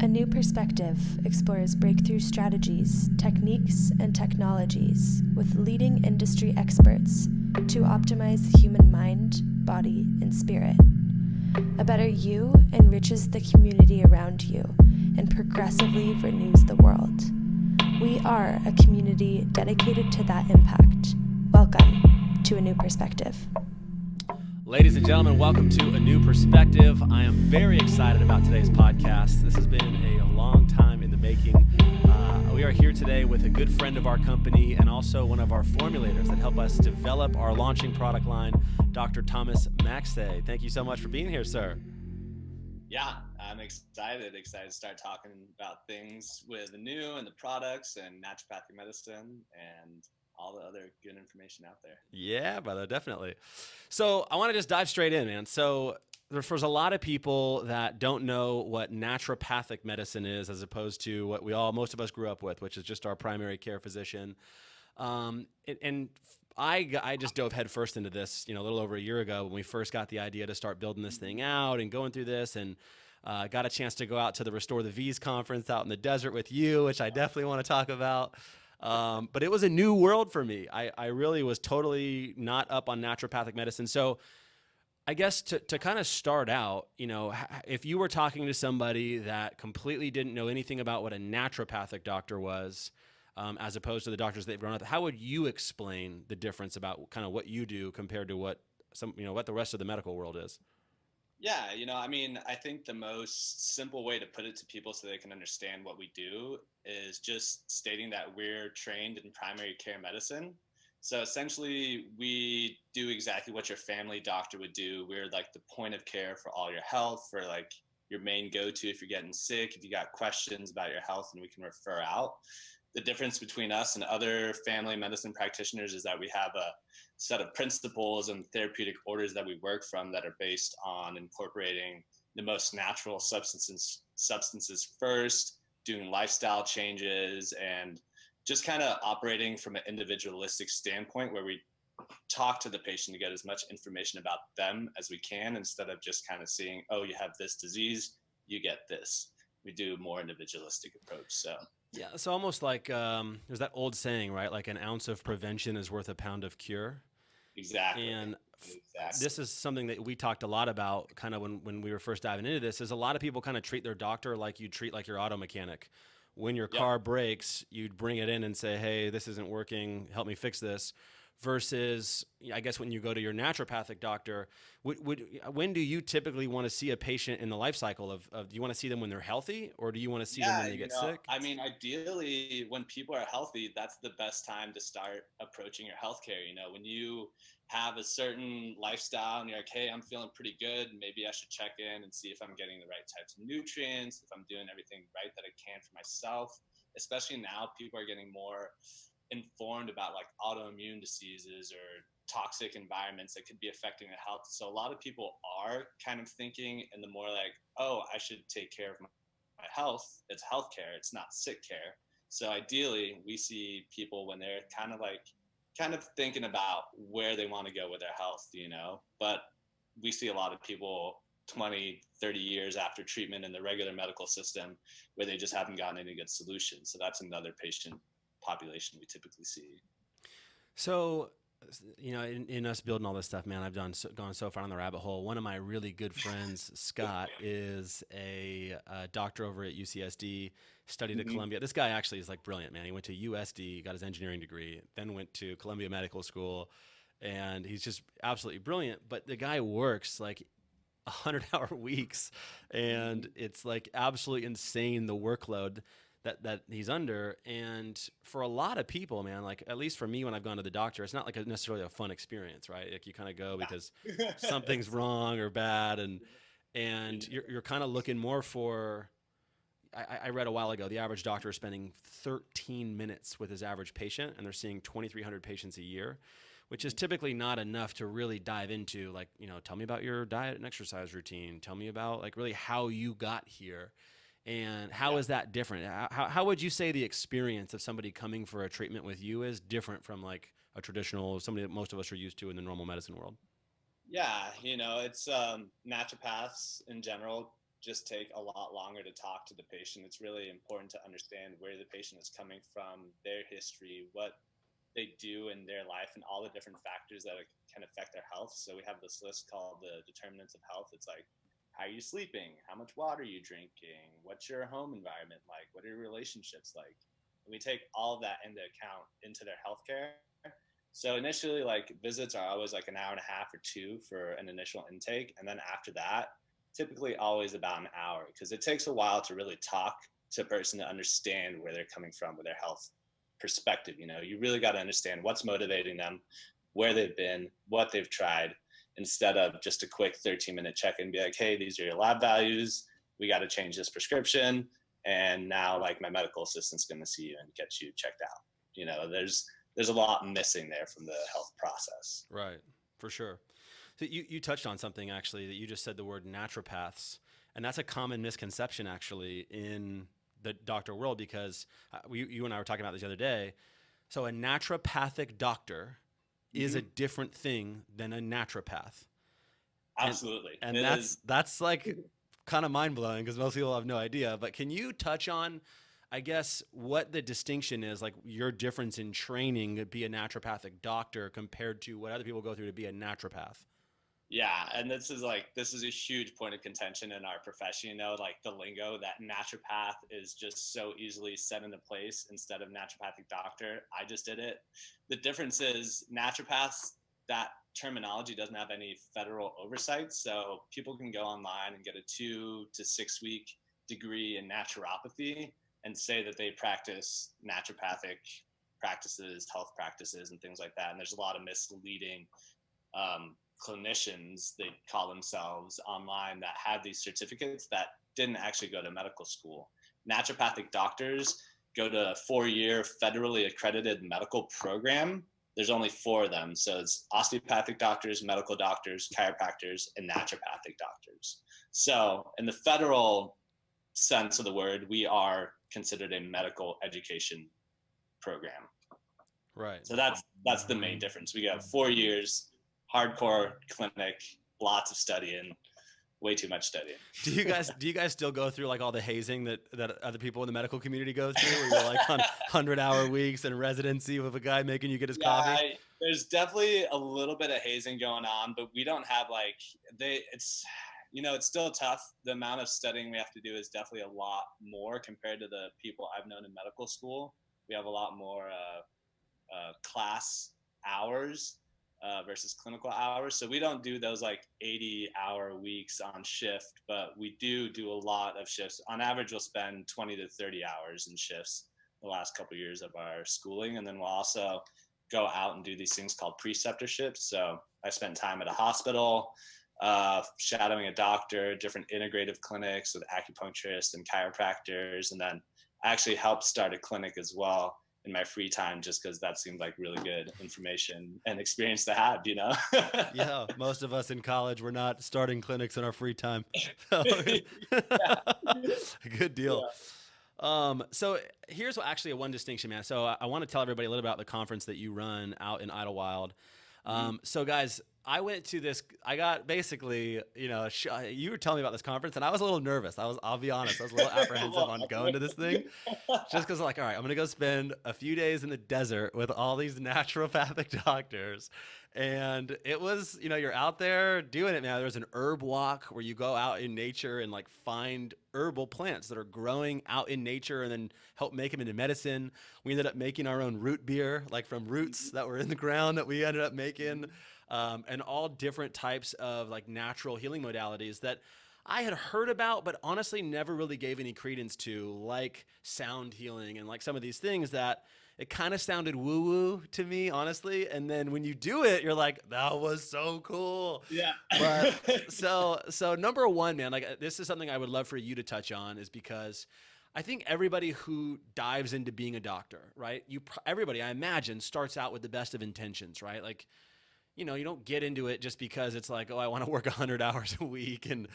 Aneu Perspective explores breakthrough strategies, techniques, and technologies with leading industry experts to optimize the human mind, body, and spirit. A better you enriches the community around you and progressively renews the world. We are a community dedicated to that impact. Welcome to Aneu Perspective. Ladies and gentlemen, welcome to Aneu Perspective. I am very excited about today's podcast. This has been a long time in the making. We are here today with a good friend of our company and also one of our formulators that help us develop our launching product line, Dr. Thomas Macsay. Thank you so much for being here, sir. Yeah, I'm excited to start talking about things with Aneu and the products and naturopathic medicine and all the other good information out there. Yeah, brother, definitely. So I want to just dive straight in, man. So there's a lot of people that don't know what naturopathic medicine is as opposed to what most of us grew up with, which is just our primary care physician. And I just dove headfirst into this, a little over a year ago when we first got the idea to start building this thing out and going through this, and got a chance to go out to the Restore the V's conference out in the desert with you, which I definitely want to talk about. But it was a new world for me. I really was totally not up on naturopathic medicine. So I guess to kind of start out, if you were talking to somebody that completely didn't know anything about what a naturopathic doctor was, as opposed to the doctors they've grown up with, how would you explain the difference about kind of what you do compared to what what the rest of the medical world is? Yeah, I think the most simple way to put it to people so they can understand what we do is just stating that we're trained in primary care medicine. So essentially, we do exactly what your family doctor would do. We're like the point of care for all your health, for like your main go-to if you're getting sick, if you got questions about your health, and we can refer out. The difference between us and other family medicine practitioners is that we have a set of principles and therapeutic orders that we work from that are based on incorporating the most natural substances first, doing lifestyle changes, and just kind of operating from an individualistic standpoint where we talk to the patient to get as much information about them as we can instead of just kind of seeing, oh, you have this disease, you get this. We do a more individualistic approach. So yeah, so almost like there's that old saying, right? Like an ounce of prevention is worth a pound of cure. Exactly. And this is something that we talked a lot about kind of when we were first diving into this, is a lot of people kind of treat their doctor like you treat like your auto mechanic. When your car breaks, you'd bring it in and say, hey, this isn't working, help me fix this. Versus, I guess, when you go to your naturopathic doctor, when do you typically want to see a patient in the life cycle of do you want to see them when they're healthy, or do you want to see them when they get sick? I mean, ideally, when people are healthy, that's the best time to start approaching your healthcare. When you have a certain lifestyle and you're like, hey, I'm feeling pretty good, maybe I should check in and see if I'm getting the right types of nutrients, if I'm doing everything right that I can for myself. Especially now, people are getting more informed about like autoimmune diseases or toxic environments that could be affecting their health. So a lot of people are kind of thinking in the more like, oh, I should take care of my health. It's healthcare. It's not sick care. So ideally, we see people when they're kind of thinking about where they want to go with their health, but we see a lot of people 20, 30 years after treatment in the regular medical system where they just haven't gotten any good solutions. So that's another patient population we typically see. So, in us building all this stuff, man, I've gone so far on the rabbit hole. One of my really good friends, Scott, is a doctor over at UCSD, studied at Columbia. This guy actually is like brilliant, man. He went to USD, got his engineering degree, then went to Columbia Medical School, and he's just absolutely brilliant. But the guy works like 100-hour weeks, and it's like absolutely insane, the workload that he's under. And for a lot of people, man, like at least for me, when I've gone to the doctor, it's not like necessarily a fun experience, right? Like you kind of go because something's wrong or bad, and you're kind of looking more for. I read a while ago, the average doctor is spending 13 minutes with his average patient, and they're seeing 2,300 patients a year, which is typically not enough to really dive into, like, tell me about your diet and exercise routine. Tell me about like really how you got here. And how is that different? How would you say the experience of somebody coming for a treatment with you is different from like a traditional, somebody that most of us are used to in the normal medicine world? Yeah, it's naturopaths in general just take a lot longer to talk to the patient. It's really important to understand where the patient is coming from, their history, what they do in their life, and all the different factors that can affect their health. So we have this list called the determinants of health. It's like, how are you sleeping? How much water are you drinking? What's your home environment like? What are your relationships like? And we take all of that into account into their healthcare. So initially, like, visits are always like an hour and a half or two for an initial intake. And then after that, typically always about an hour, because it takes a while to really talk to a person to understand where they're coming from with their health perspective. You know, you really got to understand what's motivating them, where they've been, what they've tried, instead of just a quick 13-minute check-in, be like, hey, these are your lab values. We got to change this prescription. And now, like, my medical assistant's going to see you and get you checked out. You know, there's a lot missing there from the health process. Right, for sure. So you touched on something, actually, that you just said the word naturopaths. And that's a common misconception, actually, in the doctor world, because you and I were talking about this the other day. So a naturopathic doctor is a different thing than a naturopath. Absolutely. And that's like kind of mind-blowing, because most people have no idea. But can you touch on, I guess, what the distinction is, like your difference in training to be a naturopathic doctor compared to what other people go through to be a naturopath? Yeah, and this is a huge point of contention in our profession, you know, like the lingo that naturopath is just so easily set into place instead of naturopathic doctor. I just did it. The difference is naturopaths, that terminology doesn't have any federal oversight, so people can go online and get a 2 to 6 week degree in naturopathy and say that they practice naturopathic practices, health practices, and things like that. And there's a lot of misleading clinicians, they call themselves, online that have these certificates that didn't actually go to medical school. Naturopathic doctors go to a 4-year federally accredited medical program. There's only 4 of them. So it's osteopathic doctors, medical doctors, chiropractors, and naturopathic doctors. So in the federal sense of the word, we are considered a medical education program. Right. So that's the main difference. We got 4 years, hardcore clinic, lots of studying, way too much studying. Do you guys still go through like all the hazing that other people in the medical community go through, where you're like on 100-hour weeks and residency with a guy making you get his coffee? There's definitely a little bit of hazing going on, but we don't have it's still tough. The amount of studying we have to do is definitely a lot more compared to the people I've known in medical school. We have a lot more class hours versus clinical hours. So we don't do those like 80-hour weeks on shift, but we do a lot of shifts. On average, we'll spend 20 to 30 hours in shifts the last couple of years of our schooling. And then we'll also go out and do these things called preceptorships. So I spent time at a hospital, shadowing a doctor, different integrative clinics with acupuncturists and chiropractors. And then I actually helped start a clinic as well in my free time, just because that seemed like really good information and experience to have, you know? Yeah, most of us in college were not starting clinics in our free time. So, good deal. Yeah. So here's actually one distinction, man. So I want to tell everybody a little about the conference that you run out in Idlewild. So guys, I went to this, I got basically, you were telling me about this conference and I was a little nervous. I'll be honest, I was a little apprehensive on going to this thing, just because like, all right, I'm going to go spend a few days in the desert with all these naturopathic doctors. And it was, you're out there doing it, man. There's an herb walk where you go out in nature and like find herbal plants that are growing out in nature and then help make them into medicine. We ended up making our own root beer, like from roots that were in the ground that we ended up making. And all different types of like natural healing modalities that I had heard about, but honestly never really gave any credence to, like sound healing and like some of these things that it kind of sounded woo-woo to me, honestly. And then when you do it, you're like, that was so cool. Yeah. But so number one, man, like this is something I would love for you to touch on, is because I think everybody who dives into being a doctor, right? Everybody, I imagine, starts out with the best of intentions, right? Like, you don't get into it just because it's like, oh, I want to work 100 hours a week and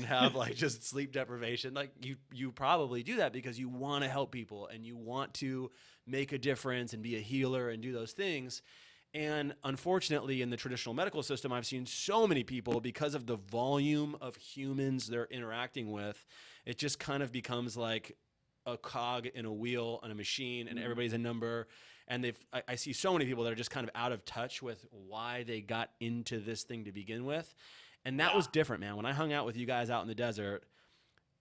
have like just sleep deprivation. Like you probably do that because you want to help people and you want to make a difference and be a healer and do those things. And unfortunately, in the traditional medical system, I've seen so many people, because of the volume of humans they're interacting with, it just kind of becomes like a cog in a wheel on a machine, and everybody's a number. And I see so many people that are just kind of out of touch with why they got into this thing to begin with. And that was different, man. When I hung out with you guys out in the desert,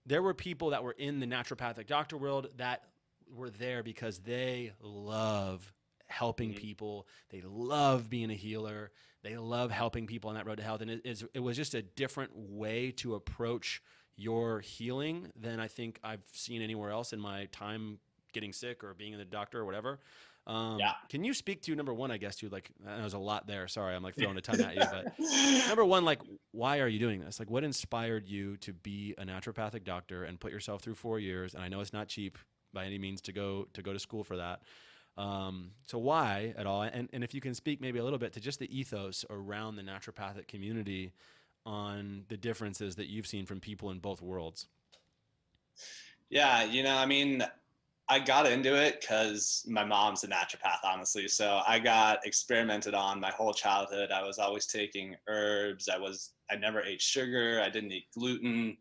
there were people that were in the naturopathic doctor world that were there because they love helping people. They love being a healer. They love helping people on that road to health. And it was just a different way to approach your healing than I think I've seen anywhere else in my time getting sick or being in the doctor or whatever. Can you speak to, number one, I guess, to like, there's a lot there. Sorry, I'm like throwing a ton at you, but number one, like, why are you doing this? Like, what inspired you to be a naturopathic doctor and put yourself through 4 years? And I know it's not cheap by any means to go to school for that. So why at all? And if you can speak maybe a little bit to just the ethos around the naturopathic community on the differences that you've seen from people in both worlds. Yeah, I mean, I got into it because my mom's a naturopath, honestly. So I got experimented on my whole childhood. I was always taking herbs. I never ate sugar. I didn't eat gluten.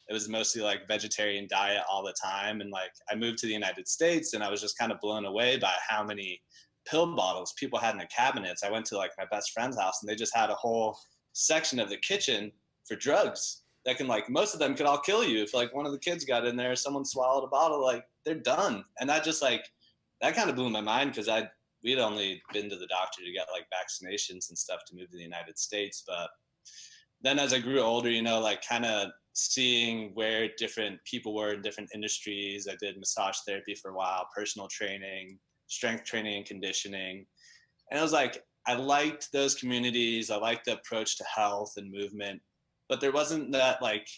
It was mostly like vegetarian diet all the time. And like, I moved to the United States and I was just kind of blown away by how many pill bottles people had in their cabinets. I went to like my best friend's house and they just had a whole section of the kitchen for drugs that can, like, most of them could all kill you. If like one of the kids got in there, someone swallowed a bottle, like they're done. And that just like, that kind of blew my mind because we'd only been to the doctor to get like vaccinations and stuff to move to the United States. But then as I grew older, like kind of seeing where different people were in different industries. I did massage therapy for a while, personal training, strength training and conditioning. And I was like, I liked those communities. I liked the approach to health and movement, but there wasn't that like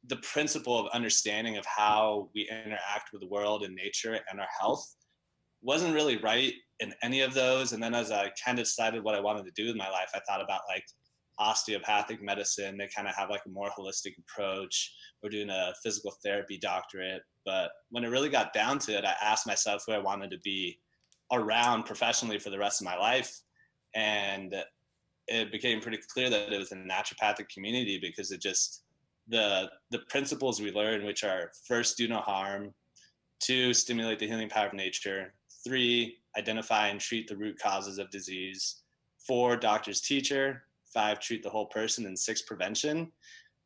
the principle of understanding of how we interact with the world and nature and our health wasn't really right in any of those. And then as I kind of decided what I wanted to do with my life, I thought about like osteopathic medicine. They kind of have like a more holistic approach. We're doing a physical therapy doctorate. But when it really got down to it, I asked myself who I wanted to be around professionally for the rest of my life. And it became pretty clear that it was a naturopathic community because it just, the principles we learn, which are first, do no harm, 2, stimulate the healing power of nature, 3, identify and treat the root causes of disease, 4, doctor's teacher, 5, treat the whole person, and 6, prevention.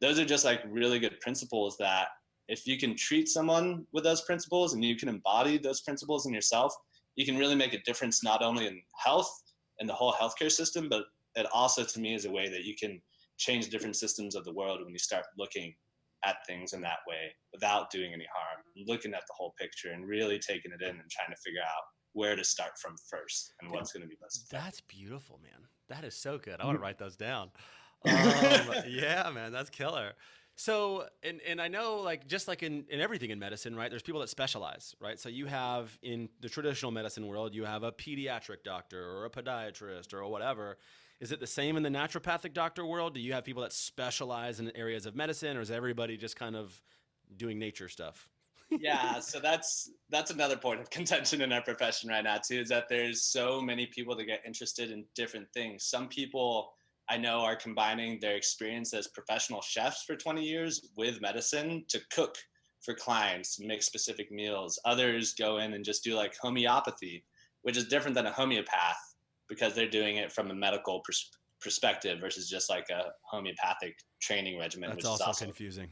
Those are just like really good principles that if you can treat someone with those principles and you can embody those principles in yourself, you can really make a difference not only in health and the whole healthcare system, but it also to me is a way that you can change different systems of the world when you start looking at things in that way without doing any harm, looking at the whole picture and really taking it in and trying to figure out where to start from first and what's going to be most effective. That's beautiful, man. That is so good. I want to write those down. Yeah, man, that's killer. So, and I know, like, just like in everything in medicine, right, there's people that specialize, right? So you have, in the traditional medicine world, you have a pediatric doctor or a podiatrist or whatever. Is it the same in the naturopathic doctor world? Do you have people that specialize in areas of medicine, or is everybody just kind of doing nature stuff? Yeah, so that's another point of contention in our profession right now too, is that there's so many people that get interested in different things. Some people I know are combining their experience as professional chefs for 20 years with medicine to cook for clients, make specific meals. Others go in and just do like homeopathy, which is different than a homeopath because they're doing it from a medical perspective versus just like a homeopathic training regimen. That's which also is also confusing.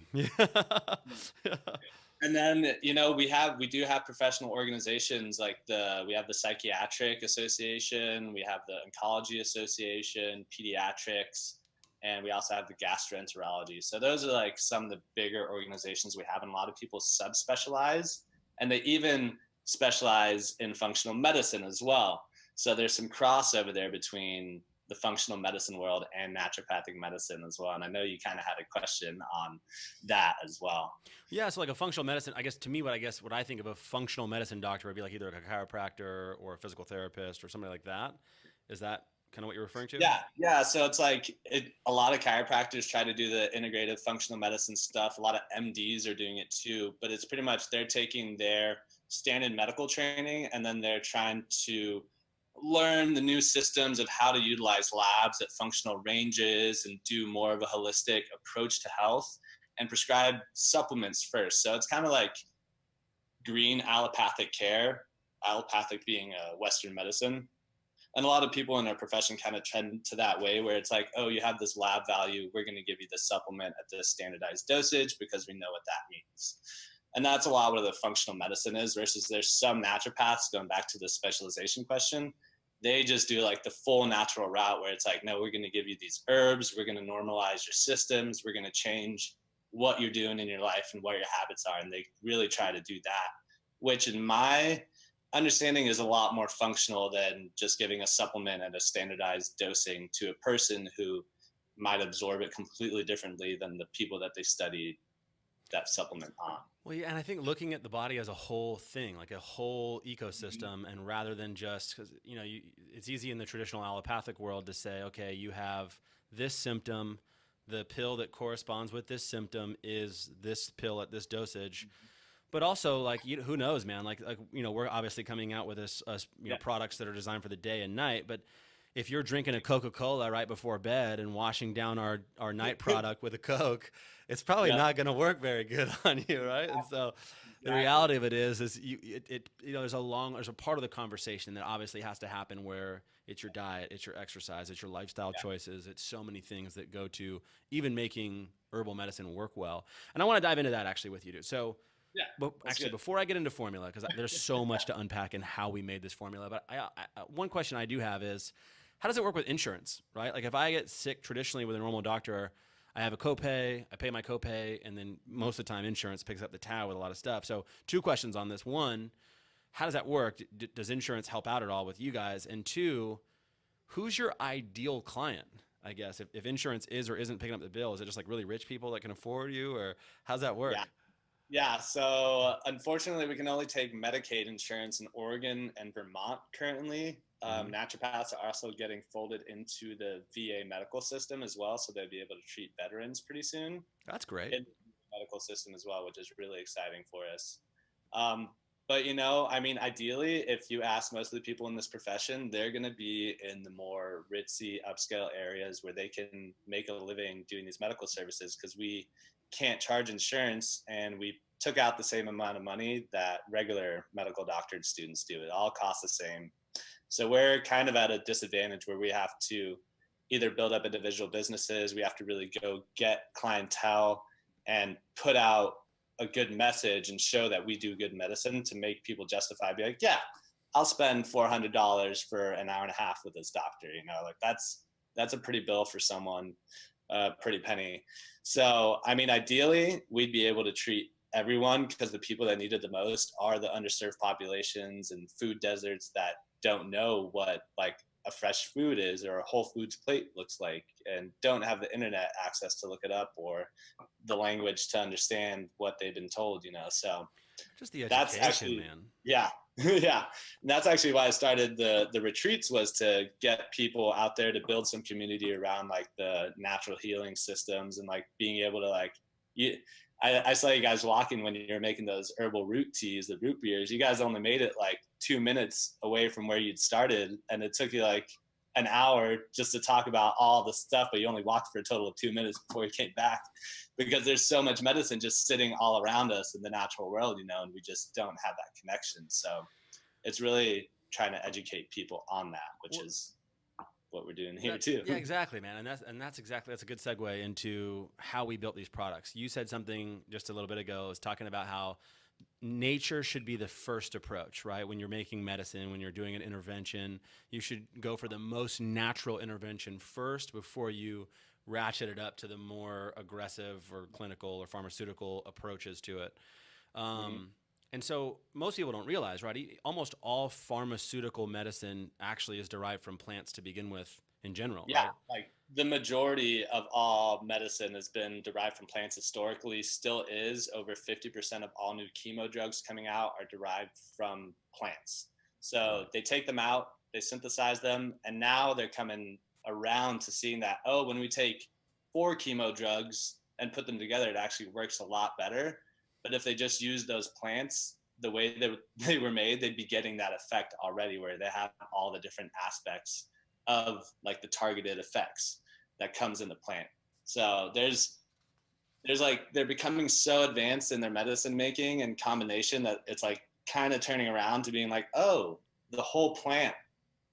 And then, we do have professional organizations like we have the Psychiatric Association, we have the Oncology Association, Pediatrics, and we also have the Gastroenterology. So those are like some of the bigger organizations we have, and a lot of people subspecialize, and they even specialize in functional medicine as well. So there's some crossover there between the functional medicine world and naturopathic medicine as well. And I know you kind of had a question on that as well. Yeah, so like a functional medicine, I guess to me, what I think of a functional medicine doctor would be like either like a chiropractor or a physical therapist or something like that. Is that kind of what you're referring to? Yeah. So it's like a lot of chiropractors try to do the integrative functional medicine stuff. A lot of MDs are doing it too, but it's pretty much they're taking their standard medical training and then they're trying to learn the new systems of how to utilize labs at functional ranges and do more of a holistic approach to health and prescribe supplements first. So it's kind of like green allopathic care, allopathic being Western medicine. And a lot of people in our profession kind of trend to that way where it's like, oh, you have this lab value. We're going to give you this supplement at this standardized dosage because we know what that means. And that's a lot what the functional medicine is versus there's some naturopaths, going back to the specialization question. They just do like the full natural route where it's like, no, we're going to give you these herbs. We're going to normalize your systems. We're going to change what you're doing in your life and what your habits are. And they really try to do that, which in my understanding is a lot more functional than just giving a supplement at a standardized dosing to a person who might absorb it completely differently than the people that they studied that supplement on. Well, yeah, and I think looking at the body as a whole thing, like a whole ecosystem, and rather than just because it's easy in the traditional allopathic world to say, okay, you have this symptom, the pill that corresponds with this symptom is this pill at this dosage. But also, like, who knows, man? Like, we're obviously coming out with this, products that are designed for the day and night. But if you're drinking a Coca-Cola right before bed and washing down our night product with a Coke, it's probably not going to work very good on you, right? And so, the reality of it is there's a part of the conversation that obviously has to happen where it's your diet, it's your exercise, it's your lifestyle choices, it's so many things that go to even making herbal medicine work well. And I want to dive into that actually with you, dude. So. Yeah, but actually, before I get into formula, because there's so much to unpack in how we made this formula, but one question I do have is, how does it work with insurance, right? Like if I get sick traditionally with a normal doctor, I have a copay, I pay my copay, and then most of the time insurance picks up the tab with a lot of stuff. So 2 questions on this. 1, how does that work? Does insurance help out at all with you guys? And 2, who's your ideal client? I guess if insurance is or isn't picking up the bill, is it just like really rich people that can afford you, or how's that work? Yeah, so unfortunately, we can only take Medicaid insurance in Oregon and Vermont currently. Naturopaths are also getting folded into the VA medical system as well, so they'll be able to treat veterans pretty soon. That's great. In the medical system as well, which is really exciting for us. But ideally, if you ask most of the people in this profession, they're going to be in the more ritzy, upscale areas where they can make a living doing these medical services, because we can't charge insurance and we took out the same amount of money that regular medical doctorate students do. It all costs the same. So we're kind of at a disadvantage where we have to either build up individual businesses, we have to really go get clientele and put out a good message and show that we do good medicine to make people justify, be like, yeah, I'll spend $400 for an hour and a half with this doctor. Like that's a pretty bill for someone, pretty penny. So, ideally, we'd be able to treat everyone, because the people that need it the most are the underserved populations and food deserts that don't know what like a fresh food is or a whole foods plate looks like, and don't have the internet access to look it up or the language to understand what they've been told, So just the education, that's actually, man. Yeah. Yeah. And that's actually why I started the retreats, was to get people out there to build some community around like the natural healing systems and like being able to like, I saw you guys walking when you're making those herbal root teas, the root beers. You guys only made it like 2 minutes away from where you'd started, and it took you like an hour just to talk about all the stuff, but you only walked for a total of 2 minutes before you came back, because there's so much medicine just sitting all around us in the natural world, and we just don't have that connection. So it's really trying to educate people on that, which is what we're doing here too. Yeah, exactly, man. That's a good segue into how we built these products. You said something just a little bit ago, was talking about how nature should be the first approach, right? When you're making medicine, when you're doing an intervention, you should go for the most natural intervention first before you ratchet it up to the more aggressive or clinical or pharmaceutical approaches to it. And so most people don't realize, right? Almost all pharmaceutical medicine actually is derived from plants to begin with in general. Yeah, right? like the majority of all medicine has been derived from plants historically, still is. Over 50% of all new chemo drugs coming out are derived from plants. So they take them out, they synthesize them, and now they're coming around to seeing that, when we take 4 chemo drugs and put them together, it actually works a lot better. But if they just use those plants, the way that they were made, they'd be getting that effect already, where they have all the different aspects of like the targeted effects that comes in the plant. So there's like, they're becoming so advanced in their medicine making and combination that it's like kind of turning around to being like, oh, the whole plant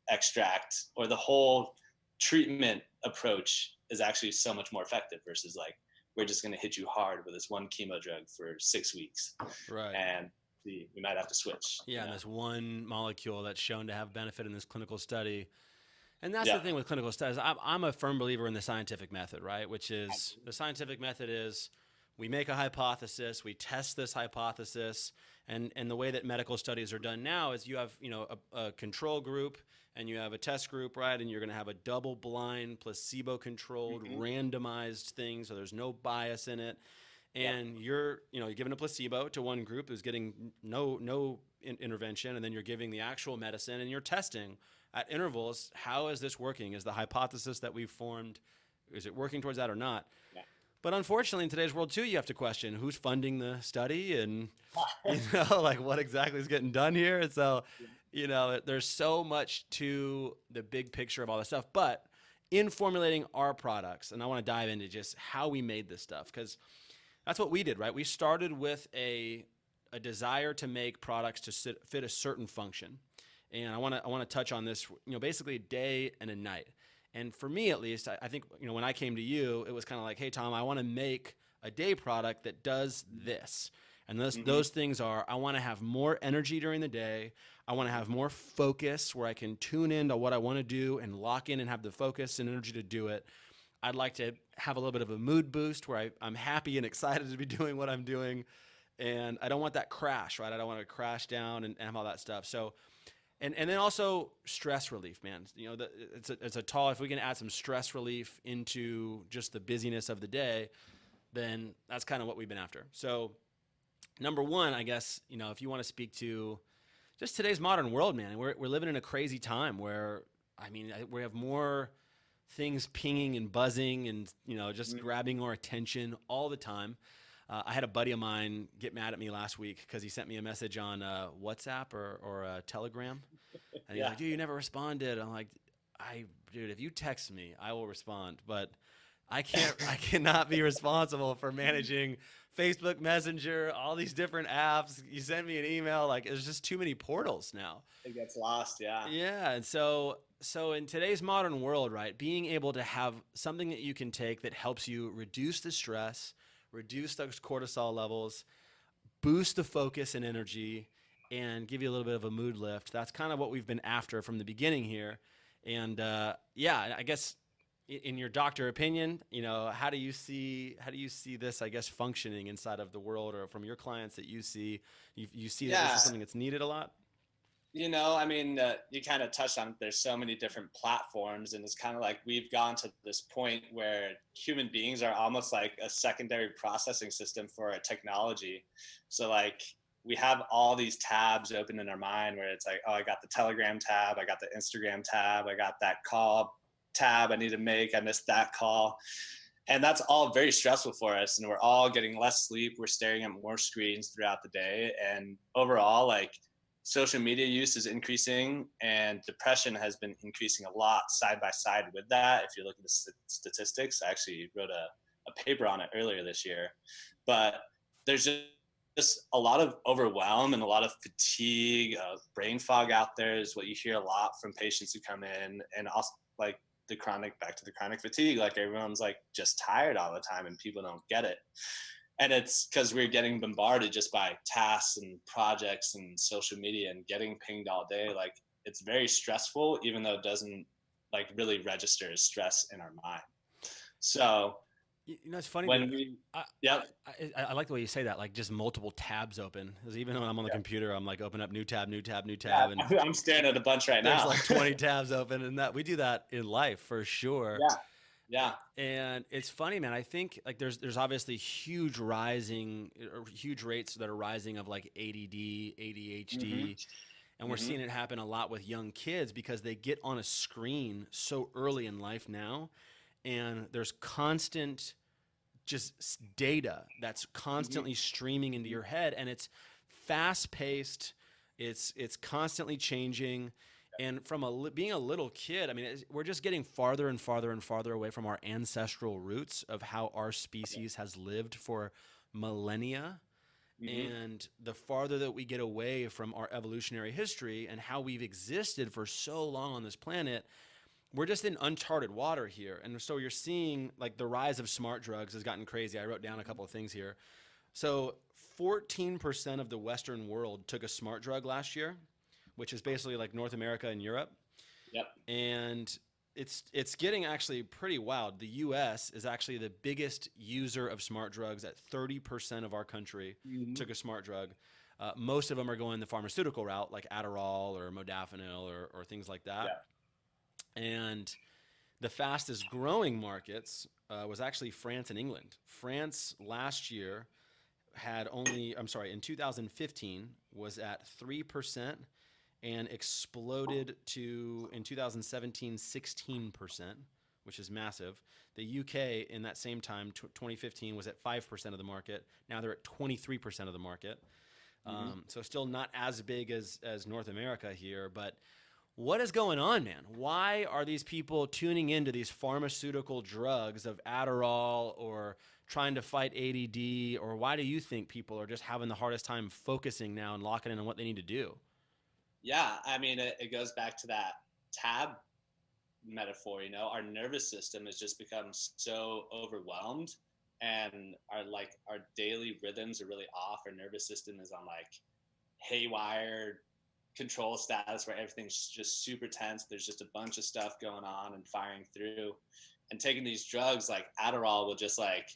extract or the whole treatment approach is actually so much more effective versus like, we're just going to hit you hard with this one chemo drug for 6 weeks. Right. And we might have to switch. Yeah. And this one molecule that's shown to have benefit in this clinical study. And that's Yeah. the thing with clinical studies. I'm a firm believer in the scientific method, right? Which is, the scientific method is we make a hypothesis, we test this hypothesis, and the way that medical studies are done now is you have, you know, a control group and you have a test group, right? And you're going to have a double-blind, placebo-controlled, randomized thing, so there's no bias in it. And you're giving a placebo to one group who's getting no intervention, and then you're giving the actual medicine, and you're testing at intervals, how is this working? Is the hypothesis that we've formed, is it working towards that or not? Yeah. But unfortunately, in today's world, too, you have to question who's funding the study and, like what exactly is getting done here. And so, there's so much to the big picture of all this stuff. But in formulating our products, and I want to dive into just how we made this stuff, because that's what we did, right? We started with a desire to make products to fit a certain function. And I want to touch on this, basically a day and a night. And for me, at least, I think, when I came to you, it was kind of like, hey, Tom, I want to make a day product that does this. And those things are, I want to have more energy during the day. I want to have more focus where I can tune into what I want to do and lock in and have the focus and energy to do it. I'd like to have a little bit of a mood boost where I'm happy and excited to be doing what I'm doing. And I don't want that crash, right? I don't want to crash down and have all that stuff. So, and then also stress relief, man. It's a tall, if we can add some stress relief into just the busyness of the day, then that's kind of what we've been after. So number one, I guess, if you want to speak to just today's modern world, man, we're living in a crazy time where, we have more things pinging and buzzing and, just grabbing our attention all the time. I had a buddy of mine get mad at me last week because he sent me a message on WhatsApp or Telegram. And he's like, dude, you never responded. I'm like, dude, if you text me, I will respond. But I cannot be responsible for managing Facebook Messenger, all these different apps. You send me an email, like there's just too many portals now. It gets lost, yeah. Yeah, and so in today's modern world, right, being able to have something that you can take that helps you reduce the stress, reduce those cortisol levels, boost the focus and energy, and give you a little bit of a mood lift. That's kind of what we've been after from the beginning here. And I guess in your doctor opinion, how do you see this, I guess, functioning inside of the world, or from your clients that you see that this is something that's needed a lot? You kind of touched on it. There's so many different platforms, and it's kind of like we've gone to this point where human beings are almost like a secondary processing system for a technology. So like we have all these tabs open in our mind where it's like, oh, I got the Telegram tab, I got the Instagram tab, I got that call tab I need to make, I missed that call. And that's all very stressful for us. And we're all getting less sleep. We're staring at more screens throughout the day. And overall, like, social media use is increasing, and depression has been increasing a lot side by side with that. If you look at the statistics, I actually wrote a paper on it earlier this year. But there's just a lot of overwhelm and a lot of fatigue, brain fog out there is what you hear a lot from patients who come in, and also like back to the chronic fatigue. Like everyone's like just tired all the time and people don't get it. And it's because we're getting bombarded just by tasks and projects and social media and getting pinged all day. Like it's very stressful, even though it doesn't like really register as stress in our mind. So it's funny. When I like the way you say that, like just multiple tabs open. Because even when I'm on the computer, I'm like open up new tab. Yeah, And I'm staring at a bunch right now. There's like 20 tabs open, and that we do that in life for sure. Yeah. And it's funny, man. I think like there's obviously huge rates that are rising of like ADD, ADHD. And we're seeing it happen a lot with young kids because they get on a screen so early in life now. And there's constant just data that's constantly streaming into your head. And it's fast paced. It's constantly changing. And from being a little kid, I mean, we're just getting farther and farther and farther away from our ancestral roots of how our species has lived for millennia. And the farther that we get away from our evolutionary history and how we've existed for so long on this planet, we're just in uncharted water here. And so you're seeing like the rise of smart drugs has gotten crazy. I wrote down a couple of things here. So 14% of the Western world took a smart drug last year, which is basically like North America and Europe. Yep. And it's getting actually pretty wild. The U.S. is actually the biggest user of smart drugs. At 30% of our country took a smart drug. Most of them are going the pharmaceutical route, like Adderall or modafinil or things like that. Yeah. And the fastest growing markets was actually France and England. France last year in 2015 was at 3%. And exploded to, in 2017, 16%, which is massive. The UK in that same time, 2015, was at 5% of the market. Now they're at 23% of the market. So still not as big as North America here. But what is going on, man? Why are these people tuning into these pharmaceutical drugs of Adderall or trying to fight ADD? Or why do you think people are just having the hardest time focusing now and locking in on what they need to do? Yeah, I mean, it goes back to that tab metaphor. You know, our nervous system has just become so overwhelmed, and our daily rhythms are really off. Our nervous system is on like haywire control status where everything's just super tense. There's just a bunch of stuff going on and firing through. And taking these drugs like Adderall will just like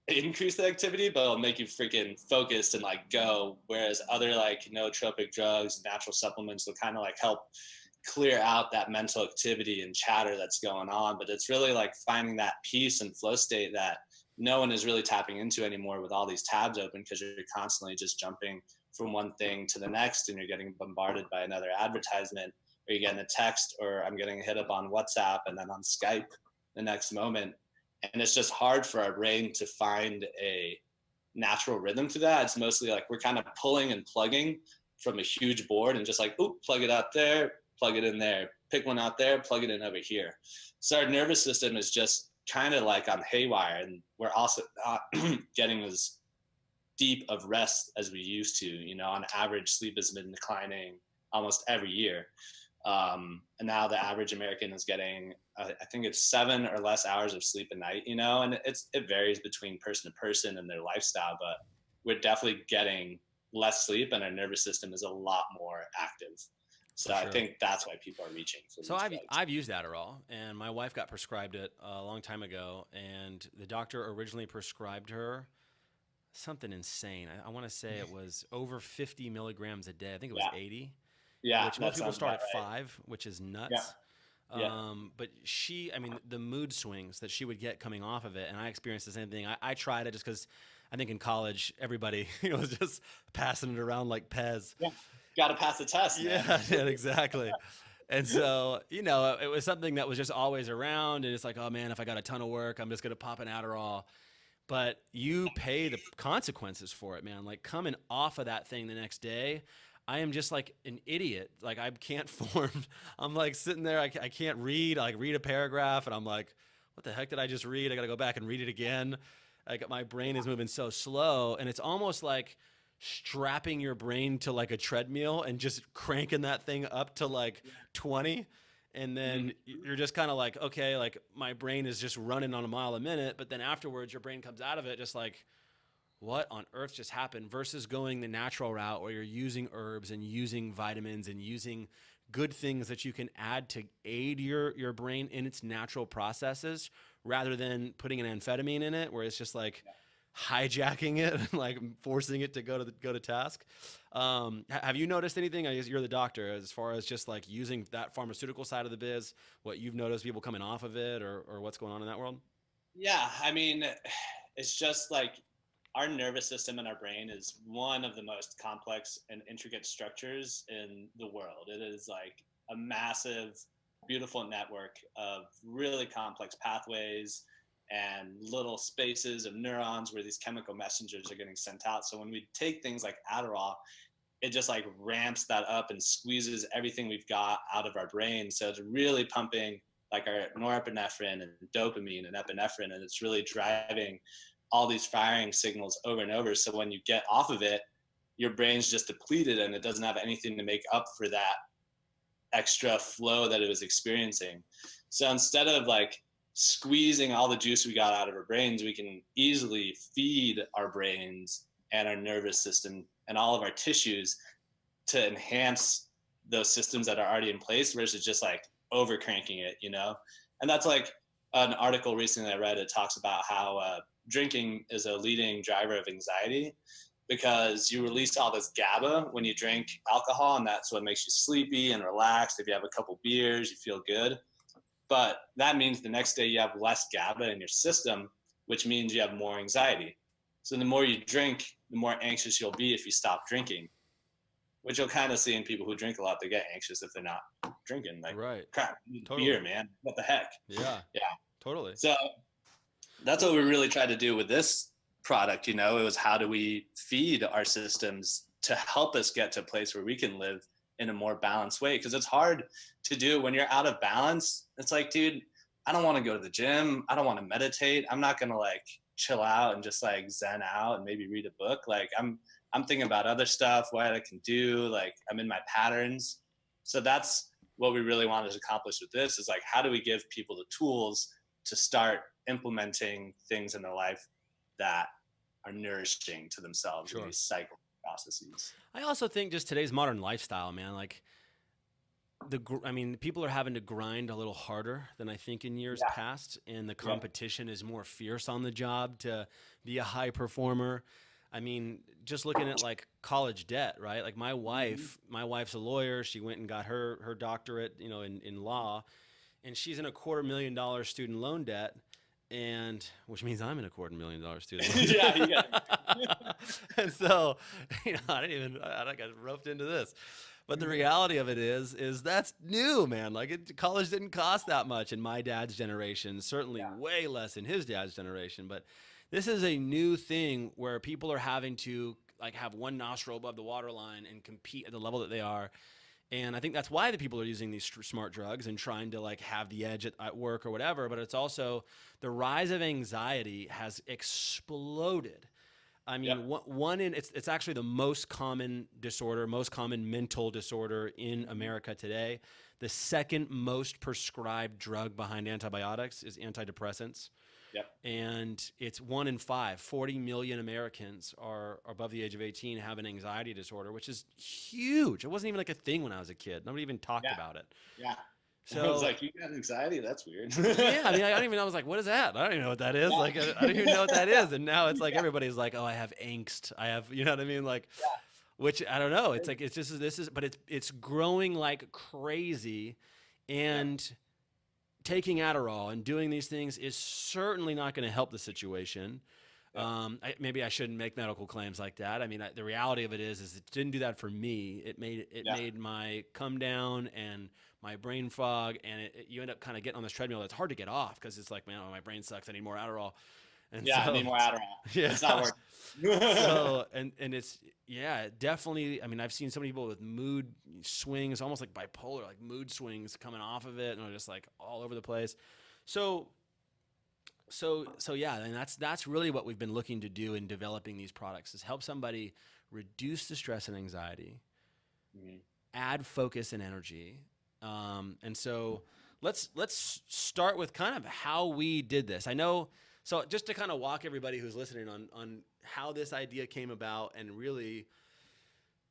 increase the activity, but it'll make you freaking focused and like go. Whereas other like nootropic drugs, natural supplements will kind of like help clear out that mental activity and chatter that's going on. But it's really like finding that peace and flow state that no one is really tapping into anymore with all these tabs open, because you're constantly just jumping from one thing to the next, and you're getting bombarded by another advertisement, or you're getting a text, or I'm getting hit up on WhatsApp and then on Skype the next moment. And it's just hard for our brain to find a natural rhythm to that. It's mostly like we're kind of pulling and plugging from a huge board and just like, oop, plug it out there, plug it in there, pick one out there, plug it in over here. So our nervous system is just kind of like on haywire, and we're also not getting as deep of rest as we used to. You know, on average, sleep has been declining almost every year. And now the average American is getting, I think it's 7 or less hours of sleep a night, you know, and it varies between person to person and their lifestyle, but we're definitely getting less sleep, and our nervous system is a lot more active. So sure. I think that's why people are reaching for so I've used Adderall, and my wife got prescribed it a long time ago, and the doctor originally prescribed her something insane. I want to say it was over 50 milligrams a day. I think it was 80. Yeah, which most people start at 5, which is nuts. Yeah. But the mood swings that she would get coming off of it, and I experienced the same thing. I tried it just because I think in college everybody was just passing it around like Pez. Yeah, got to pass the test. Yeah, yeah, exactly. And so, it was something that was just always around, and it's like, oh man, if I got a ton of work, I'm just gonna pop an Adderall. But you pay the consequences for it, man. Like coming off of that thing the next day, I am just like an idiot. Like I can't form. I'm like sitting there. I can't read. I like read a paragraph, and I'm like, what the heck did I just read? I got to go back and read it again. Like my brain is moving so slow, and it's almost like strapping your brain to like a treadmill and just cranking that thing up to like 20. And then you're just kind of like, okay, like my brain is just running on a mile a minute. But then afterwards, your brain comes out of it just like, what on earth just happened, versus going the natural route where you're using herbs and using vitamins and using good things that you can add to aid your brain in its natural processes, rather than putting an amphetamine in it where it's just like hijacking it and like forcing it to go to task. Have you noticed anything? I guess you're the doctor, as far as just like using that pharmaceutical side of the biz, what you've noticed, people coming off of it, or what's going on in that world? Yeah, I mean, it's just like our nervous system and our brain is one of the most complex and intricate structures in the world. It is like a massive, beautiful network of really complex pathways and little spaces of neurons where these chemical messengers are getting sent out. So when we take things like Adderall, it just like ramps that up and squeezes everything we've got out of our brain. So it's really pumping like our norepinephrine and dopamine and epinephrine, and it's really driving all these firing signals over and over. So when you get off of it, your brain's just depleted and it doesn't have anything to make up for that extra flow that it was experiencing. So instead of like squeezing all the juice we got out of our brains, we can easily feed our brains and our nervous system and all of our tissues to enhance those systems that are already in place versus just like over cranking it, you know? And that's like an article recently I read. It talks about how drinking is a leading driver of anxiety because you release all this GABA when you drink alcohol, and that's what makes you sleepy and relaxed. If you have a couple beers, you feel good. But that means the next day you have less GABA in your system, which means you have more anxiety. So the more you drink, the more anxious you'll be if you stop drinking, which you'll kind of see in people who drink a lot. They get anxious if they're not drinking. Like, right. crap, Totally. beer, man. What the heck? Yeah. Yeah. Totally. So that's what we really tried to do with this product. You know, it was how do we feed our systems to help us get to a place where we can live in a more balanced way? Because it's hard to do when you're out of balance. It's like, dude, I don't want to go to the gym. I don't want to meditate. I'm not going to like chill out and just like zen out and maybe read a book. Like I'm thinking about other stuff, what I can do. Like I'm in my patterns. So that's what we really wanted to accomplish with this, is like, how do we give people the tools to start implementing things in their life that are nourishing to themselves in these cycle processes. I also think just today's modern lifestyle, man, like people are having to grind a little harder than I think in years past, and the competition is more fierce on the job to be a high performer. I mean, just looking at like college debt, right? Like my wife's a lawyer. She went and got her doctorate, you know, in law, and she's in $250,000 student loan debt. And which means I'm in $250,000 student loan. Yeah. And so, you know, I got roped into this. But the reality of it is that's new, man. Like college didn't cost that much in my dad's generation, certainly way less in his dad's generation. But this is a new thing where people are having to like have one nostril above the waterline and compete at the level that they are. And I think that's why the people are using these smart drugs and trying to like have the edge at work or whatever. But it's also the rise of anxiety has exploded. I mean, it's actually the most common disorder, most common mental disorder in America today. The second most prescribed drug behind antibiotics is antidepressants. Yep. And it's 1 in 5, 40 million Americans are above the age of 18 have an anxiety disorder, which is huge. It wasn't even like a thing when I was a kid. Nobody even talked about it. Yeah. So I was like, you got anxiety? That's weird. yeah, I mean, I don't even know. I was like, what is that? I don't even know what that is. Like, I don't even know what that is. And now it's like everybody's like, oh, I have angst. I have, you know what I mean? Like, which I don't know. It's like but it's growing like crazy, and taking Adderall and doing these things is certainly not going to help the situation. Maybe I shouldn't make medical claims like that. I mean, the reality of it is it didn't do that for me. It made my come down and my brain fog, and you end up kind of getting on this treadmill that's hard to get off because it's like, man, my brain sucks. I need more Adderall. And I need more Adderall. Yeah. It's not working. So, and it's, definitely. I mean, I've seen so many people with mood swings, almost like bipolar, like mood swings coming off of it, and are just like all over the place. So yeah, and that's really what we've been looking to do in developing these products, is help somebody reduce the stress and anxiety, add focus and energy. And so let's start with kind of how we did this. I know, so just to kind of walk everybody who's listening on how this idea came about, and really,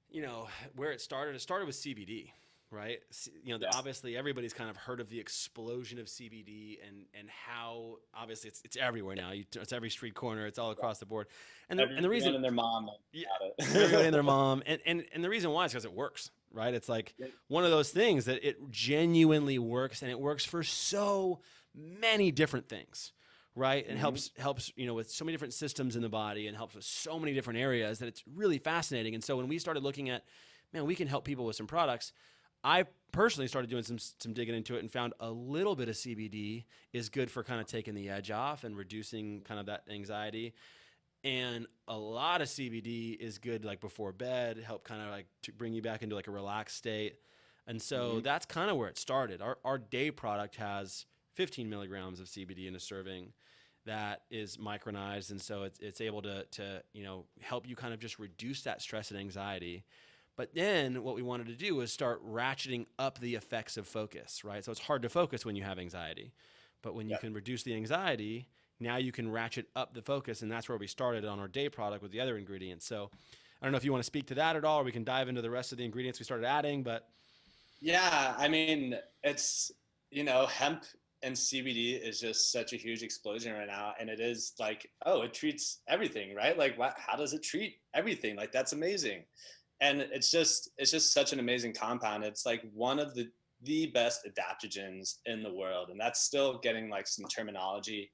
you know, where it started with CBD, right? You know, obviously everybody's kind of heard of the explosion of CBD and how obviously it's everywhere now. It's every street corner. It's all across the board. And the reason, and their mom, everybody and their mom, and the reason why is because it works, right? It's like one of those things that it genuinely works, and it works for so many different things, right? And helps, you know, with so many different systems in the body, and helps with so many different areas that it's really fascinating. And so when we started looking at, man, we can help people with some products, I personally started doing some digging into it and found a little bit of CBD is good for kind of taking the edge off and reducing kind of that anxiety. And a lot of CBD is good like before bed, help kind of like to bring you back into like a relaxed state. And so that's kind of where it started. Our day product has 15 milligrams of CBD in a serving that is micronized. And so it's able to help you kind of just reduce that stress and anxiety. But then what we wanted to do was start ratcheting up the effects of focus, right? So it's hard to focus when you have anxiety. But when you can reduce the anxiety, now you can ratchet up the focus. And that's where we started on our day product with the other ingredients. So I don't know if you want to speak to that at all, or we can dive into the rest of the ingredients we started adding. But yeah, I mean, it's, hemp and CBD is just such a huge explosion right now. And it is like, oh, it treats everything, right? Like, how does it treat everything? Like, that's amazing. And it's just such an amazing compound. It's like one of the best adaptogens in the world. And that's still getting like some terminology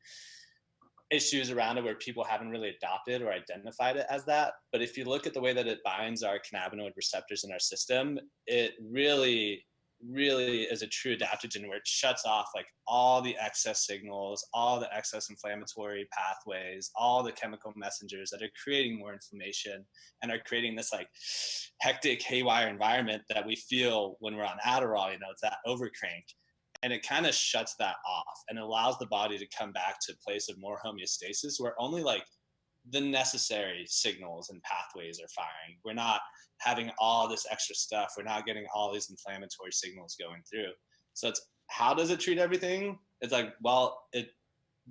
issues around it where people haven't really adopted or identified it as that. But if you look at the way that it binds our cannabinoid receptors in our system, it really is a true adaptogen where it shuts off like all the excess signals, all the excess inflammatory pathways, all the chemical messengers that are creating more inflammation and are creating this like hectic haywire environment that we feel when we're on Adderall. It's that overcrank. And it kind of shuts that off and allows the body to come back to a place of more homeostasis where only like the necessary signals and pathways are firing. We're not having all this extra stuff. We're not getting all these inflammatory signals going through. So it's, how does it treat everything? It's like, well, it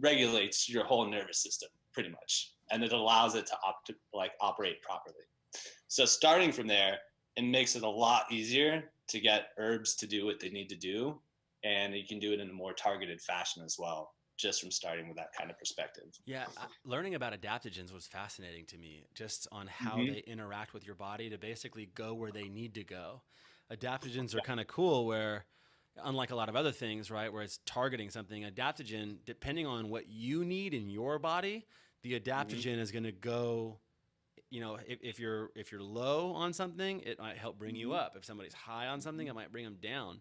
regulates your whole nervous system pretty much. And it allows it to operate properly. So starting from there, it makes it a lot easier to get herbs to do what they need to do. And you can do it in a more targeted fashion as well, just from starting with that kind of perspective. yeah, learning about adaptogens was fascinating to me, just on how they interact with your body to basically go where they need to go. Adaptogens are kind of cool where, unlike a lot of other things, right, where it's targeting something, adaptogen, depending on what you need in your body, the adaptogen is going to go, if you're low on something, it might help bring you up. If somebody's high on something, it might bring them down,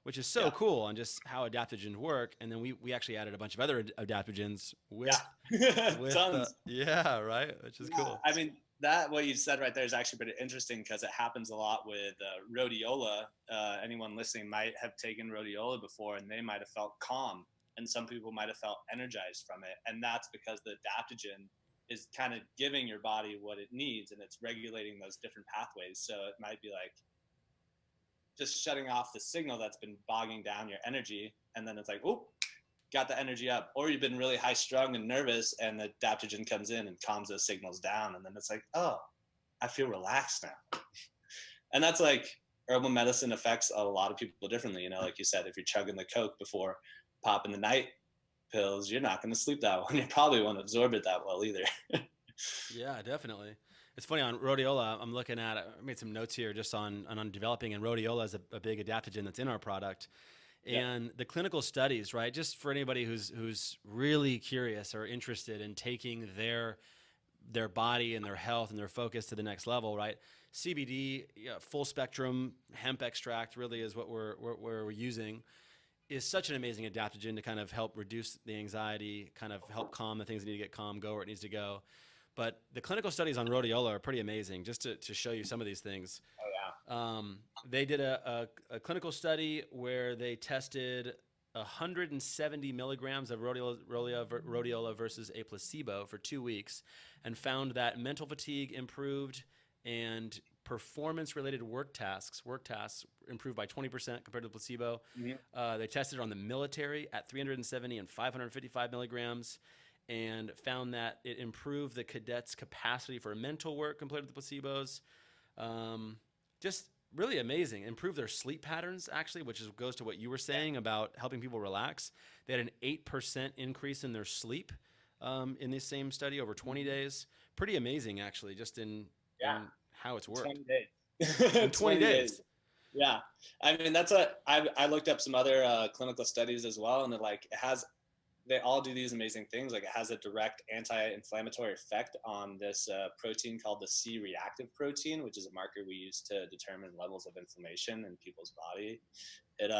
which is so cool on just how adaptogens work. And then we actually added a bunch of other adaptogens with tons. Right, which is cool. I mean, that what you said right there is actually pretty interesting because it happens a lot with rhodiola. Anyone listening might have taken rhodiola before and they might have felt calm, and some people might have felt energized from it. And that's because the adaptogen is kind of giving your body what it needs, and it's regulating those different pathways. So it might be like just shutting off the signal that's been bogging down your energy, and then it's like, oh, got the energy up. Or you've been really high strung and nervous, and the adaptogen comes in and calms those signals down, and then it's like, oh, I feel relaxed now. And that's like, herbal medicine affects a lot of people differently. Like you said, if you're chugging the Coke before popping the night pills, you're not going to sleep that well. You probably won't absorb it that well either. Yeah, definitely. It's funny on rhodiola. I'm looking at, I made some notes here just on developing, and rhodiola is a big adaptogen that's in our product. And the clinical studies, right? Just for anybody who's really curious or interested in taking their body and their health and their focus to the next level, right? CBD, full spectrum hemp extract really is what we're using. Is such an amazing adaptogen to kind of help reduce the anxiety, kind of help calm the things that need to get calm, go where it needs to go. But the clinical studies on rhodiola are pretty amazing, just to show you some of these things. Oh, yeah. They did a clinical study where they tested 170 milligrams of rhodiola versus a placebo for 2 weeks, and found that mental fatigue improved and performance-related work tasks improved by 20% compared to the placebo. They tested it on the military at 370 and 555 milligrams, and found that it improved the cadets' capacity for mental work compared to the placebos. Just really amazing. Improved their sleep patterns, actually, which goes to what you were saying about helping people relax. They had an 8% increase in their sleep in this same study over 20 days. Pretty amazing, actually, just in how it's worked. 20 days. In 20 days. Yeah. I mean, I looked up some other clinical studies as well, and it has they all do these amazing things. Like it has a direct anti-inflammatory effect on this protein called the C-reactive protein, which is a marker we use to determine levels of inflammation in people's body. It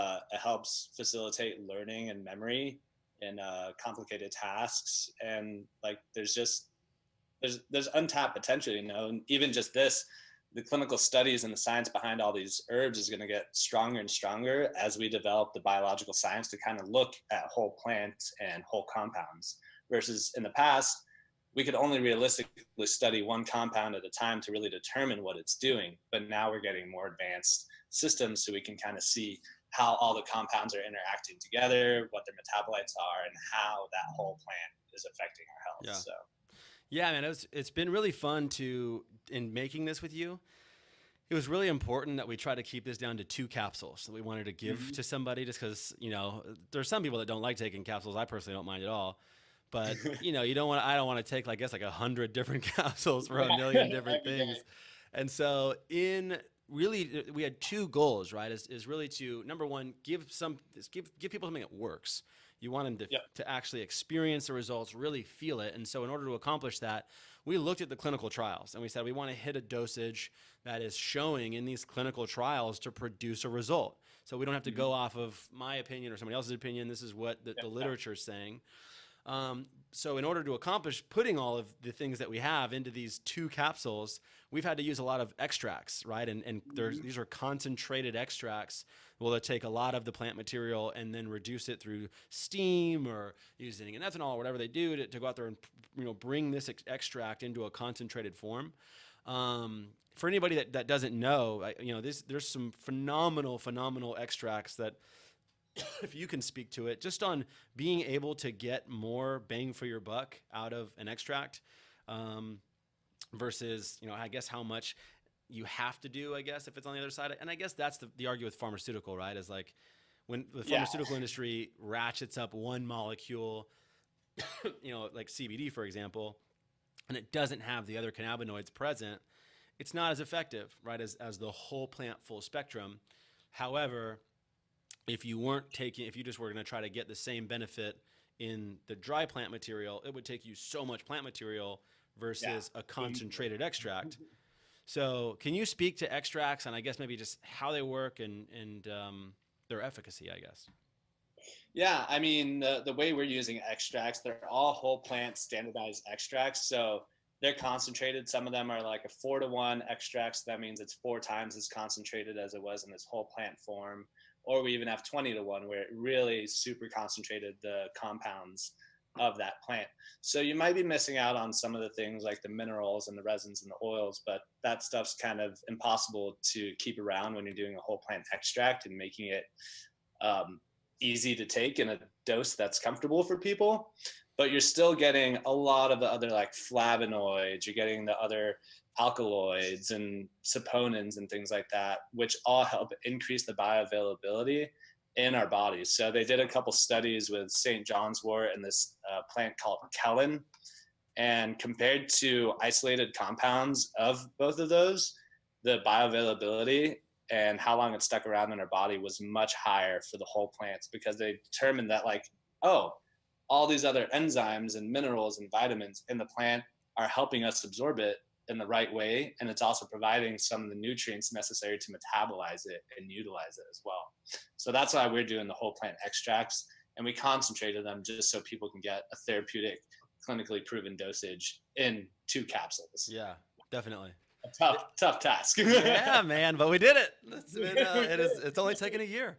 helps facilitate learning and memory in complicated tasks. And like there's untapped potential, you know, and even just this, the clinical studies and the science behind all these herbs is going to get stronger and stronger as we develop the biological science to kind of look at whole plants and whole compounds, versus in the past we could only realistically study one compound at a time to really determine what it's doing. But now we're getting more advanced systems so we can kind of see how all the compounds are interacting together, what their metabolites are, and how that whole plant is affecting our health. Yeah. So yeah, man, it's been really fun in making this with you. It was really important that we try to keep this down to 2 capsules that we wanted to give to somebody, just because, you know, there's some people that don't like taking capsules. I personally don't mind at all. But, you know, I don't want to take, I guess, like 100 different capsules for a million different things. And so we had 2 goals, right? Is really to, number one, give people something that works. You want them to actually experience the results, really feel it. And so in order to accomplish that, we looked at the clinical trials and we said we want to hit a dosage that is showing in these clinical trials to produce a result. So we don't have to go off of my opinion or somebody else's opinion. This is what the literature is saying. So in order to accomplish putting all of the things that we have into these 2 capsules, we've had to use a lot of extracts, right? And these are concentrated extracts. Well, they take a lot of the plant material and then reduce it through steam or using an ethanol or whatever they do to go out there and, you know, bring this extract into a concentrated form. For anybody that doesn't know, you know, there's some phenomenal extracts that, if you can speak to it, just on being able to get more bang for your buck out of an extract, versus, you know, I guess how much you have to do, I guess, if it's on the other side. And I guess that's the argument with pharmaceutical, right? Is like when the pharmaceutical industry ratchets up one molecule, you know, like CBD, for example, and it doesn't have the other cannabinoids present, it's not as effective, right, as the whole plant full spectrum. However, if you just were going to try to get the same benefit in the dry plant material, it would take you so much plant material versus a concentrated extract. So can you speak to extracts and I guess maybe just how they work and their efficacy, I guess? Yeah, I mean, the way we're using extracts, they're all whole plant standardized extracts. So they're concentrated. Some of them are like a 4-to-1 extracts. That means it's 4 times as concentrated as it was in this whole plant form. Or we even have 20-to-1 where it really super concentrated the compounds of that plant. So you might be missing out on some of the things like the minerals and the resins and the oils, but that stuff's kind of impossible to keep around when you're doing a whole plant extract and making it easy to take in a dose that's comfortable for people. But you're still getting a lot of the other like flavonoids, you're getting the other alkaloids and saponins and things like that, which all help increase the bioavailability in our bodies. So they did a couple studies with St. John's wort and this plant called kellen, and compared to isolated compounds of both of those, the bioavailability and how long it stuck around in our body was much higher for the whole plants, because they determined that like, oh, all these other enzymes and minerals and vitamins in the plant are helping us absorb it in the right way, and it's also providing some of the nutrients necessary to metabolize it and utilize it as well. So that's why we're doing the whole plant extracts, and we concentrated them just so people can get a therapeutic, clinically proven dosage in 2 capsules. Yeah, definitely. A tough task. Yeah, man, but we did it. It's only taken a year.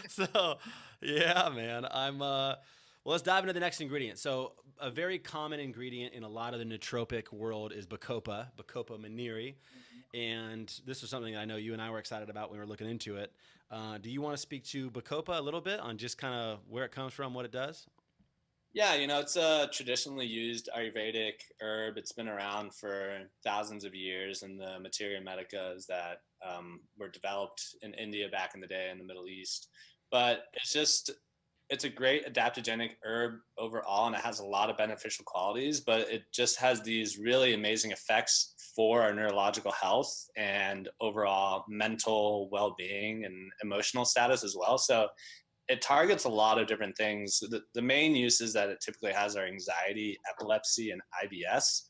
So, yeah, man. Well, let's dive into the next ingredient. So a very common ingredient in a lot of the nootropic world is Bacopa maniri. And this was something I know you and I were excited about when we were looking into it. Do you want to speak to Bacopa a little bit on just kind of where it comes from, what it does? Yeah, you know, it's a traditionally used Ayurvedic herb. It's been around for thousands of years, and the materia medicas that were developed in India back in the day in the Middle East. But it's a great adaptogenic herb overall, and it has a lot of beneficial qualities, but it just has these really amazing effects for our neurological health and overall mental well-being and emotional status as well. So it targets a lot of different things. The main uses that it typically has are anxiety, epilepsy, and IBS,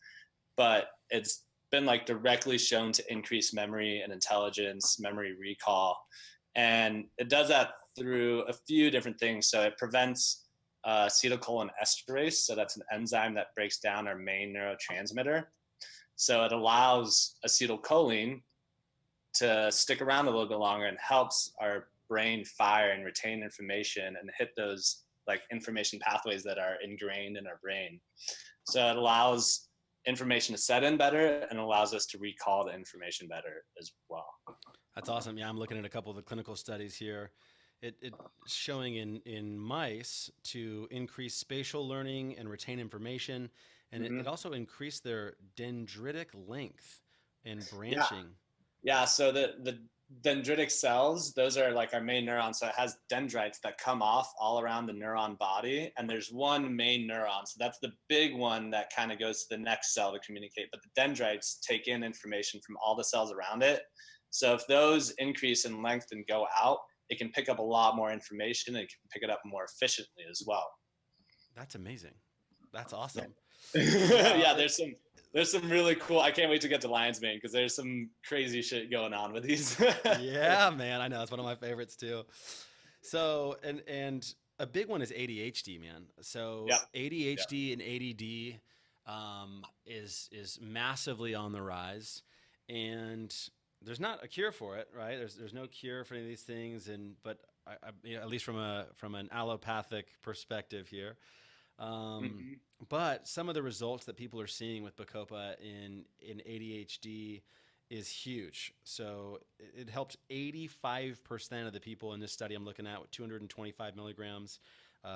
but it's been like directly shown to increase memory and intelligence, memory recall. And it does that through a few different things. So it prevents acetylcholine esterase. So that's an enzyme that breaks down our main neurotransmitter. So it allows acetylcholine to stick around a little bit longer and helps our brain fire and retain information and hit those like information pathways that are ingrained in our brain. So it allows information to set in better and allows us to recall the information better as well. That's awesome. Yeah, I'm looking at a couple of the clinical studies here. It's showing in mice to increase spatial learning and retain information, and it also increased their dendritic length and branching. Yeah, so the dendritic cells, those are like our main neurons. So it has dendrites that come off all around the neuron body. And there's one main neuron. So that's the big one that kind of goes to the next cell to communicate. But the dendrites take in information from all the cells around it. So if those increase in length and go out, it can pick up a lot more information and it can pick it up more efficiently as well. That's amazing. That's awesome. Yeah, there's some really cool. I can't wait to get to lion's mane because there's some crazy shit going on with these. Yeah, man, I know it's one of my favorites too. So and a big one is ADHD, man. So ADHD and ADD is massively on the rise, and there's not a cure for it, right? There's no cure for any of these things, but at least from an allopathic perspective here. But some of the results that people are seeing with Bacopa in ADHD is huge. So it helped 85% of the people in this study I'm looking at with 225 milligrams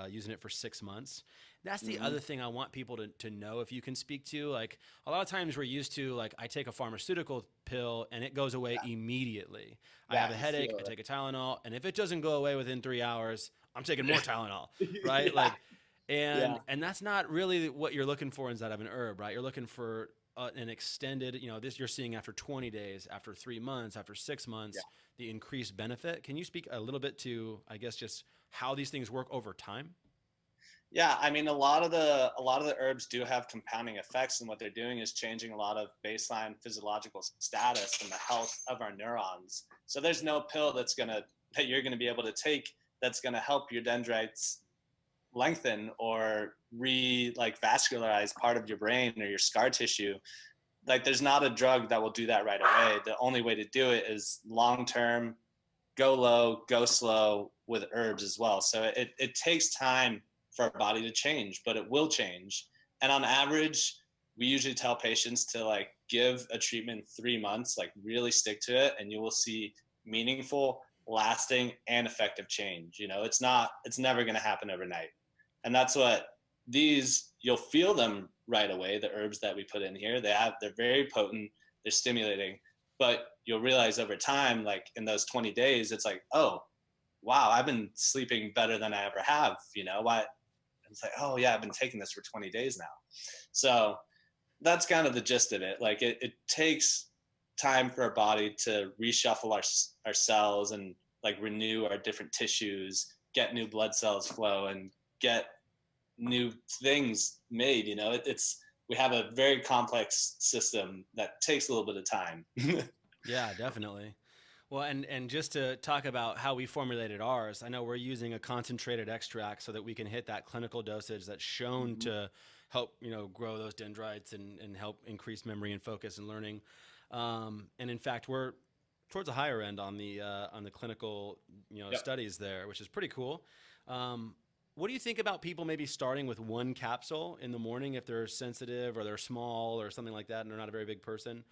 using it for 6 months. That's the other thing I want people to know, if you can speak to. Like, a lot of times we're used to, like, I take a pharmaceutical pill and it goes away immediately. I have a headache, I take a Tylenol, and if it doesn't go away within 3 hours, I'm taking more Tylenol, right? And that's not really what you're looking for inside of an herb, right? You're looking for an extended, this you're seeing after 20 days, after 3 months, after 6 months, the increased benefit. Can you speak a little bit to, I guess, just how these things work over time? Yeah, I mean, a lot of the herbs do have compounding effects, and what they're doing is changing a lot of baseline physiological status and the health of our neurons. So there's no pill that you're gonna be able to take that's gonna help your dendrites lengthen or vascularize part of your brain or your scar tissue. Like, there's not a drug that will do that right away. The only way to do it is long-term, go low, go slow with herbs as well. So it takes time for our body to change, but it will change. And on average, we usually tell patients to give a treatment 3 months, really stick to it, and you will see meaningful, lasting, and effective change. It's never going to happen overnight. And that's what you'll feel them right away. The herbs that we put in here, they're very potent, they're stimulating, but you'll realize over time, in those 20 days, it's like, oh, wow, I've been sleeping better than I ever have. It's like, oh yeah, I've been taking this for 20 days now. So that's kind of the gist of it. It takes time for our body to reshuffle our cells and renew our different tissues, get new blood cells flow, and get new things made. We have a very complex system that takes a little bit of time. Yeah, definitely. Well, and just to talk about how we formulated ours, I know we're using a concentrated extract so that we can hit that clinical dosage that's shown to help, grow those dendrites and help increase memory and focus and learning. And in fact, we're towards the higher end on the clinical, studies there, which is pretty cool. What do you think about people maybe starting with one capsule in the morning if they're sensitive or they're small or something like that and they're not a very big person?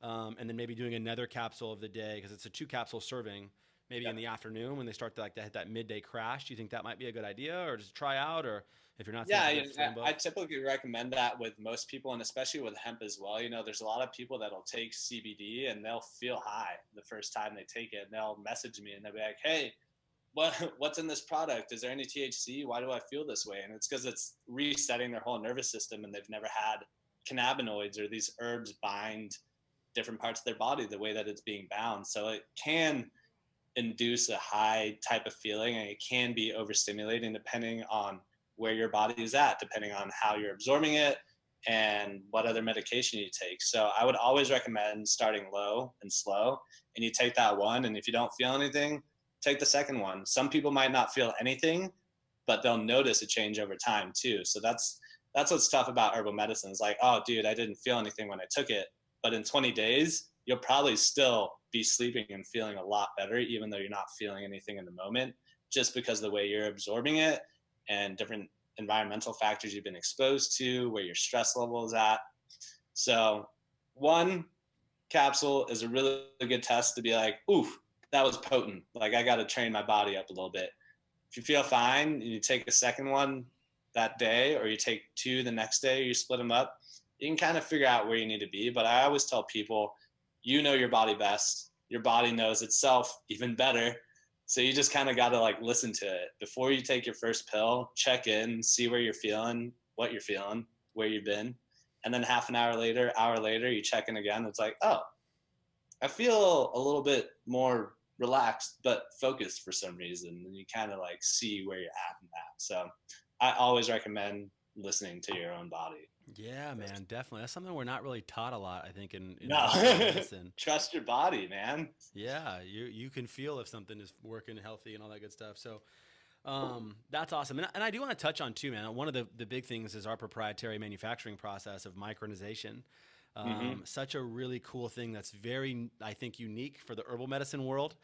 And then maybe doing another capsule of the day, because it's a 2 capsule serving, maybe in the afternoon when they start to hit that midday crash. Do you think that might be a good idea, or just try out, or if you're not sensitive? I typically recommend that with most people, and especially with hemp as well. There's a lot of people that'll take CBD and they'll feel high the first time they take it, and they'll message me and they'll be like, hey, what's in this product? Is there any THC? Why do I feel this way? And it's because it's resetting their whole nervous system, and they've never had cannabinoids or these herbs bind different parts of their body the way that it's being bound. So induce a high type of feeling, and it can be overstimulating depending on where your body is at, depending on how you're absorbing it and what other medication you take. So I would always recommend starting low and slow, and you take that one, and if you don't feel anything, take the second one. Some people might not feel anything, but they'll notice a change over time too. So that's what's tough about herbal medicine. It's like, oh dude, I didn't feel anything when I took it, but in 20 days you'll probably still be sleeping and feeling a lot better, even though you're not feeling anything in the moment, just because of the way you're absorbing it and different environmental factors you've been exposed to, where your stress level is at. So one capsule is a really good test to be like, oof, that was potent. Like I got to train my body up a little bit. If you feel fine and you take a second one that day, or you take two the next day, or you split them up, you can kind of figure out where you need to be. But I always tell people, you know your body best. Your body knows itself even better. So you just kind of got to like listen to it. Before you take your first pill, check in, see where you're feeling, what you're feeling, where you've been. And then half an hour later, you check in again. It's like, oh, I feel a little bit more relaxed, but focused for some reason. And you kind of like see where you're at in that. So I always recommend listening to your own body. Yeah, man, definitely. That's something we're not really taught a lot, I think, in No, medicine. trust your body, man. Yeah, you can feel if something is working healthy and all that good stuff. So that's awesome. And I do want to touch on too, man. One of the big things is our proprietary manufacturing process of micronization. Such a really cool thing that's very, I think, unique for the herbal medicine world.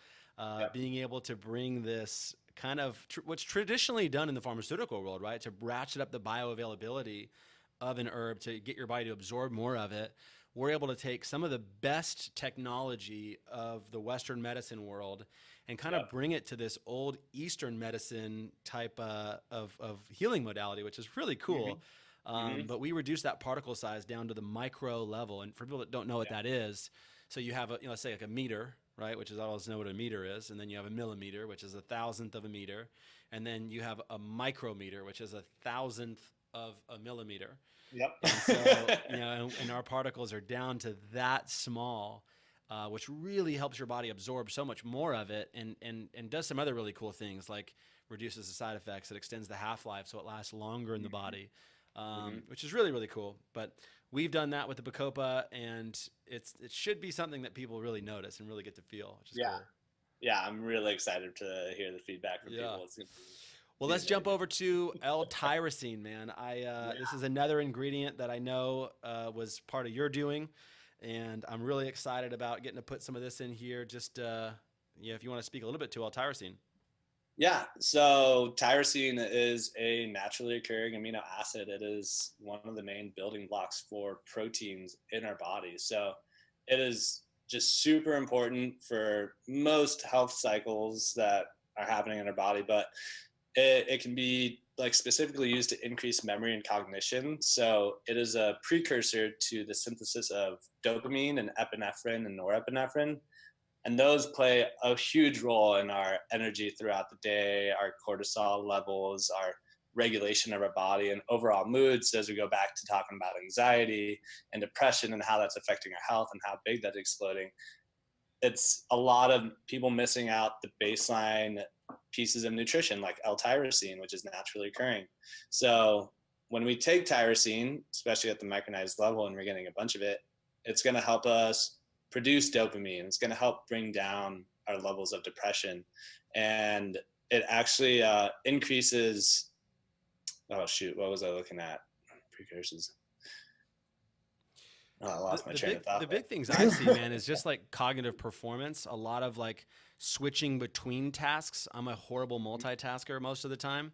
Being able to bring this kind of what's traditionally done in the pharmaceutical world, right? To ratchet up the bioavailability of an herb to get your body to absorb more of it. We're able to take some of the best technology of the Western medicine world and kind of bring it to this old Eastern medicine type of healing modality, which is really cool. But we reduce that particle size down to the micro level. And for people that don't know what that is, so you have let's say like a meter, right? Which is all of us know what a meter is. And then you have a millimeter, which is 1,000th of a meter. And then you have a micrometer, which is 1,000th of a millimeter. Yep. And so, and our particles are down to that small, which really helps your body absorb so much more of it and does some other really cool things like reduces the side effects. It extends the half-life so it lasts longer in the body, which is really, really cool. But we've done that with the Bacopa, and it should be something that people really notice and really get to feel, which is cool. Yeah, I'm really excited to hear the feedback from people. Well, let's jump over to L-tyrosine, man. This is another ingredient that I know was part of your doing, and I'm really excited about getting to put some of this in here. Just if you want to speak a little bit to L-tyrosine. Yeah, so tyrosine is a naturally occurring amino acid. It is one of the main building blocks for proteins in our body. So it is just super important for most health cycles that are happening in our body, but it can be like specifically used to increase memory and cognition. So it is a precursor to the synthesis of dopamine and epinephrine and norepinephrine. And those play a huge role in our energy throughout the day, our cortisol levels, our regulation of our body, and overall mood. So as we go back to talking about anxiety and depression and how that's affecting our health and how big that's exploding, it's a lot of people missing out the baseline pieces of nutrition like L-tyrosine, which is naturally occurring. So when we take tyrosine, especially at the micronized level, and we're getting a bunch of it, it's going to help us produce dopamine. It's going to help bring down our levels of depression. And it actually increases, oh shoot, what was I looking at? Precursors. Oh, I lost my train of thought. The big things I see, man, is just like cognitive performance. A lot of like switching between tasks. I'm a horrible multitasker most of the time,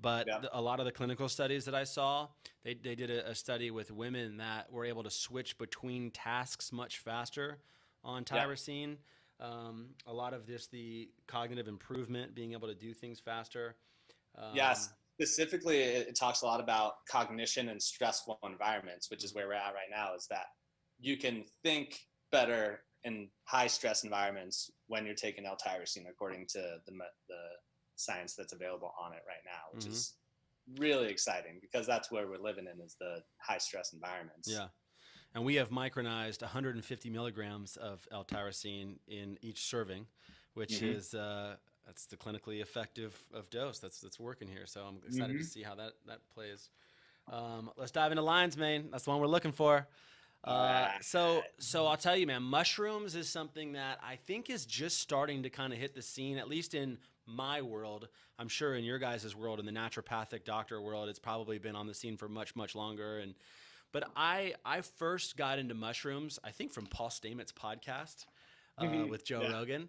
but a lot of the clinical studies that I saw, they did a study with women that were able to switch between tasks much faster on tyrosine. A lot of just the cognitive improvement, being able to do things faster. Yes. Specifically, it talks a lot about cognition and stressful environments, which is where we're at right now, is that you can think better in high stress environments when you're taking L-tyrosine, according to the science that's available on it right now, which is really exciting because that's where we're living in, is the high stress environments. Yeah. And we have micronized 150 milligrams of L-tyrosine in each serving, which is that's the clinically effective of dose that's working here. So I'm excited to see how that plays. Let's dive into lion's mane. That's the one we're looking for. So I'll tell you, man, mushrooms is something that I think is just starting to kind of hit the scene, at least in my world. I'm sure in your guys' world, in the naturopathic doctor world, it's probably been on the scene for much, much longer. But I first got into mushrooms, I think, from Paul Stamets' podcast with Joe Rogan,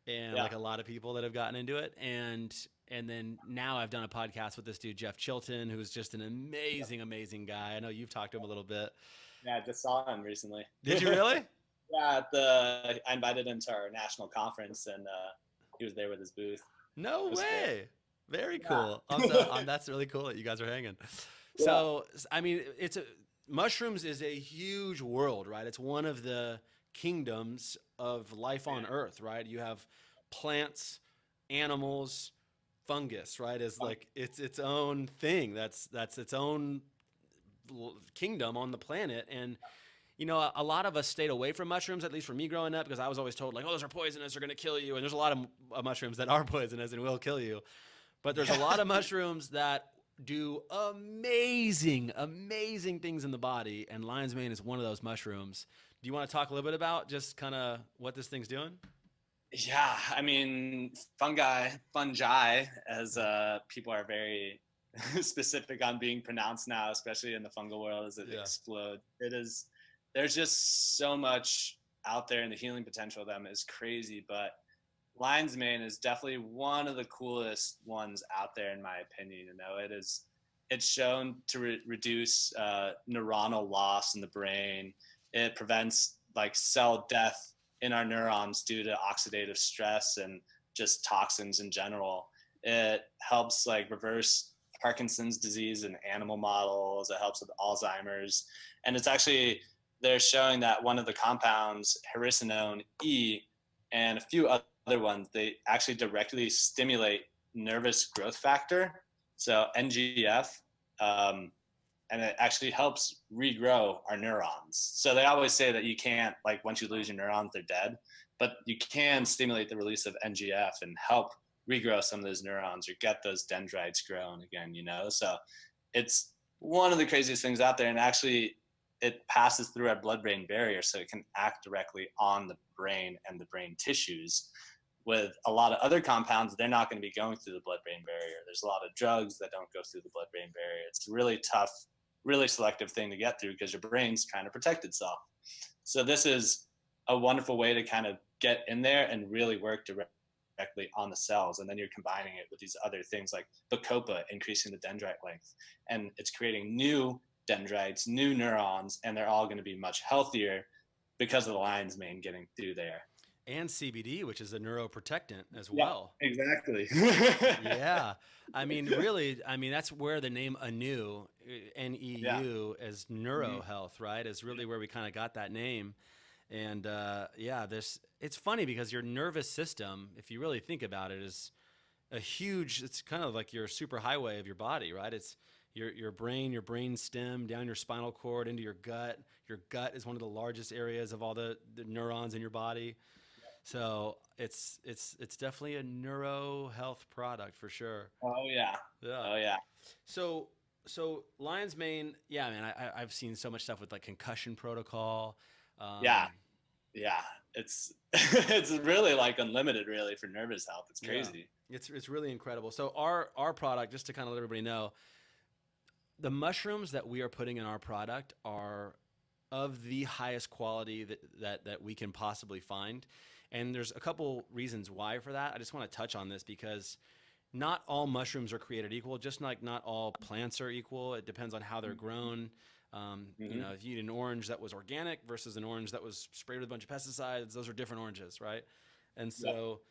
and like a lot of people that have gotten into it. And then now I've done a podcast with this dude, Jeff Chilton, who's just an amazing, amazing guy. I know you've talked to him a little bit. Yeah, I just saw him recently. Did you really? Yeah, I invited him to our national conference, and he was there with his booth. No way. Great. Very cool. That's really cool that you guys are hanging. Yeah. So, I mean, mushrooms is a huge world, right? It's one of the kingdoms of life on Earth, right? You have plants, animals, fungus, right? Is like it's its own thing. That's its own kingdom on the planet. And you know, a lot of us stayed away from mushrooms, at least for me growing up, because I was always told, like, oh, those are poisonous, they're going to kill you. And there's a lot of mushrooms that are poisonous and will kill you. But there's a lot of mushrooms that do amazing, amazing things in the body. And lion's mane is one of those mushrooms. Do you want to talk a little bit about just kind of what this thing's doing? Yeah, I mean, fungi, as people are very specific on being pronounced now, especially in the fungal world as it explodes. There's just so much out there, and the healing potential of them is crazy. But lion's mane is definitely one of the coolest ones out there, in my opinion. You know, it's shown to reduce neuronal loss in the brain. It prevents like cell death in our neurons due to oxidative stress and just toxins in general. It helps like reverse Parkinson's disease in animal models. It helps with Alzheimer's, and it's actually, they're showing that one of the compounds, hericinone E, and a few other ones, they actually directly stimulate nervous growth factor, so NGF, and it actually helps regrow our neurons. So they always say that you can't, like, once you lose your neurons, they're dead, but you can stimulate the release of NGF and help regrow some of those neurons or get those dendrites growing again, you know? So it's one of the craziest things out there. And actually it passes through our blood-brain barrier, so it can act directly on the brain and the brain tissues. With a lot of other compounds, they're not going to be going through the blood-brain barrier. There's a lot of drugs that don't go through the blood-brain barrier. It's a really tough, really selective thing to get through because your brain's trying to protect itself. So this is a wonderful way to kind of get in there and really work directly on the cells. And then you're combining it with these other things like Bacopa, increasing the dendrite length. And it's creating new dendrites, new neurons, and they're all going to be much healthier because of the lion's mane getting through there. And CBD, which is a neuroprotectant as well. Exactly. Yeah. I mean, really, that's where the name Aneu, N-E-U, as neuro health, right, is really where we kind of got that name. And it's funny because your nervous system, if you really think about it, is it's kind of like your super highway of your body, right? It's your brain stem down your spinal cord into your gut. Your gut is one of the largest areas of all the neurons in your body. So it's definitely a neuro health product for sure. Oh yeah. Oh yeah. So lion's mane, yeah, man. I've seen so much stuff with like concussion protocol. Yeah. It's it's really like unlimited, really, for nervous health. It's crazy. Yeah. It's really incredible. So our product, just to kind of let everybody know, the mushrooms that we are putting in our product are of the highest quality that we can possibly find. And there's a couple reasons why for that. I just want to touch on this because not all mushrooms are created equal, just like not all plants are equal. It depends on how they're grown. You know, if you eat an orange that was organic versus an orange that was sprayed with a bunch of pesticides, those are different oranges, right? And so,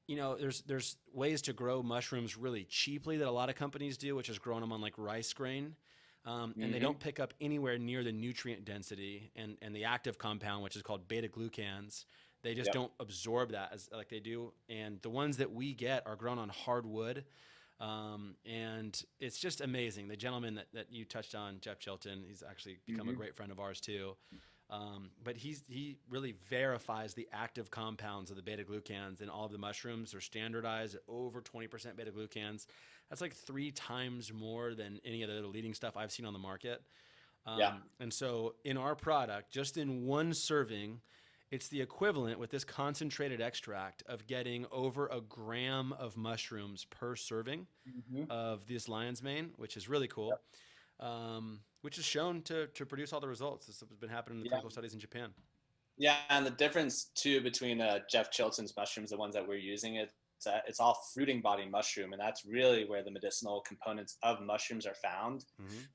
you know, there's ways to grow mushrooms really cheaply that a lot of companies do, which is growing them on like rice grain. And they don't pick up anywhere near the nutrient density and the active compound, which is called beta-glucans. They just don't absorb that as like they do. And the ones that we get are grown on hardwood. And it's just amazing. The gentleman that you touched on, Jeff Chilton, he's actually become a great friend of ours too. But he really verifies the active compounds of the beta glucans in all of the mushrooms. They're standardized at over 20% beta glucans. That's like 3 times more than any of the other leading stuff I've seen on the market. And so in our product, just in one serving, it's the equivalent with this concentrated extract of getting over 1 gram of mushrooms per serving of this lion's mane, which is really cool. Which is shown to produce all the results. This has been happening in the clinical studies in Japan. Yeah, and the difference too between Jeff Chilton's mushrooms, the ones that we're using, it's all fruiting body mushroom, and that's really where the medicinal components of mushrooms are found.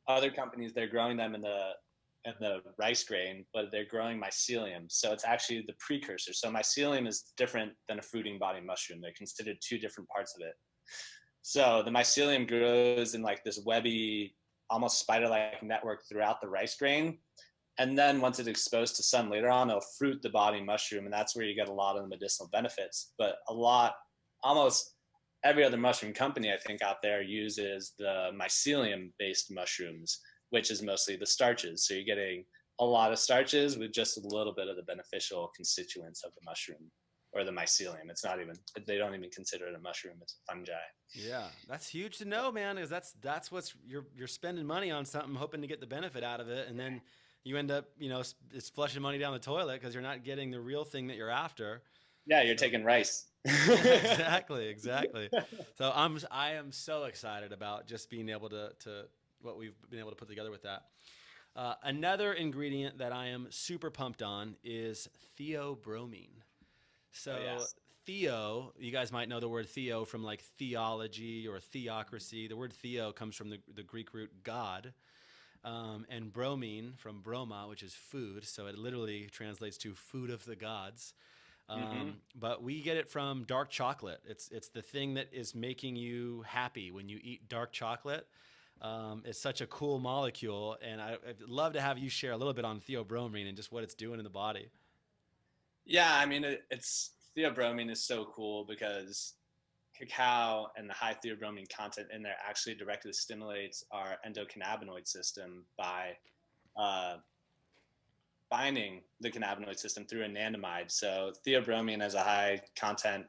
Other companies, they're growing them in the rice grain, but they're growing mycelium, so it's actually the precursor. So mycelium is different than a fruiting body mushroom. They're considered 2 different parts of it. So the mycelium grows in like this webby, almost spider-like network throughout the rice grain. And then once it's exposed to sun later on, it'll fruit the body mushroom. And that's where you get a lot of the medicinal benefits. But almost every other mushroom company I think out there uses the mycelium-based mushrooms, which is mostly the starches. So you're getting a lot of starches with just a little bit of the beneficial constituents of the mushroom or the mycelium. It's not even, they don't even consider it a mushroom. It's a fungi. Yeah, that's huge to know, man, because that's what's you're spending money on something, hoping to get the benefit out of it, and then you end up, it's flushing money down the toilet because you're not getting the real thing that you're after. Yeah, you're taking rice. Exactly. So I am so excited about just being able to what we've been able to put together with that. Another ingredient that I am super pumped on is theobromine. So theo, you guys might know the word theo from like theology or theocracy. The word theo comes from the Greek root God, and bromine from broma, which is food. So it literally translates to food of the gods. But we get it from dark chocolate. It's the thing that is making you happy when you eat dark chocolate. It's such a cool molecule, and I'd love to have you share a little bit on theobromine and just what it's doing in the body. Yeah, I mean, theobromine is so cool because cacao and the high theobromine content in there actually directly stimulates our endocannabinoid system by binding the cannabinoid system through anandamide. So theobromine has a high content,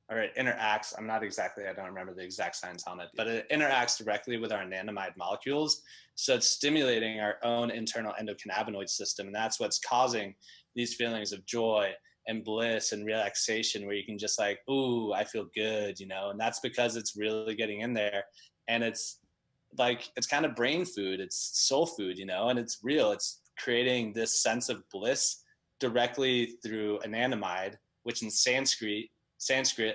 or it interacts, I don't remember the exact science on it, but it interacts directly with our anandamide molecules. So it's stimulating our own internal endocannabinoid system. And that's what's causing these feelings of joy and bliss and relaxation, where you can just like, ooh, I feel good, and that's because it's really getting in there. And it's kind of brain food. It's soul food, and it's real. It's creating this sense of bliss directly through anandamide, which in Sanskrit,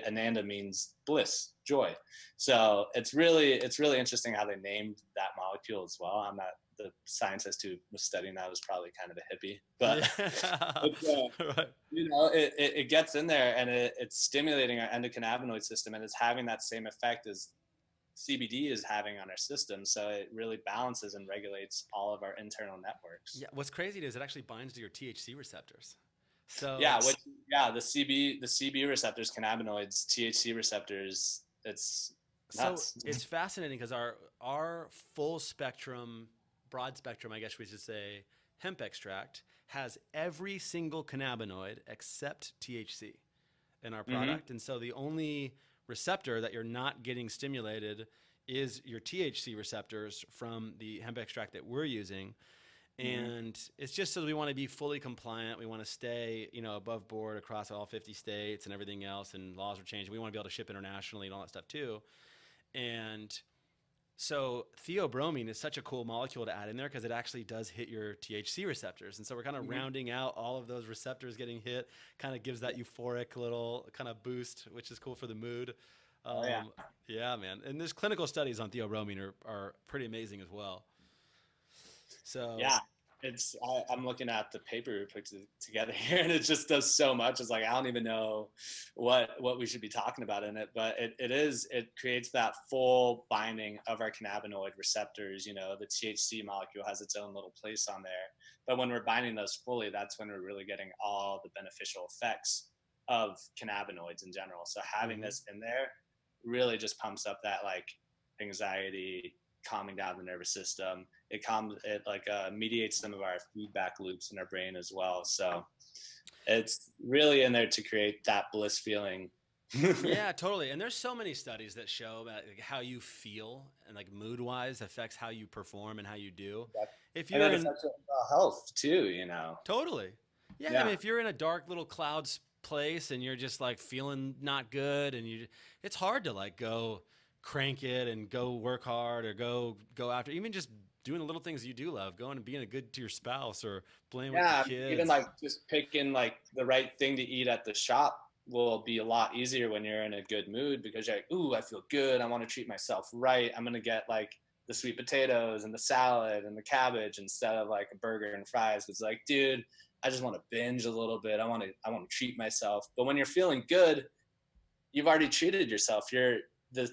ananda means bliss, joy. So it's really interesting how they named that molecule as well. I'm not the scientist who was studying that, was probably kind of a hippie, but right. It gets in there, and it's stimulating our endocannabinoid system, and it's having that same effect as CBD is having on our system. So it really balances and regulates all of our internal networks. Yeah, what's crazy is it actually binds to your THC receptors. So the CB receptors, cannabinoids, THC receptors, it's nuts. So it's fascinating because our full spectrum, broad spectrum, I guess we should say, hemp extract has every single cannabinoid except THC in our product. And so the only receptor that you're not getting stimulated is your THC receptors from the hemp extract that we're using. And it's just so we want to be fully compliant. We want to stay, above board across all 50 states and everything else, and laws are changing. We want to be able to ship internationally and all that stuff too. And so theobromine is such a cool molecule to add in there because it actually does hit your THC receptors. And so we're kind of rounding out all of those receptors getting hit, kind of gives that euphoric little kind of boost, which is cool for the mood. Yeah, man. And there's clinical studies on theobromine are pretty amazing as well. So yeah, I'm looking at the paper we put together here, and it just does so much. It's like, I don't even know what we should be talking about in it, but it creates that full binding of our cannabinoid receptors. The THC molecule has its own little place on there, but when we're binding those fully, that's when we're really getting all the beneficial effects of cannabinoids in general. So having this in there really just pumps up that like anxiety, calming down the nervous system. It mediates some of our feedback loops in our brain as well. So it's really in there to create that bliss feeling. Yeah, totally. And there's so many studies that show that like, how you feel and like mood wise affects how you perform and how you do. If And you're it in affects our health too, you know. totally, yeah. I Yeah. mean, if you're in a dark little clouds place and you're just like feeling not good, and it's hard to like go crank it and go work hard or go after even just doing the little things you do love, going and being a good to your spouse or playing with Yeah, the even kids. like just picking like the right thing to eat at the shop will be a lot easier when you're in a good mood, because you're like, ooh, I feel good. I want to treat myself right. I'm gonna get like the sweet potatoes and the salad and the cabbage instead of like a burger and fries. It's like, dude, I just want to binge a little bit. I want to treat myself. But when you're feeling good, you've already treated yourself. The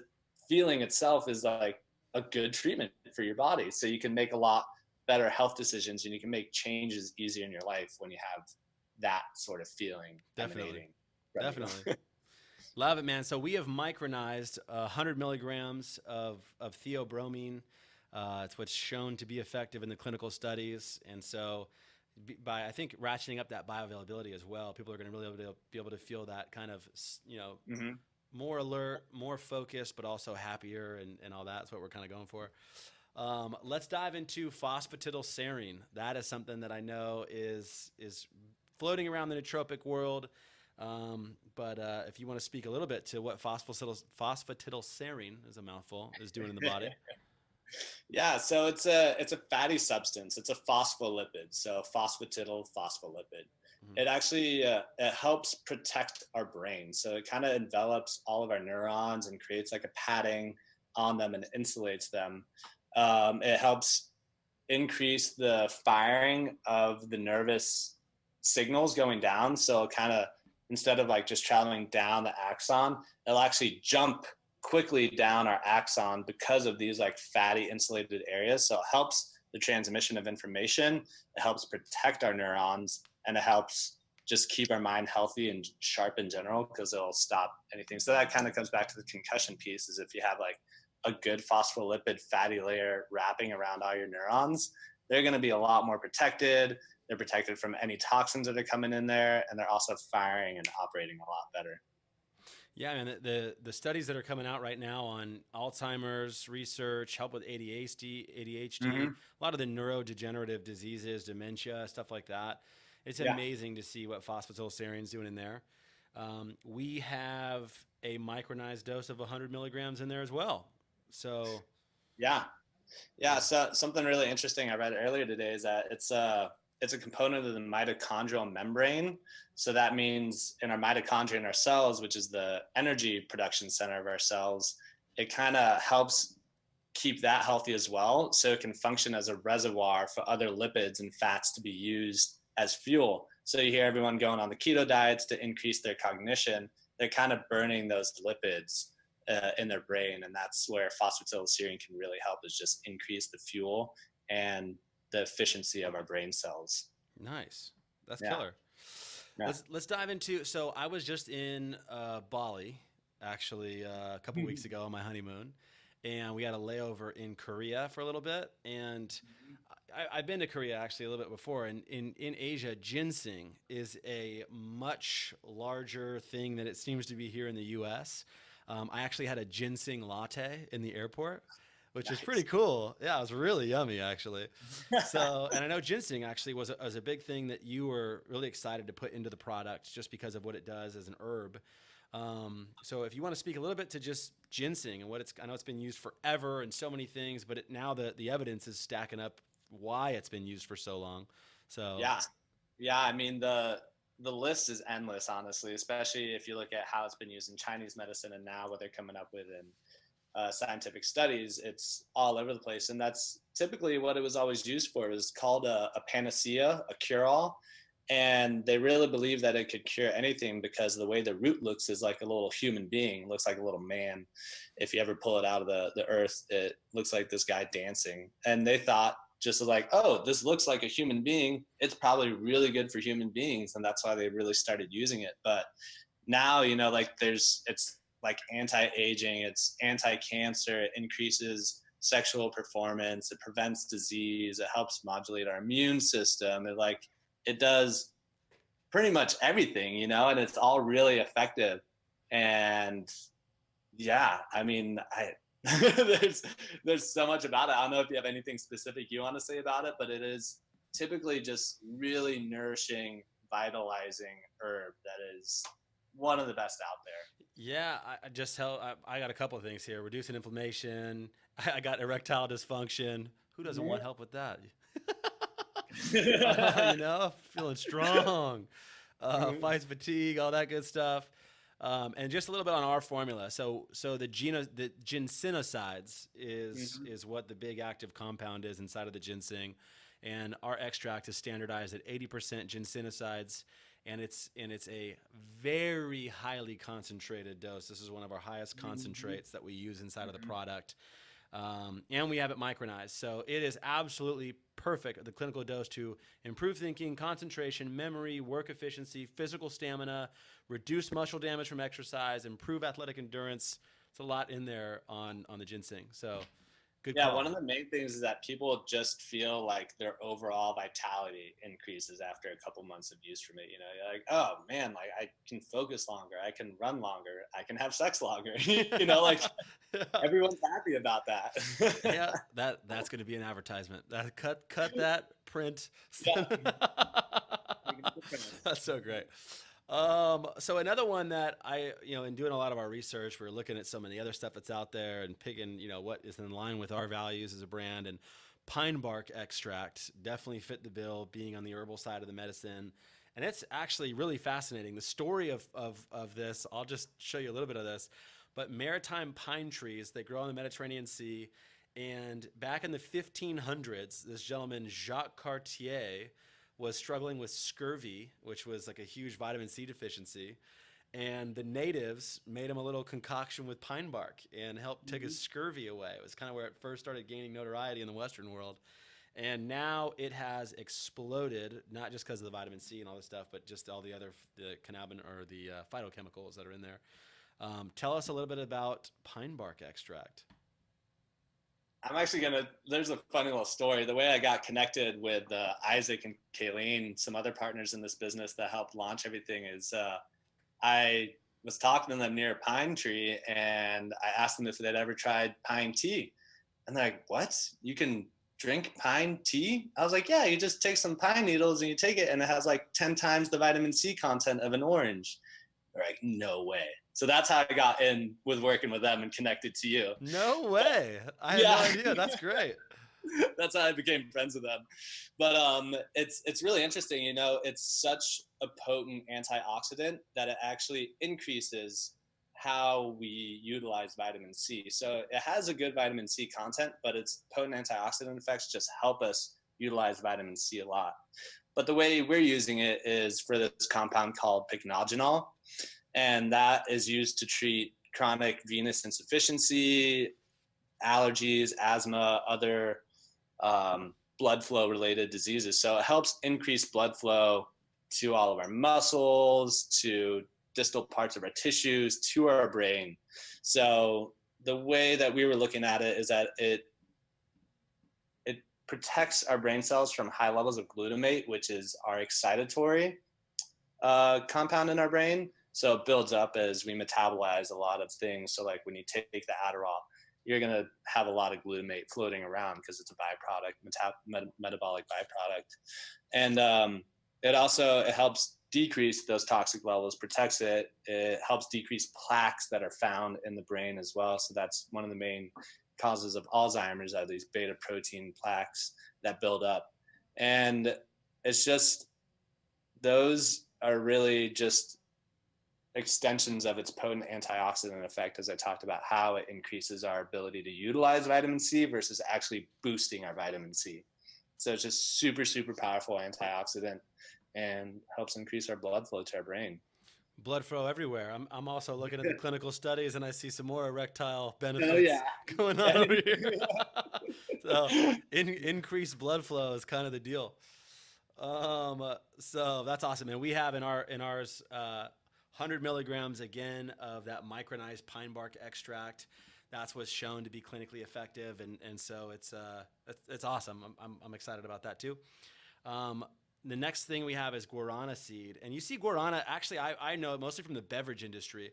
feeling itself is like a good treatment for your body. So you can make a lot better health decisions and you can make changes easier in your life when you have that sort of feeling Definitely. emanating. Definitely. Love it, man. So we have micronized 100 milligrams of theobromine. It's what's shown to be effective in the clinical studies. And so by, I think, ratcheting up that bioavailability as well, people are going to really be able to feel that kind of, Mm-hmm. more alert, more focused, but also happier and all that. That's what we're kind of going for. Let's dive into phosphatidylserine. That is something that I know is floating around the nootropic world. But if you want to speak a little bit to what phosphatidylserine, is a mouthful, is doing in the body. Yeah, so it's a fatty substance. It's a phospholipid. So phosphatidylphospholipid. Mm-hmm. It actually it helps protect our brain. So it kind of envelops all of our neurons and creates like a padding on them and insulates them. It helps increase the firing of the nervous signals going down. So kind of instead of like just traveling down the axon, it'll actually jump quickly down our axon because of these like fatty insulated areas. So it helps the transmission of information. It helps protect our neurons, and it helps just keep our mind healthy and sharp in general because it'll stop anything. So that kind of comes back to the concussion piece, is if you have like a good phospholipid fatty layer wrapping around all your neurons, they're going to be a lot more protected. They're protected from any toxins that are coming in there, and they're also firing and operating a lot better. Yeah, man, the studies that are coming out right now on Alzheimer's research, help with ADHD, Mm-hmm. a lot of the neurodegenerative diseases, dementia, stuff like that. It's amazing to see what phosphatidylserine is doing in there. We have a micronized dose of 100 milligrams in there as well. So, yeah. So something really interesting I read earlier today is that it's a component of the mitochondrial membrane. So that means in our mitochondria in our cells, which is the energy production center of our cells, it kind of helps keep that healthy as well. So it can function as a reservoir for other lipids and fats to be used as fuel. So you hear everyone going on the keto diets to increase their cognition. They're kind of burning those lipids in their brain. And that's where phosphatidylserine can really help, is just increase the fuel and the efficiency of our brain cells. Nice. That's killer. Yeah. Let's dive into, so I was just in Bali actually a couple weeks ago on my honeymoon, and we had a layover in Korea for a little bit. And I've been to Korea actually a little bit before, and in Asia, ginseng is a much larger thing than it seems to be here in the US. I actually had a ginseng latte in the airport, which is pretty cool. Yeah, it was really yummy, actually. So, and I know ginseng actually was a big thing that you were really excited to put into the product just because of what it does as an herb. So if you want to speak a little bit to just ginseng and I know it's been used forever and so many things, but now the evidence is stacking up why it's been used for so long. So yeah. I mean, the list is endless, honestly, especially if you look at how it's been used in Chinese medicine and now what they're coming up with in scientific studies. It's all over the place. And that's typically what it was always used for. It was called a panacea, a cure-all. And they really believe that it could cure anything because the way the root looks is like a little human being. It looks like a little man. If you ever pull it out of the earth, it looks like this guy dancing. And they thought, just like, oh, this looks like a human being, it's probably really good for human beings. And that's why they really started using it. But now, like it's like anti-aging, it's anti-cancer, it increases sexual performance, it prevents disease, it helps modulate our immune system. It does pretty much everything, you know, and it's all really effective. And yeah, I mean, there's so much about it. I don't know if you have anything specific you want to say about it, but it is typically just really nourishing, vitalizing herb that is one of the best out there. Yeah, I got a couple of things here. Reducing inflammation. I got erectile dysfunction. Who doesn't want help with that? You know, feeling strong, fights fatigue, all that good stuff. And just a little bit on our formula. So the ginsenosides is what the big active compound is inside of the ginseng, and our extract is standardized at 80% ginsenosides, and it's a very highly concentrated dose. This is one of our highest concentrates that we use inside of the product. And we have it micronized. So it is absolutely perfect, the clinical dose, to improve thinking, concentration, memory, work efficiency, physical stamina, reduce muscle damage from exercise, improve athletic endurance. It's a lot in there on the ginseng. So good call. One of the main things is that people just feel like their overall vitality increases after a couple months of use from it. You know, you're like, oh man, like I can focus longer, I can run longer, I can have sex longer. You know, like everyone's happy about that. Yeah, that's going to be an advertisement. Cut that print. Yeah. That's so great. So another one that in doing a lot of our research, we're looking at some of the other stuff that's out there and picking, what is in line with our values as a brand. And pine bark extract definitely fit the bill, being on the herbal side of the medicine. And it's actually really fascinating. The story of this, I'll just show you a little bit of this. But maritime pine trees, they grow in the Mediterranean Sea. And back in the 1500s, this gentleman, Jacques Cartier, was struggling with scurvy, which was like a huge vitamin C deficiency. And the natives made him a little concoction with pine bark and helped take his scurvy away. It was kind of where it first started gaining notoriety in the Western world. And now it has exploded, not just because of the vitamin C and all this stuff, but just all the cannabinoid or the phytochemicals that are in there. Tell us a little bit about pine bark extract. I'm actually there's a funny little story. The way I got connected with Isaac and Kayleen, some other partners in this business that helped launch everything, is I was talking to them near a pine tree, and I asked them if they'd ever tried pine tea. And they're like, what? You can drink pine tea? I was like, yeah, you just take some pine needles and you take it, and it has like 10 times the vitamin C content of an orange. They're like, no way. So that's how I got in with working with them and connected to you. No way. I had no idea. That's great. That's how I became friends with them. But it's really interesting. It's such a potent antioxidant that it actually increases how we utilize vitamin C. So it has a good vitamin C content, but its potent antioxidant effects just help us utilize vitamin C a lot. But the way we're using it is for this compound called pycnogenol. And that is used to treat chronic venous insufficiency, allergies, asthma, other blood flow related diseases. So it helps increase blood flow to all of our muscles, to distal parts of our tissues, to our brain. So the way that we were looking at it is that it protects our brain cells from high levels of glutamate, which is our excitatory compound in our brain. So it builds up as we metabolize a lot of things. So like when you take the Adderall, you're going to have a lot of glutamate floating around because it's a byproduct, metabolic byproduct. And it helps decrease those toxic levels, protects it. It helps decrease plaques that are found in the brain as well. So that's one of the main causes of Alzheimer's, are these beta protein plaques that build up. And it's just, those are really just extensions of its potent antioxidant effect, as I talked about, how it increases our ability to utilize vitamin C versus actually boosting our vitamin C. So it's just super, super powerful antioxidant and helps increase our blood flow to our brain. Blood flow everywhere. I'm also looking at the clinical studies, and I see some more erectile benefits going on over here. So increased blood flow is kind of the deal. So that's awesome. And we have in ours 100 milligrams again of that micronized pine bark extract. That's what's shown to be clinically effective, and so it's awesome. I'm excited about that too. The next thing we have is guarana seed, and you see guarana. Actually, I know it mostly from the beverage industry.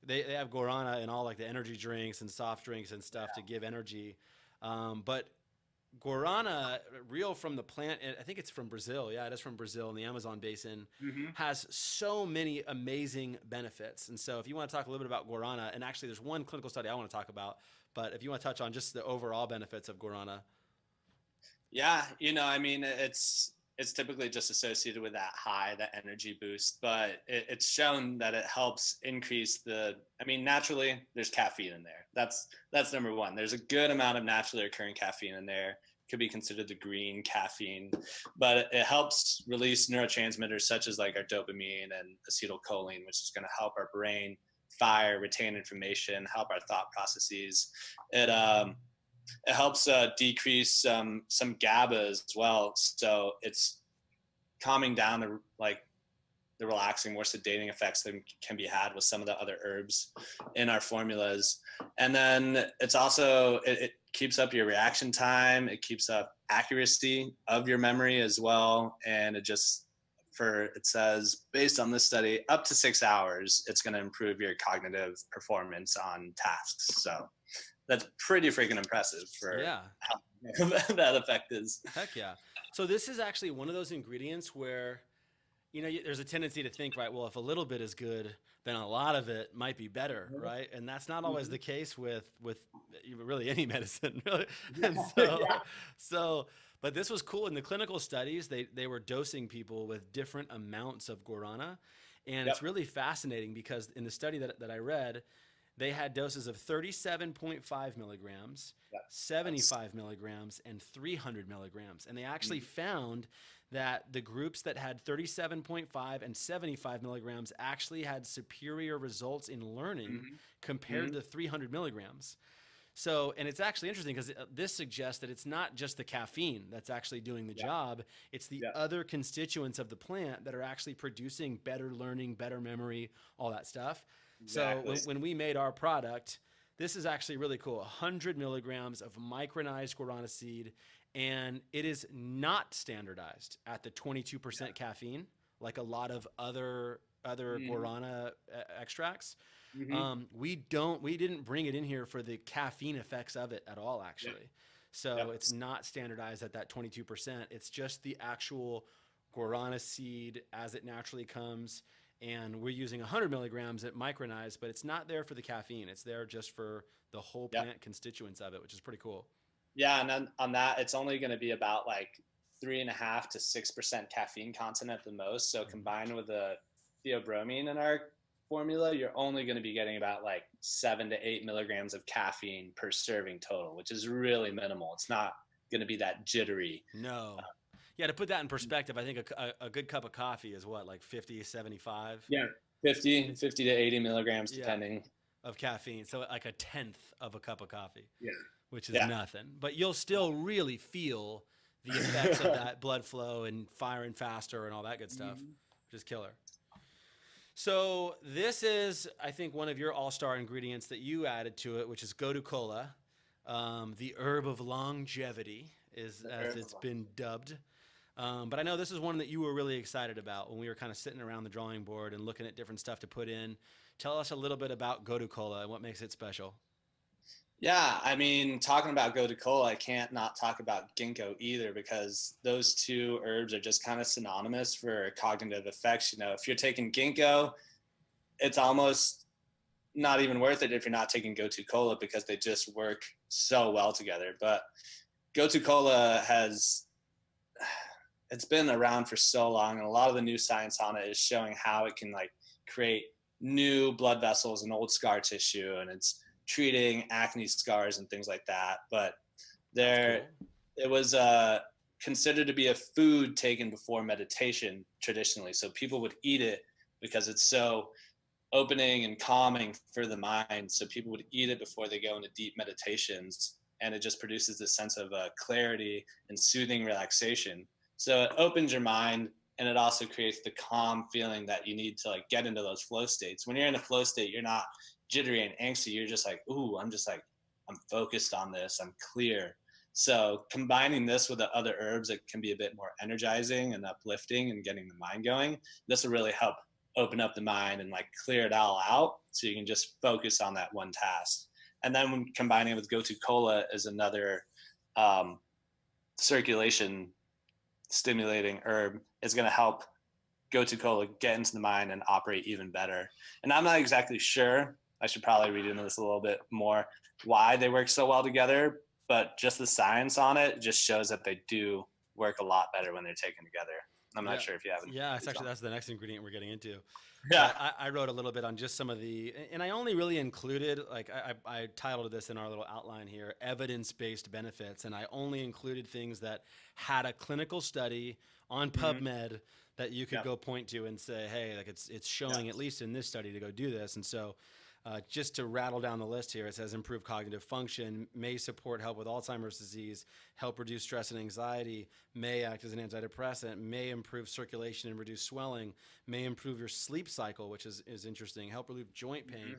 They have guarana in all like the energy drinks and soft drinks and stuff to give energy, but guarana, real from the plant, I think it's from Brazil. Yeah, it is from Brazil in the Amazon basin, has so many amazing benefits. And so if you want to talk a little bit about guarana, and actually there's one clinical study I want to talk about, but if you want to touch on just the overall benefits of guarana. Yeah, I mean, it's typically just associated with that high, that energy boost, but it's shown that it helps increase naturally there's caffeine in there. That's number one. There's a good amount of naturally occurring caffeine in there. Could be considered the green caffeine, but it helps release neurotransmitters such as like our dopamine and acetylcholine, which is going to help our brain fire, retain information, help our thought processes. It helps decrease some GABA as well, so it's calming down the relaxing, more sedating effects that can be had with some of the other herbs in our formulas. And then it's also, it keeps up your reaction time. It keeps up accuracy of your memory as well. And it says, based on this study, up to 6 hours, it's going to improve your cognitive performance on tasks. So that's pretty freaking impressive for how that effect is. Heck yeah. So this is actually one of those ingredients where, there's a tendency to think, right, well, if a little bit is good, then a lot of it might be better, right? And that's not always the case with really any medicine, really. And but this was cool. In the clinical studies, they were dosing people with different amounts of guarana. And it's really fascinating because in the study that I read, they had doses of 37.5 milligrams, 75 milligrams, and 300 milligrams. And they actually found that the groups that had 37.5 and 75 milligrams actually had superior results in learning compared to 300 milligrams. So, and it's actually interesting because this suggests that it's not just the caffeine that's actually doing the job. It's the other constituents of the plant that are actually producing better learning, better memory, all that stuff. Exactly. So when we made our product, this is actually really cool. 100 milligrams of micronized guarana seed, and it is not standardized at the 22% caffeine, like a lot of other guarana extracts. We didn't bring it in here for the caffeine effects of it at all, actually. So it's not standardized at that 22%. It's just the actual guarana seed as it naturally comes. And we're using 100 milligrams at micronized, but it's not there for the caffeine. It's there just for the whole plant constituents of it, which is pretty cool. Yeah, and then on that, it's only going to be about like 3.5 to 6% caffeine content at the most. So combined with the theobromine in our formula, you're only going to be getting about like 7 to 8 milligrams of caffeine per serving total, which is really minimal. It's not going to be that jittery. No. Yeah, to put that in perspective, I think a good cup of coffee is what, like 50, 75? Yeah, 50 to 80 milligrams, depending. Of caffeine. So like a tenth of a cup of coffee. Yeah. Which is nothing. But you'll still really feel the effects of that blood flow and firing faster and all that good stuff, which is killer. So this is, I think, one of your all-star ingredients that you added to it, which is Gotu Kola, the herb of longevity, as it's been dubbed. But I know this is one that you were really excited about when we were kind of sitting around the drawing board and looking at different stuff to put in. Tell us a little bit about Gotu Kola and what makes it special. Yeah, I mean, talking about Gotu Kola, I can't not talk about ginkgo either, because those two herbs are just kind of synonymous for cognitive effects. If you're taking ginkgo, it's almost not even worth it if you're not taking Gotu Kola, because they just work so well together. But Gotu Kola it's been around for so long, and a lot of the new science on it is showing how it can like create new blood vessels and old scar tissue, and it's treating acne scars and things like that. But it was considered to be a food taken before meditation traditionally. So people would eat it because it's so opening and calming for the mind. So people would eat it before they go into deep meditations, and it just produces this sense of clarity and soothing relaxation. So it opens your mind, and it also creates the calm feeling that you need to like get into those flow states. When you're in a flow state, you're not jittery and angsty. You're just like, ooh, I'm focused on this. I'm clear. So combining this with the other herbs that can be a bit more energizing and uplifting and getting the mind going, this will really help open up the mind and like clear it all out so you can just focus on that one task. And then when combining it with Gotu Kola is another circulation stimulating herb, is going to help Gotu Kola get into the mind and operate even better. And I'm not exactly sure, I should probably read into this a little bit more, why they work so well together, but just the science on it just shows that they do work a lot better when they're taken together. I'm not sure if you haven't. Yeah, that's the next ingredient we're getting into. Yeah. I wrote a little bit on just some of the, and I only really included, like I titled this in our little outline here, evidence-based benefits. And I only included things that had a clinical study on PubMed that you could go point to and say, hey, like it's showing at least in this study to go do this. And so just to rattle down the list here, it says improve cognitive function, may support help with Alzheimer's disease, help reduce stress and anxiety, may act as an antidepressant, may improve circulation and reduce swelling, may improve your sleep cycle, which is interesting, help relieve joint pain.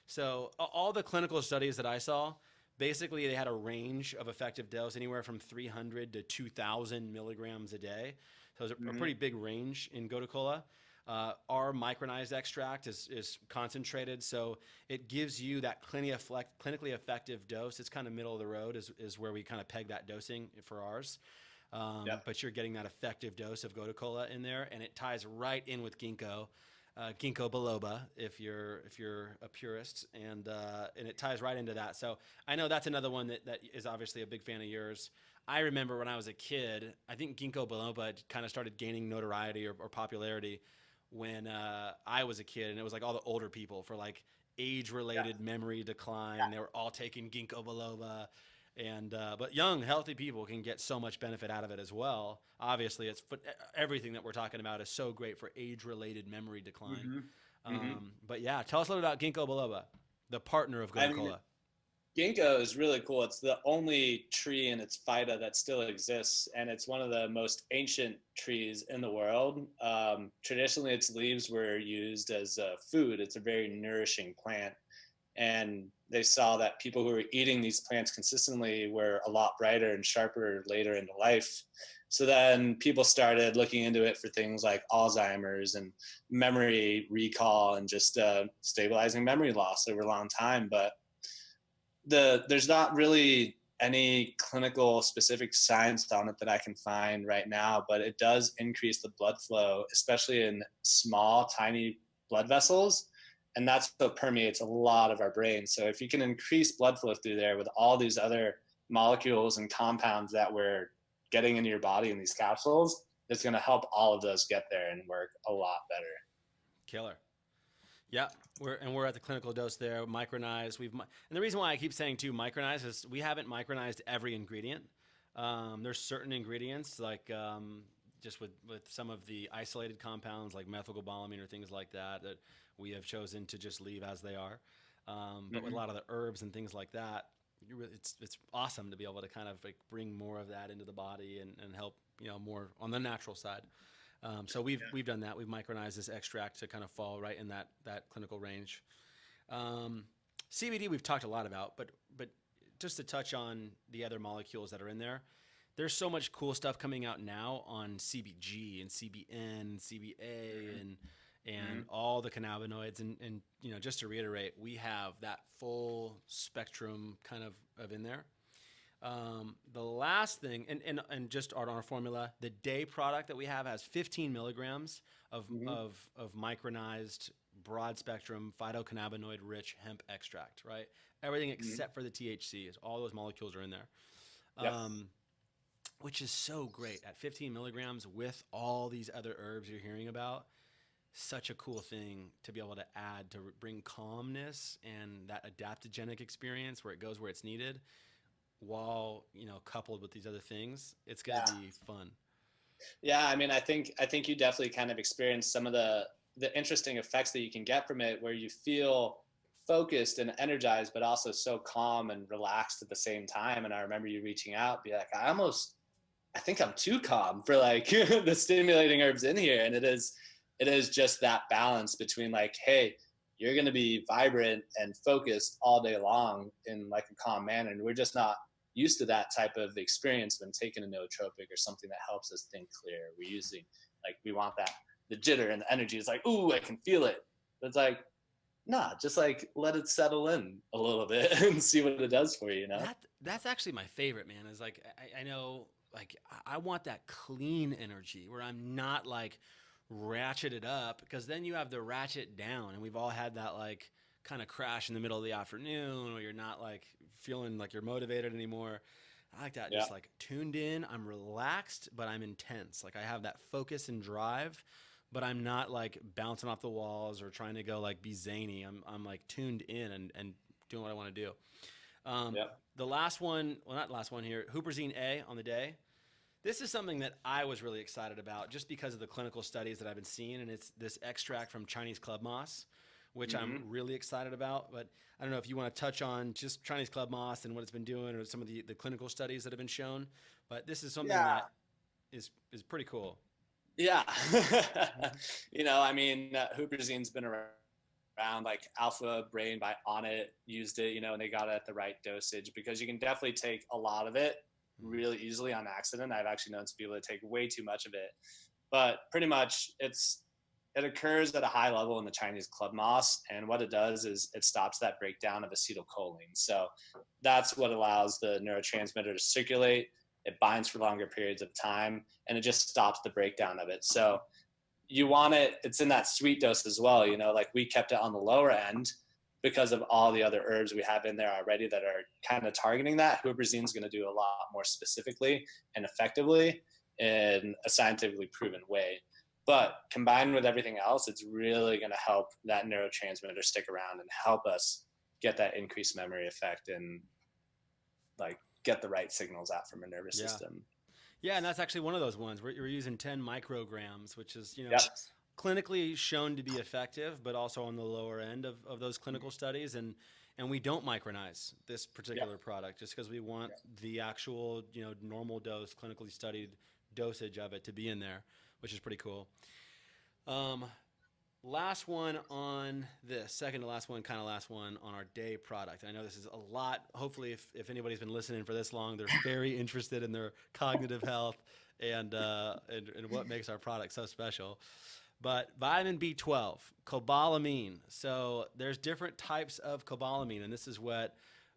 So all the clinical studies that I saw, basically they had a range of effective dose anywhere from 300 to 2,000 milligrams a day. So it's a pretty big range in Gotu Kola. Our micronized extract is concentrated, so it gives you that clinically effective dose. It's kind of middle of the road is where we kind of peg that dosing for ours. But you're getting that effective dose of Gotu Kola in there, and it ties right in with ginkgo biloba if you're a purist, and it ties right into that. So I know that's another one that is obviously a big fan of yours. I remember when I was a kid, I think ginkgo biloba kind of started gaining notoriety or popularity when I was a kid, and it was like all the older people for like age-related memory decline. They were all taking ginkgo biloba, and but young, healthy people can get so much benefit out of it as well. Obviously, everything that we're talking about is so great for age-related memory decline. But yeah, tell us a little about ginkgo biloba, the partner of Gotu Kola. Ginkgo is really cool. It's the only tree in its phyta that still exists, and it's one of the most ancient trees in the world. Traditionally, its leaves were used as food. It's a very nourishing plant, and they saw that people who were eating these plants consistently were a lot brighter and sharper later into life. So then people started looking into it for things like Alzheimer's and memory recall and just stabilizing memory loss over a long time. But there's not really any clinical specific science on it that I can find right now, but it does increase the blood flow, especially in small, tiny blood vessels. And that's what permeates a lot of our brain. So if you can increase blood flow through there with all these other molecules and compounds that we're getting into your body in these capsules, it's going to help all of those get there and work a lot better. Killer. Yeah, we're at the clinical dose there, micronized. And the reason why I keep saying too micronized is we haven't micronized every ingredient. There's certain ingredients like just with some of the isolated compounds like methylcobalamin or things like that we have chosen to just leave as they are. But with a lot of the herbs and things like that, it's awesome to be able to kind of like bring more of that into the body and help more on the natural side. So we've done that. We've micronized this extract to kind of fall right in that clinical range. CBD we've talked a lot about, but just to touch on the other molecules that are in there, there's so much cool stuff coming out now on CBG and CBN and CBA and all the cannabinoids and just to reiterate, we have that full spectrum kind of in there. The last thing, and just on our formula, the day product that we have has 15 milligrams of micronized, broad spectrum, phytocannabinoid rich hemp extract, right? Everything except for the THC, all those molecules are in there, which is so great at 15 milligrams with all these other herbs you're hearing about. Such a cool thing to be able to add to bring calmness and that adaptogenic experience where it goes where it's needed, while coupled with these other things. It's gonna be fun. Yeah, I mean, I think you definitely kind of experienced some of the interesting effects that you can get from it, where you feel focused and energized, but also so calm and relaxed at the same time. And I remember you reaching out, be like, I almost I think I'm too calm for like the stimulating herbs in here. And it is just that balance between like, hey, you're going to be vibrant and focused all day long in like a calm manner. And we're just not used to that type of experience when taking a nootropic or something that helps us think clear. We're using like, we want that, the jitter and the energy. It's like, ooh, I can feel it. But it's like, nah, just like let it settle in a little bit and see what it does for you, you know? That's actually my favorite, man. Is like I know like I want that clean energy where I'm not like ratcheted up, because then you have the ratchet down, and we've all had that like kind of crash in the middle of the afternoon where you're not like feeling like you're motivated anymore. I like that, Yeah. just like tuned in. I'm relaxed, but I'm intense. Like I have that focus and drive, but I'm not like bouncing off the walls or trying to go like be zany. I'm like tuned in and doing what I want to do. Um, Yeah. the last one, well, not last one here, Huperzine A on the day. This is something that I was really excited about just because of the clinical studies that I've been seeing, and it's this extract from Chinese club moss, which I'm really excited about. But I don't know if you want to touch on just Chinese club moss and what it's been doing, or some of the clinical studies that have been shown. But this is something Yeah. that is pretty cool. Yeah. I mean, Huperzine's been around, like Alpha Brain by Onnit used it, and they got it at the right dosage, because you can definitely take a lot of it really easily on accident. I've actually known some people to take way too much of it, but pretty much it occurs at a high level in the Chinese club moss. And what it does is it stops that breakdown of acetylcholine. So that's what allows the neurotransmitter to circulate. It binds for longer periods of time, and it just stops the breakdown of it. So you want it's in that sweet dose as well. Like we kept it on the lower end because of all the other herbs we have in there already that are kind of targeting that. Huperzine is going to do a lot more specifically and effectively in a scientifically proven way. But combined with everything else, it's really going to help that neurotransmitter stick around and help us get that increased memory effect and like get the right signals out from our nervous Yeah. system. Yeah, and that's actually one of those ones where you're using 10 micrograms, which is, Yep. clinically shown to be effective, but also on the lower end of those clinical studies. And we don't micronize this particular product just because we want the actual, normal dose, clinically studied dosage of it to be in there, which is pretty cool. Last one on this, second to last one, kind of last one on our day product. I know this is a lot. Hopefully, if anybody's been listening for this long, they're very interested in their cognitive health and what makes our product so special. But vitamin B12, cobalamin. So there's different types of cobalamin, and this is what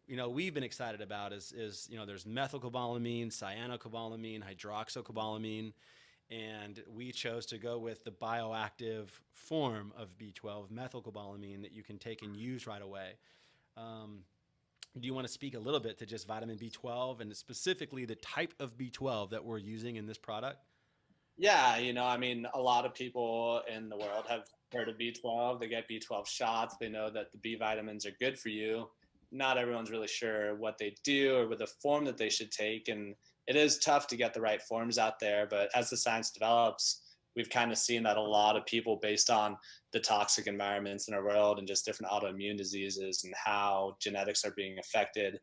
we've been excited about. Is there's methylcobalamin, cyanocobalamin, hydroxycobalamin. And we chose to go with the bioactive form of B12, methylcobalamin, that you can take and use right away. Do you want to speak a little bit to just vitamin B12 and specifically the type of B12 that we're using in this product? Yeah, I mean, a lot of people in the world have heard of B12. They get B12 shots. They know that the B vitamins are good for you. Not everyone's really sure what they do or with the form that they should take. And it is tough to get the right forms out there. But as the science develops, we've kind of seen that a lot of people, based on the toxic environments in our world and just different autoimmune diseases and how genetics are being affected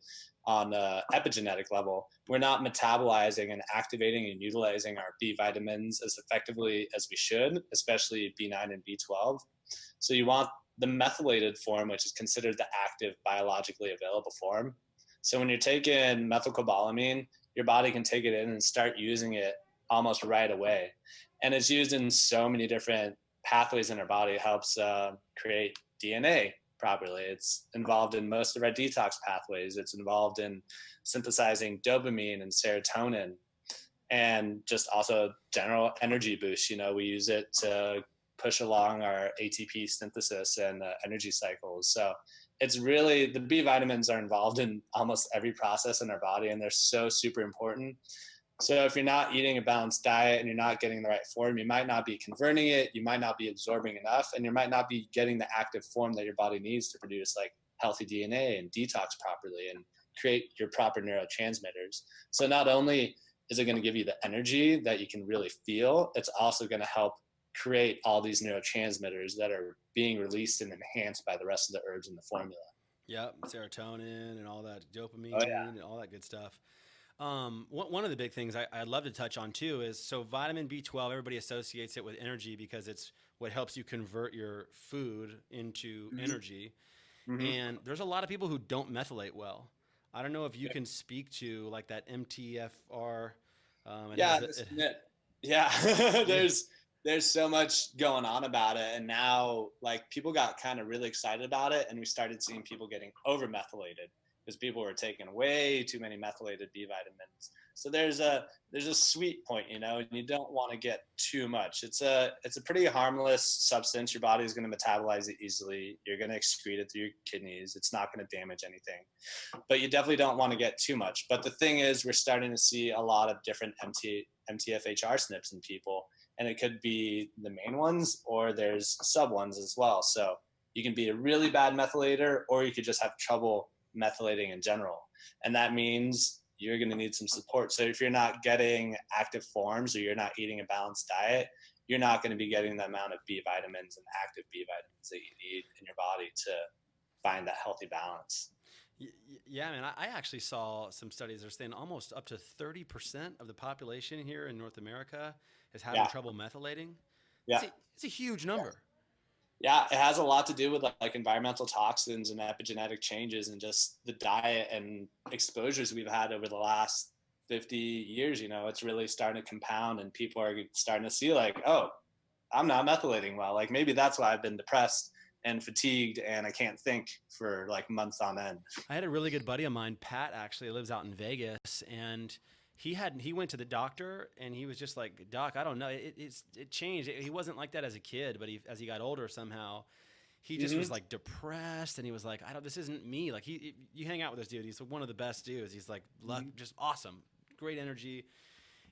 on the epigenetic level, we're not metabolizing and activating and utilizing our B vitamins as effectively as we should, especially B9 and B12. So you want the methylated form, which is considered the active biologically available form. So when you're taking methylcobalamin, your body can take it in and start using it almost right away. And it's used in so many different pathways in our body. It helps create DNA properly. It's involved in most of our detox pathways. It's involved in synthesizing dopamine and serotonin, and just also general energy boost. We use it to push along our ATP synthesis and energy cycles. So it's really, the B vitamins are involved in almost every process in our body, and they're so super important. So if you're not eating a balanced diet and you're not getting the right form, you might not be converting it, you might not be absorbing enough, and you might not be getting the active form that your body needs to produce like healthy DNA and detox properly and create your proper neurotransmitters. So not only is it going to give you the energy that you can really feel, it's also going to help create all these neurotransmitters that are being released and enhanced by the rest of the herbs in the formula. Yep, serotonin and all that, dopamine Oh yeah. and all that good stuff. One of the big things I'd love to touch on too is, so vitamin B12, everybody associates it with energy because it's what helps you convert your food into Mm-hmm. energy. Mm-hmm. And there's a lot of people who don't methylate well. I don't know if you can speak to like that MTFR. It Yeah, has this it, is it. Yeah, yeah. there's so much going on about it, and now like people got kind of really excited about it, and we started seeing people getting over methylated because people were taking way too many methylated B vitamins. So there's a sweet point, and you don't want to get too much. It's a pretty harmless substance. Your body is going to metabolize it easily. You're going to excrete it through your kidneys. It's not going to damage anything, but you definitely don't want to get too much. But the thing is, we're starting to see a lot of different MTFHR SNPs in people, and it could be the main ones, or there's sub ones as well. So you can be a really bad methylator, or you could just have trouble methylating in general, and that means you're going to need some support. So if you're not getting active forms, or you're not eating a balanced diet, you're not going to be getting the amount of B vitamins and active B vitamins that you need in your body to find that healthy balance. Yeah, man. I actually saw some studies that are saying almost up to 30% of the population here in North America is having Yeah, trouble methylating. yeah. It's a huge number. Yeah, it has a lot to do with like environmental toxins and epigenetic changes and just the diet and exposures we've had over the last 50 years. It's really starting to compound, and people are starting to see like, oh, I'm not methylating well. Like maybe that's why I've been depressed and fatigued and I can't think for like months on end. I had a really good buddy of mine, Pat, actually lives out in Vegas, and he went to the doctor and he was just like, Doc, I don't know, it changed. He wasn't like that as a kid, but as he got older, somehow he just Mm-hmm. was like depressed, and he was like, this isn't me. Like you hang out with this dude, he's one of the best dudes. He's like Mm-hmm. just awesome, great energy.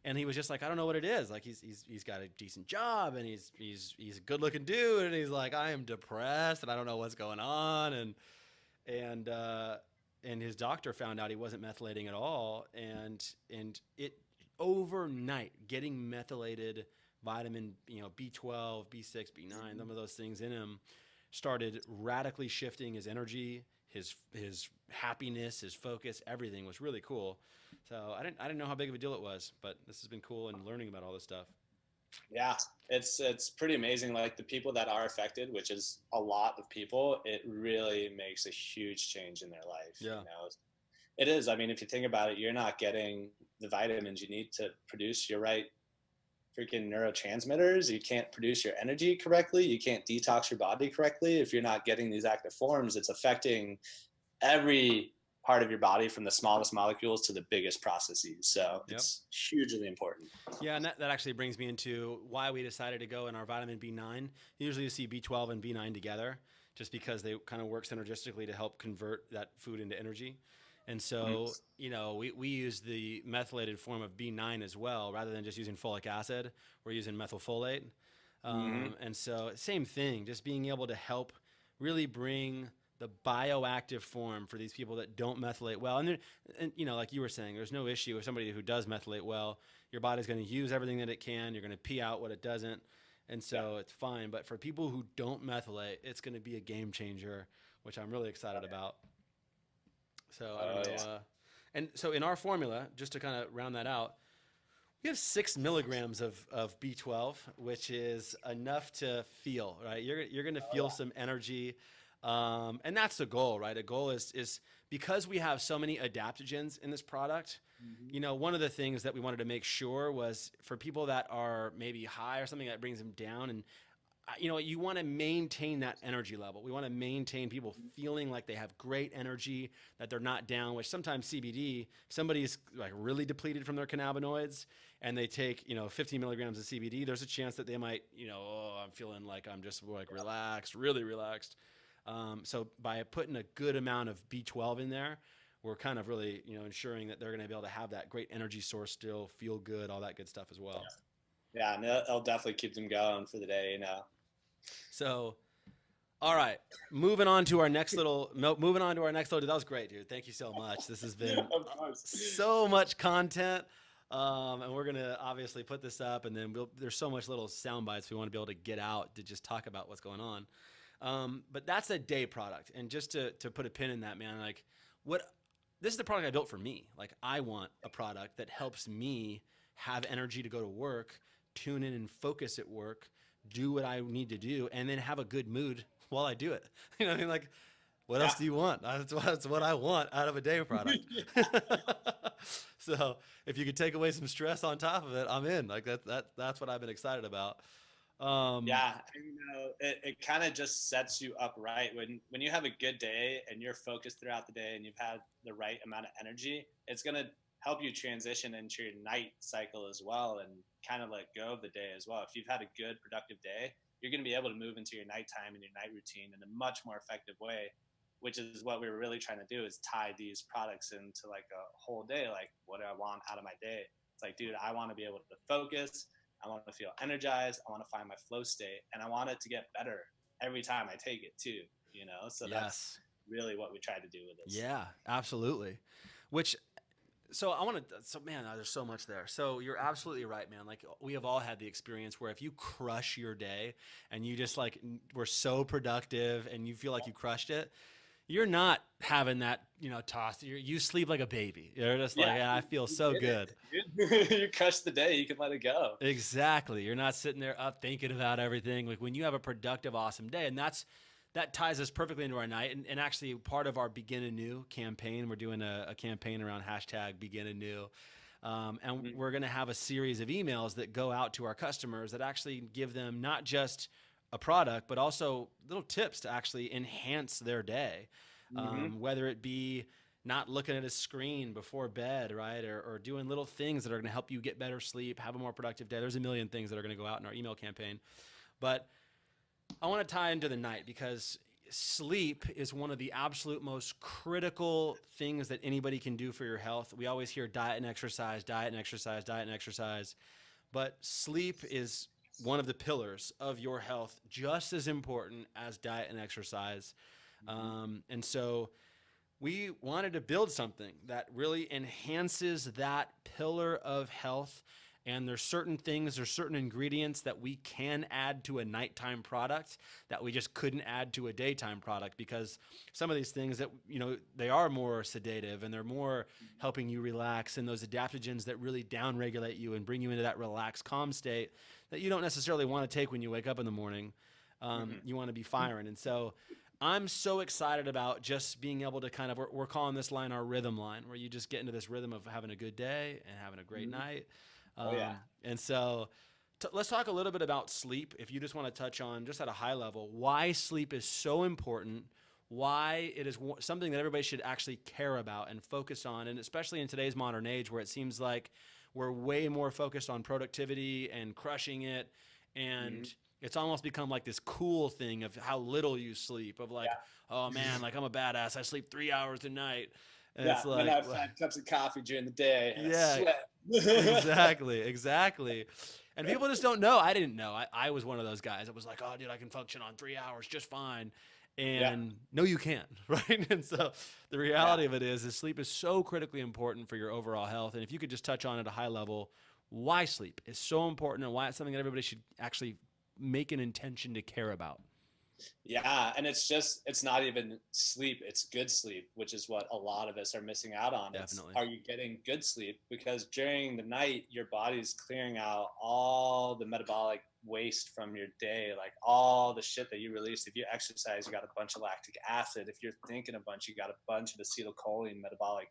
And he was just like, I don't know what it is. Like he's got a decent job, and he's a good looking dude, and he's like, I am depressed and I don't know what's going on. And and his doctor found out he wasn't methylating at all, and it overnight getting methylated vitamin, B12, B6, B9, some of those things in him started radically shifting his energy, his happiness, his focus. Everything was really cool. So I didn't know how big of a deal it was, but this has been cool, and learning about all this stuff. Yeah, it's pretty amazing. Like the people that are affected, which is a lot of people, it really makes a huge change in their life. Yeah. It is. I mean, if you think about it, you're not getting the vitamins you need to produce your right freaking neurotransmitters. You can't produce your energy correctly. You can't detox your body correctly. If you're not getting these active forms, it's affecting every part of your body, from the smallest molecules to the biggest processes. So Yep. it's hugely important. Yeah, and that actually brings me into why we decided to go in our vitamin B9. Usually you see B12 and B9 together just because they kind of work synergistically to help convert that food into energy. And so, we use the methylated form of B9 as well. Rather than just using folic acid, we're using methylfolate. And so same thing, just being able to help really bring the bioactive form for these people that don't methylate well. And like you were saying, there's no issue with somebody who does methylate well. Your body's going to use everything that it can. You're going to pee out what it doesn't. And so it's fine. But for people who don't methylate, it's going to be a game changer, which I'm really excited about. So I don't know. And so in our formula, just to kind of round that out, we have 6 milligrams of B12, which is enough to feel, right? You're going to feel some energy. And that's the goal, right? The goal is because we have so many adaptogens in this product, one of the things that we wanted to make sure was for people that are maybe high or something that brings them down, and you want to maintain that energy level. We want to maintain people feeling like they have great energy, that they're not down, which sometimes CBD, somebody's like really depleted from their cannabinoids and they take, 15 milligrams of CBD, there's a chance that they might, I'm feeling like I'm just like relaxed, really relaxed. So by putting a good amount of B12 in there, we're kind of really, ensuring that they're going to be able to have that great energy source still, feel good, all that good stuff as well. Yeah, and it'll definitely keep them going for the day, So, all right, moving on to our next little. That was great, dude. Thank you so much. This has been so much content, and we're gonna obviously put this up, and then there's so much little sound bites we want to be able to get out to just talk about what's going on. But that's a day product, and just to put a pin in that, man, like this is the product I built for me. Like, I want a product that helps me have energy to go to work, tune in and focus at work, do what I need to do, and then have a good mood while I do it. You know what I mean? Like, what else do you want? That's what I want out of a day product. So if you could take away some stress on top of it, I'm in. Like, that's what I've been excited about. Yeah, and, it kind of just sets you up right when you have a good day and you're focused throughout the day and you've had the right amount of energy. It's gonna help you transition into your night cycle as well, and kind of let go of the day as well. If you've had a good, productive day, you're gonna be able to move into your nighttime and your night routine in a much more effective way, which is what we were really trying to do, is tie these products into like a whole day. Like, what do I want out of my day? It's like, dude, I want to be able to focus. I want to feel energized. I want to find my flow state, and I want it to get better every time I take it too, So that's really what we try to do with this. Yeah, absolutely. So man, there's so much there. So you're absolutely right, man. Like, we have all had the experience where if you crush your day and you just like were so productive and you feel like you crushed it, you're not having that, toss. You sleep like a baby. You're just like, I feel so good. You crush the day, you can let it go. Exactly. You're not sitting there up thinking about everything. Like, when you have a productive, awesome day, and that ties us perfectly into our night. And actually, part of our Begin Anew campaign, we're doing a campaign around hashtag Begin Anew. And we're going to have a series of emails that go out to our customers that actually give them not just a product, but also little tips to actually enhance their day. Whether it be not looking at a screen before bed, right? Or doing little things that are going to help you get better sleep, have a more productive day. There's a million things that are going to go out in our email campaign. But I want to tie into the night, because sleep is one of the absolute most critical things that anybody can do for your health. We always hear diet and exercise, diet and exercise, diet and exercise. But sleep is one of the pillars of your health, just as important as diet and exercise. And so we wanted to build something that really enhances that pillar of health. And there's certain ingredients that we can add to a nighttime product that we just couldn't add to a daytime product, because some of these things that, they are more sedative and they're more helping you relax, and those adaptogens that really downregulate you and bring you into that relaxed, calm state that you don't necessarily want to take when you wake up in the morning. You want to be firing. And so I'm so excited about just being able to kind of, we're calling this line our rhythm line, where you just get into this rhythm of having a good day and having a great night. And so let's talk a little bit about sleep. If you just want to touch on, just at a high level, why sleep is so important, why it is something that everybody should actually care about and focus on. And especially in today's modern age, where it seems like we're way more focused on productivity and crushing it. And it's almost become like this cool thing of how little you sleep, of like, oh man, like, I'm a badass, I sleep 3 hours a night. And it's like, and I have 5 cups of coffee during the day. And I sweat. Exactly. And people just don't know. I didn't know. I was one of those guys that was like, oh, dude, I can function on 3 hours just fine. And no, you can't, right? And so the reality of it is sleep is so critically important for your overall health. And if you could just touch on at a high level, why sleep is so important and why it's something that everybody should actually make an intention to care about. Yeah, and it's not even sleep, it's good sleep, which is what a lot of us are missing out on. Definitely. Are you getting good sleep? Because during the night, your body's clearing out all the metabolic waste from your day, like all the shit that you released. If you exercise, you got a bunch of lactic acid. If you're thinking a bunch, you got a bunch of acetylcholine metabolic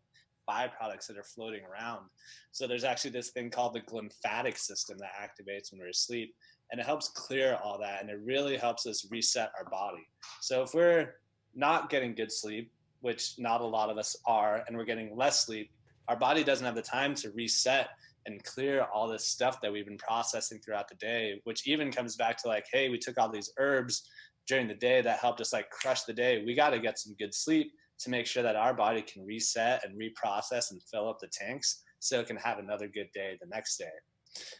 byproducts that are floating around. So there's actually this thing called the glymphatic system that activates when we're asleep. And it helps clear all that, and it really helps us reset our body. So if we're not getting good sleep, which not a lot of us are, and we're getting less sleep, our body doesn't have the time to reset and clear all this stuff that we've been processing throughout the day, which even comes back to like, hey, we took all these herbs during the day that helped us like crush the day. We got to get some good sleep to make sure that our body can reset and reprocess and fill up the tanks so it can have another good day the next day.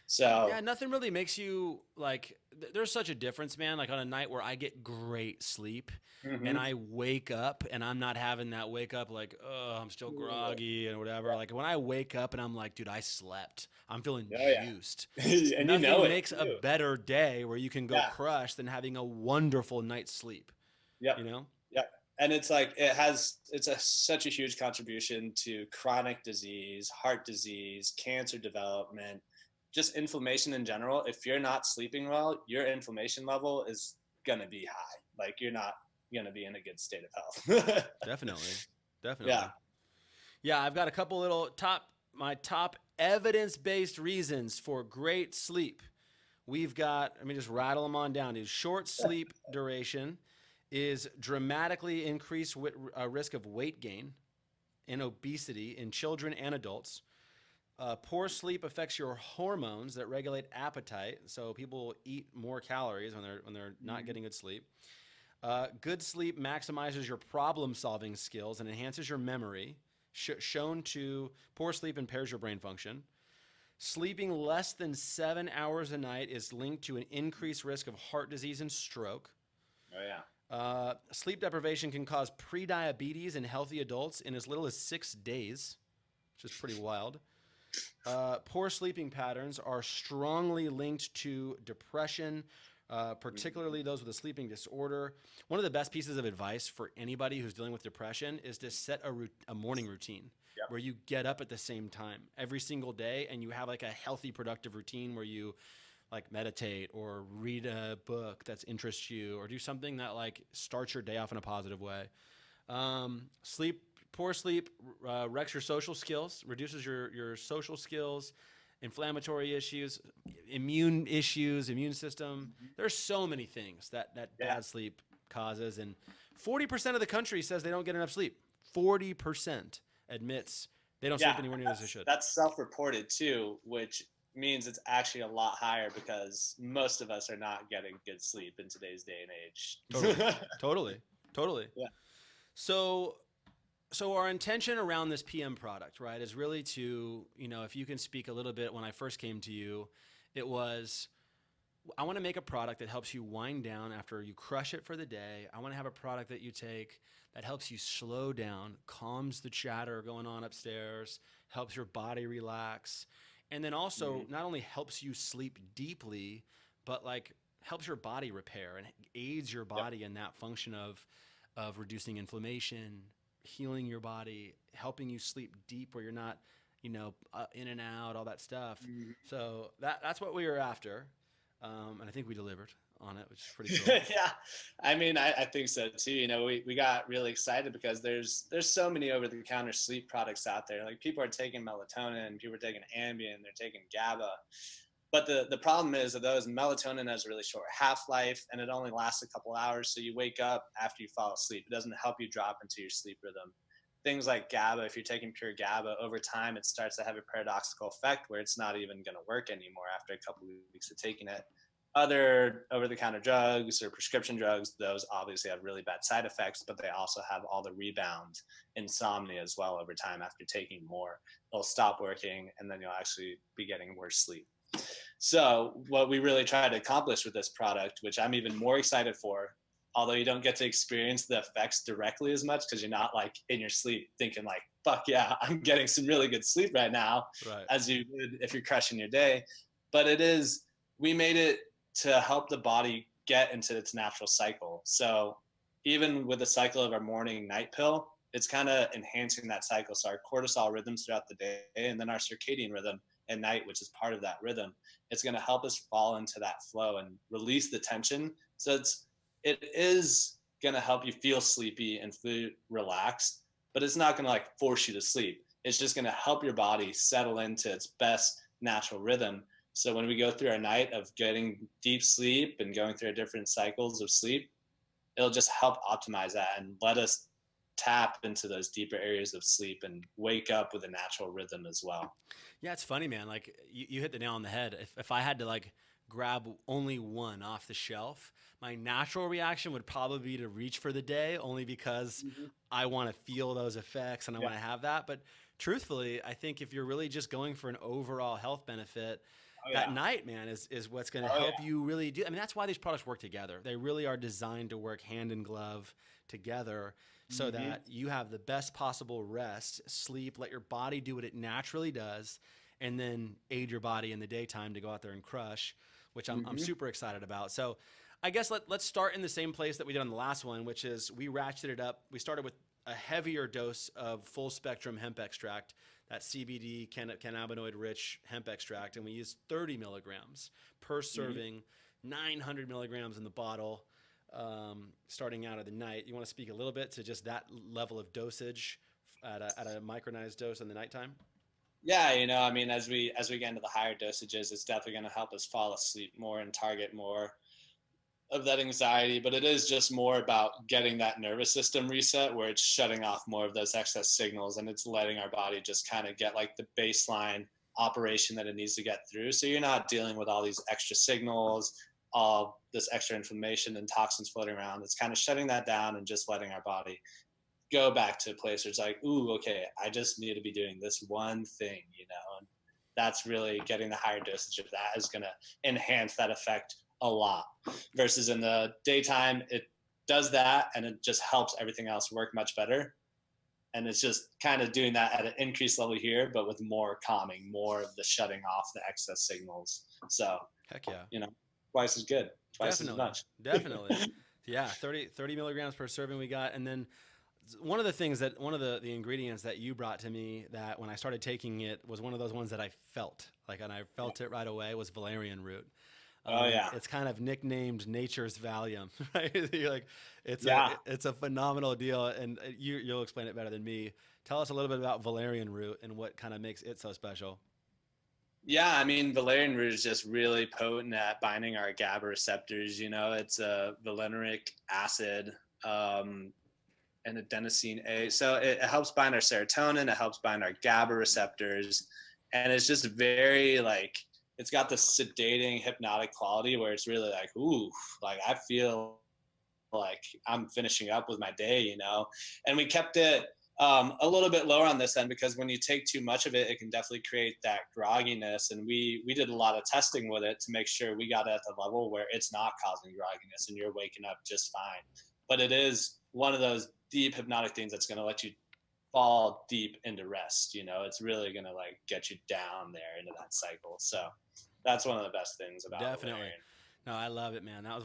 So yeah, nothing really makes you like, there's such a difference, man. Like on a night where I get great sleep and I wake up and I'm not having that wake up like, oh, I'm still groggy and whatever. Like when I wake up and I'm like, dude, I slept, I'm feeling juiced. And nothing makes a better day where you can go crush than having a wonderful night's sleep. Yeah. You know? Yeah. And it's like, such a huge contribution to chronic disease, heart disease, cancer development, just inflammation in general. If you're not sleeping well, your inflammation level is going to be high. Like, you're not going to be in a good state of health. Definitely. Yeah. Yeah, I've got a couple little my top evidence-based reasons for great sleep. We've got, let me just rattle them on down. Short sleep duration is dramatically increased risk of weight gain and obesity in children and adults. Poor sleep affects your hormones that regulate appetite, so people eat more calories when they're not getting good sleep. Good sleep maximizes your problem-solving skills and enhances your memory. Shown to poor sleep impairs your brain function. Sleeping less than 7 hours a night is linked to an increased risk of heart disease and stroke. Oh, yeah. Sleep deprivation can cause prediabetes in healthy adults in as little as 6 days, which is pretty wild. Poor sleeping patterns are strongly linked to depression, particularly those with a sleeping disorder. One of the best pieces of advice for anybody who's dealing with depression is to set a morning routine where you get up at the same time every single day, and you have like a healthy, productive routine where you like meditate or read a book that interests you or do something that like starts your day off in a positive way. Poor sleep wrecks your social skills, reduces your social skills, inflammatory issues, immune system. There's so many things that bad sleep causes. And 40% of the country says they don't get enough sleep. 40% admits they don't sleep anywhere near as they should. That's self-reported too, which means it's actually a lot higher because most of us are not getting good sleep in today's day and age. Totally. Yeah. So our intention around this PM product, right, is really to, if you can speak a little bit, when I first came to you, it was, I want to make a product that helps you wind down after you crush it for the day. I want to have a product that you take that helps you slow down, calms the chatter going on upstairs, helps your body relax, and then also not only helps you sleep deeply, but like helps your body repair and aids your body in that function of reducing inflammation, healing your body, helping you sleep deep where you're not, in and out, all that stuff. So that's what we were after. And I think we delivered on it, which is pretty cool. Yeah. I mean, I think so too. We got really excited because there's so many over the counter sleep products out there. Like, people are taking melatonin, people are taking Ambien, they're taking GABA. But the problem is that those melatonin has a really short half-life and it only lasts a couple hours. So you wake up after you fall asleep. It doesn't help you drop into your sleep rhythm. Things like GABA, if you're taking pure GABA, over time it starts to have a paradoxical effect where it's not even going to work anymore after a couple of weeks of taking it. Other over-the-counter drugs or prescription drugs, those obviously have really bad side effects, but they also have all the rebound insomnia as well over time. After taking more, they'll stop working and then you'll actually be getting worse sleep. So what we really try to accomplish with this product, which I'm even more excited for, although you don't get to experience the effects directly as much because you're not like in your sleep thinking like, fuck yeah, I'm getting some really good sleep right now, right, as you would if you're crushing your day. But we made it to help the body get into its natural cycle. So even with the cycle of our morning night pill, it's kind of enhancing that cycle. So our cortisol rhythms throughout the day and then our circadian rhythm at night, which is part of that rhythm, it's going to help us fall into that flow and release the tension. So it is going to help you feel sleepy and feel relaxed, but it's not going to like force you to sleep. It's just going to help your body settle into its best natural rhythm. So when we go through our night of getting deep sleep and going through our different cycles of sleep, it'll just help optimize that and let us tap into those deeper areas of sleep and wake up with a natural rhythm as well. Yeah, it's funny, man. Like you hit the nail on the head. If I had to like grab only one off the shelf, my natural reaction would probably be to reach for the day, only because I want to feel those effects and I want to have that. But truthfully, I think if you're really just going for an overall health benefit, that night, man, is what's going to help you really do. I mean, that's why these products work together. They really are designed to work hand in glove together so that you have the best possible rest, sleep, let your body do what it naturally does, and then aid your body in the daytime to go out there and crush, which I'm super excited about. So I guess let's start in the same place that we did on the last one, which is we ratcheted it up. We started with a heavier dose of full spectrum hemp extract, that CBD cannabinoid rich hemp extract, and we used 30 milligrams per serving, 900 milligrams in the bottle, starting out of the night. You want to speak a little bit to just that level of dosage at a micronized dose in the nighttime? Yeah, you know, I mean, as we get into the higher dosages, it's definitely going to help us fall asleep more and target more of that anxiety. But it is just more about getting that nervous system reset, where it's shutting off more of those excess signals, and it's letting our body just kind of get like the baseline operation that it needs to get through. So you're not dealing with all these extra signals, all this extra inflammation and toxins floating around. It's kind of shutting that down and just letting our body go back to a place where it's like, ooh, okay, I just need to be doing this one thing, you know, and that's really getting the higher dosage of that is going to enhance that effect a lot. Versus in the daytime, it does that and it just helps everything else work much better. And it's just kind of doing that at an increased level here, but with more calming, more of the shutting off the excess signals. So, Heck yeah. you know, twice as good, twice as much. Definitely. Yeah. 30 milligrams per serving we got. And then one of the ingredients that you brought to me that when I started taking it was one of those ones that I felt like, and I felt it right away, was valerian root. It's kind of nicknamed nature's Valium, right? It's a phenomenal deal, and you'll explain it better than me. Tell us a little bit about valerian root and what kind of makes it so special. Yeah, I mean, valerian root is just really potent at binding our GABA receptors. You know, it's a valeric acid and adenosine A. So it helps bind our serotonin, it helps bind our GABA receptors. And it's just very like, it's got this sedating hypnotic quality where it's really like, ooh, like I feel like I'm finishing up with my day, you know? And we kept it a little bit lower on this end because when you take too much of it, it can definitely create that grogginess. And we did a lot of testing with it to make sure we got it at the level where it's not causing grogginess and you're waking up just fine. But it is one of those deep hypnotic things that's going to let you fall deep into rest. You know, it's really going to like get you down there into that cycle. So that's one of the best things about Definitely. valerian. No, I love it, man. That was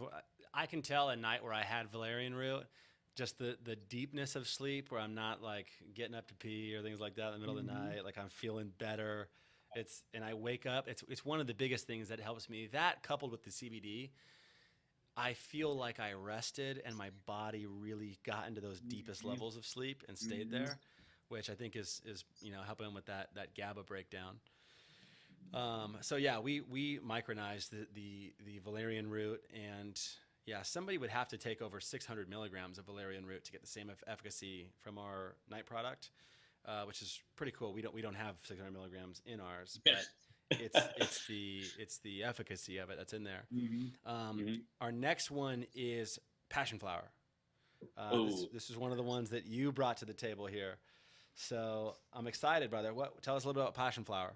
I can tell a night where I had valerian root, just the deepness of sleep where I'm not like getting up to pee or things like that in the middle of the night. Like I'm feeling better. And I wake up. It's one of the biggest things that helps me. That coupled with the CBD, I feel like I rested and my body really got into those deepest levels of sleep and stayed there, which I think is helping with that GABA breakdown. So yeah, we micronized the valerian root, and yeah, somebody would have to take over 600 milligrams of valerian root to get the same efficacy from our night product, which is pretty cool. We don't have 600 milligrams in ours, but it's the efficacy of it that's in there. Our next one is passion flower. This is one of the ones that you brought to the table here, so I'm excited, brother. Tell us a little bit about passion flower.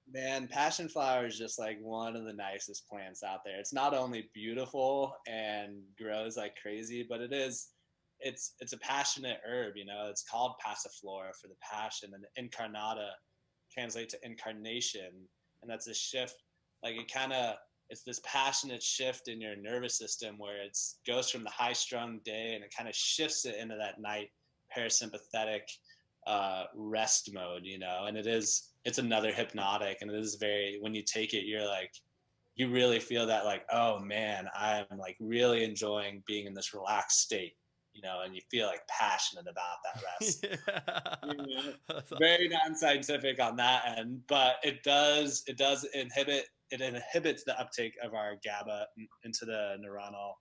Man, passion flower is just like one of the nicest plants out there. It's not only beautiful and grows like crazy, but it's a passionate herb, you know. It's called passiflora for the passion, and incarnata translates to incarnation, and that's a shift. Like it's this passionate shift in your nervous system where it goes from the high strung day and it kind of shifts it into that night parasympathetic rest mode, you know. And it's another hypnotic, and it is very, when you take it, you're like, you really feel that like, oh man, I'm like really enjoying being in this relaxed state, you know, and you feel like passionate about that rest. Very non-scientific on that end, but it inhibits the uptake of our GABA into the neuronal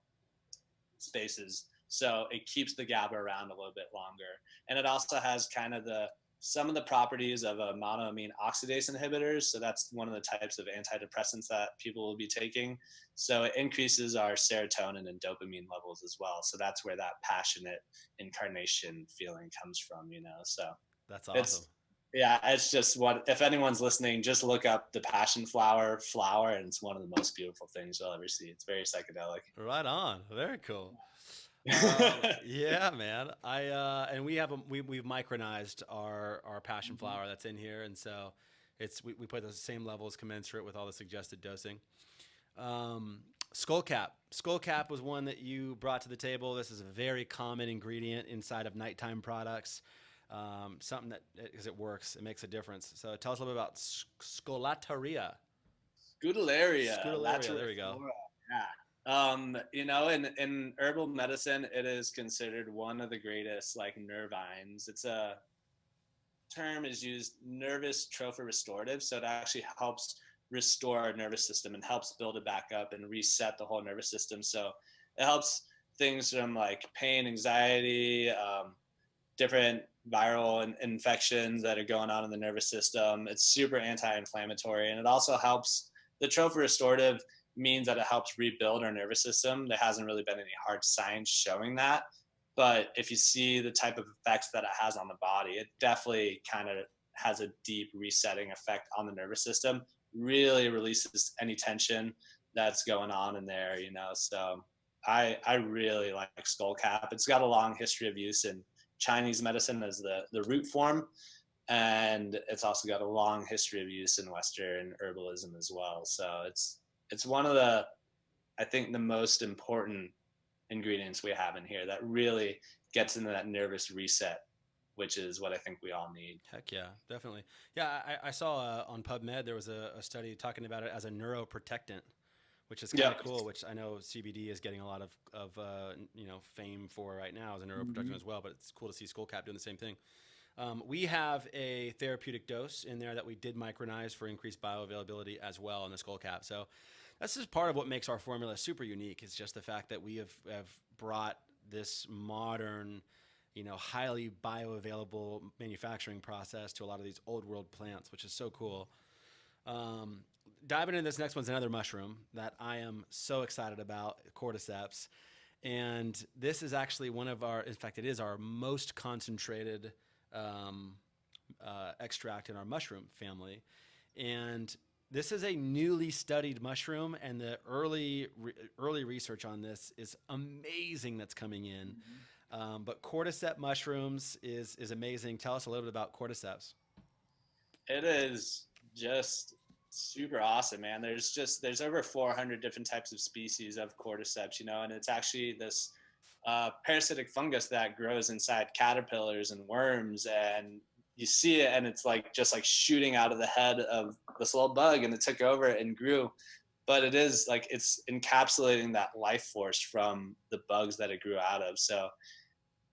spaces. So it keeps the GABA around a little bit longer. And it also has kind of some of the properties of a monoamine oxidase inhibitors. So that's one of the types of antidepressants that people will be taking. So it increases our serotonin and dopamine levels as well. So that's where that passionate incarnation feeling comes from, you know. So that's awesome. It's just if anyone's listening, just look up the passion flower, and it's one of the most beautiful things you'll ever see. It's very psychedelic. Right on. Very cool. Yeah, man. And we've micronized our passion flower that's in here, and so we put the same levels commensurate with all the suggested dosing. Skullcap. Skullcap was one that you brought to the table. This is a very common ingredient inside of nighttime products. Something that, because it works, it makes a difference. So tell us a little bit about Scollateria. Scutellaria, Scutellaria, there we go. lateriflora. Yeah. In herbal medicine, it is considered one of the greatest like nervines. It's a term is used nervous trophy restorative. So it actually helps restore our nervous system and helps build it back up and reset the whole nervous system. So it helps things from like pain, anxiety, different viral infections that are going on in the nervous system. It's super anti-inflammatory, and it also helps. The trophy restorative means that it helps rebuild our nervous system. There hasn't really been any hard science showing that, but if you see the type of effects that it has on the body, it definitely kind of has a deep resetting effect on the nervous system. Really releases any tension that's going on in there, you know. So I really like skullcap. It's got a long history of use in Chinese medicine as the root form, and it's also got a long history of use in Western herbalism as well. So it's one of the, I think, the most important ingredients we have in here that really gets into that nervous reset, which is what I think we all need. Heck yeah, definitely. Yeah, I saw on PubMed there was a study talking about it as a neuroprotectant, which is kind of Yep. cool. Which I know CBD is getting a lot of fame for right now as a neuroprotectant as well. But it's cool to see Skullcap doing the same thing. We have a therapeutic dose in there that we did micronize for increased bioavailability as well in the Skullcap. So this is part of what makes our formula super unique. It's just the fact that we have brought this modern, highly bioavailable manufacturing process to a lot of these old world plants, which is so cool. Diving into this next one's another mushroom that I am so excited about, cordyceps. And this is actually in fact, it is our most concentrated extract in our mushroom family. And this is a newly studied mushroom, and the early research on this is amazing that's coming in. But cordyceps mushrooms is amazing. Tell us a little bit about cordyceps. It is just super awesome, man. There's over 400 different types of species of cordyceps, and it's actually this parasitic fungus that grows inside caterpillars and worms, and you see it, and it's like just like shooting out of the head of this little bug, and it took over and grew. But it is like it's encapsulating that life force from the bugs that it grew out of. So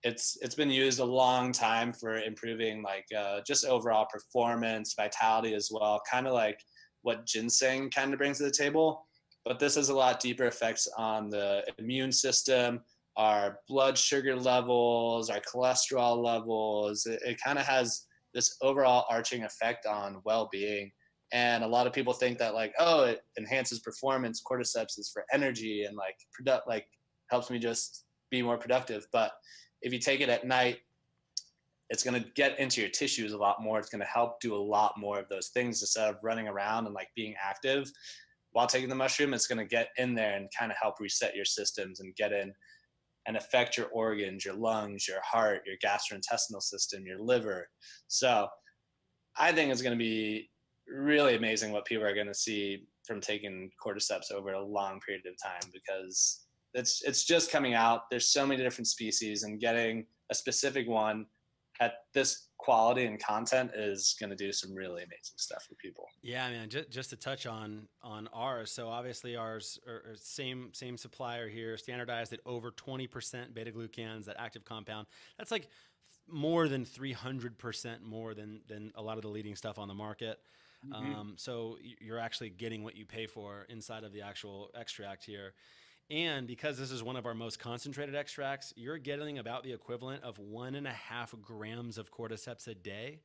it's been used a long time for improving like just overall performance, vitality as well, kind of like what ginseng kind of brings to the table. But this has a lot deeper effects on the immune system, our blood sugar levels, our cholesterol levels. It kind of has this overall arching effect on well-being. And a lot of people think that like, oh, it enhances performance. Cordyceps is for energy and like helps me just be more productive. But if you take it at night, it's going to get into your tissues a lot more. It's going to help do a lot more of those things instead of running around and like being active while taking the mushroom. It's going to get in there and kind of help reset your systems and get in and affect your organs, your lungs, your heart, your gastrointestinal system, your liver. So I think it's going to be really amazing what people are going to see from taking cordyceps over a long period of time, because it's just coming out. There's so many different species, and getting a specific one at this quality and content is going to do some really amazing stuff for people. Yeah, man. Just to touch on ours. So obviously ours are same supplier here, standardized at over 20% beta glucans, that active compound. That's like more than 300% more than a lot of the leading stuff on the market. So you're actually getting what you pay for inside of the actual extract here. And because this is one of our most concentrated extracts, you're getting about the equivalent of 1.5 grams of cordyceps a day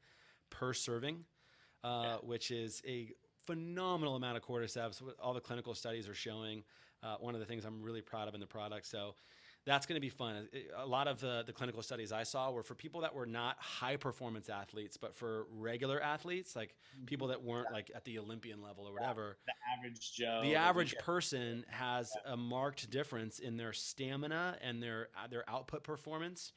per serving, which is a phenomenal amount of cordyceps. All the clinical studies are showing. One of the things I'm really proud of in the product. So that's going to be fun. A lot of the clinical studies I saw were for people that were not high performance athletes, but for regular athletes, like people that weren't like at the Olympian level or whatever. The average Joe. The average person has a marked difference in their stamina and their output performance,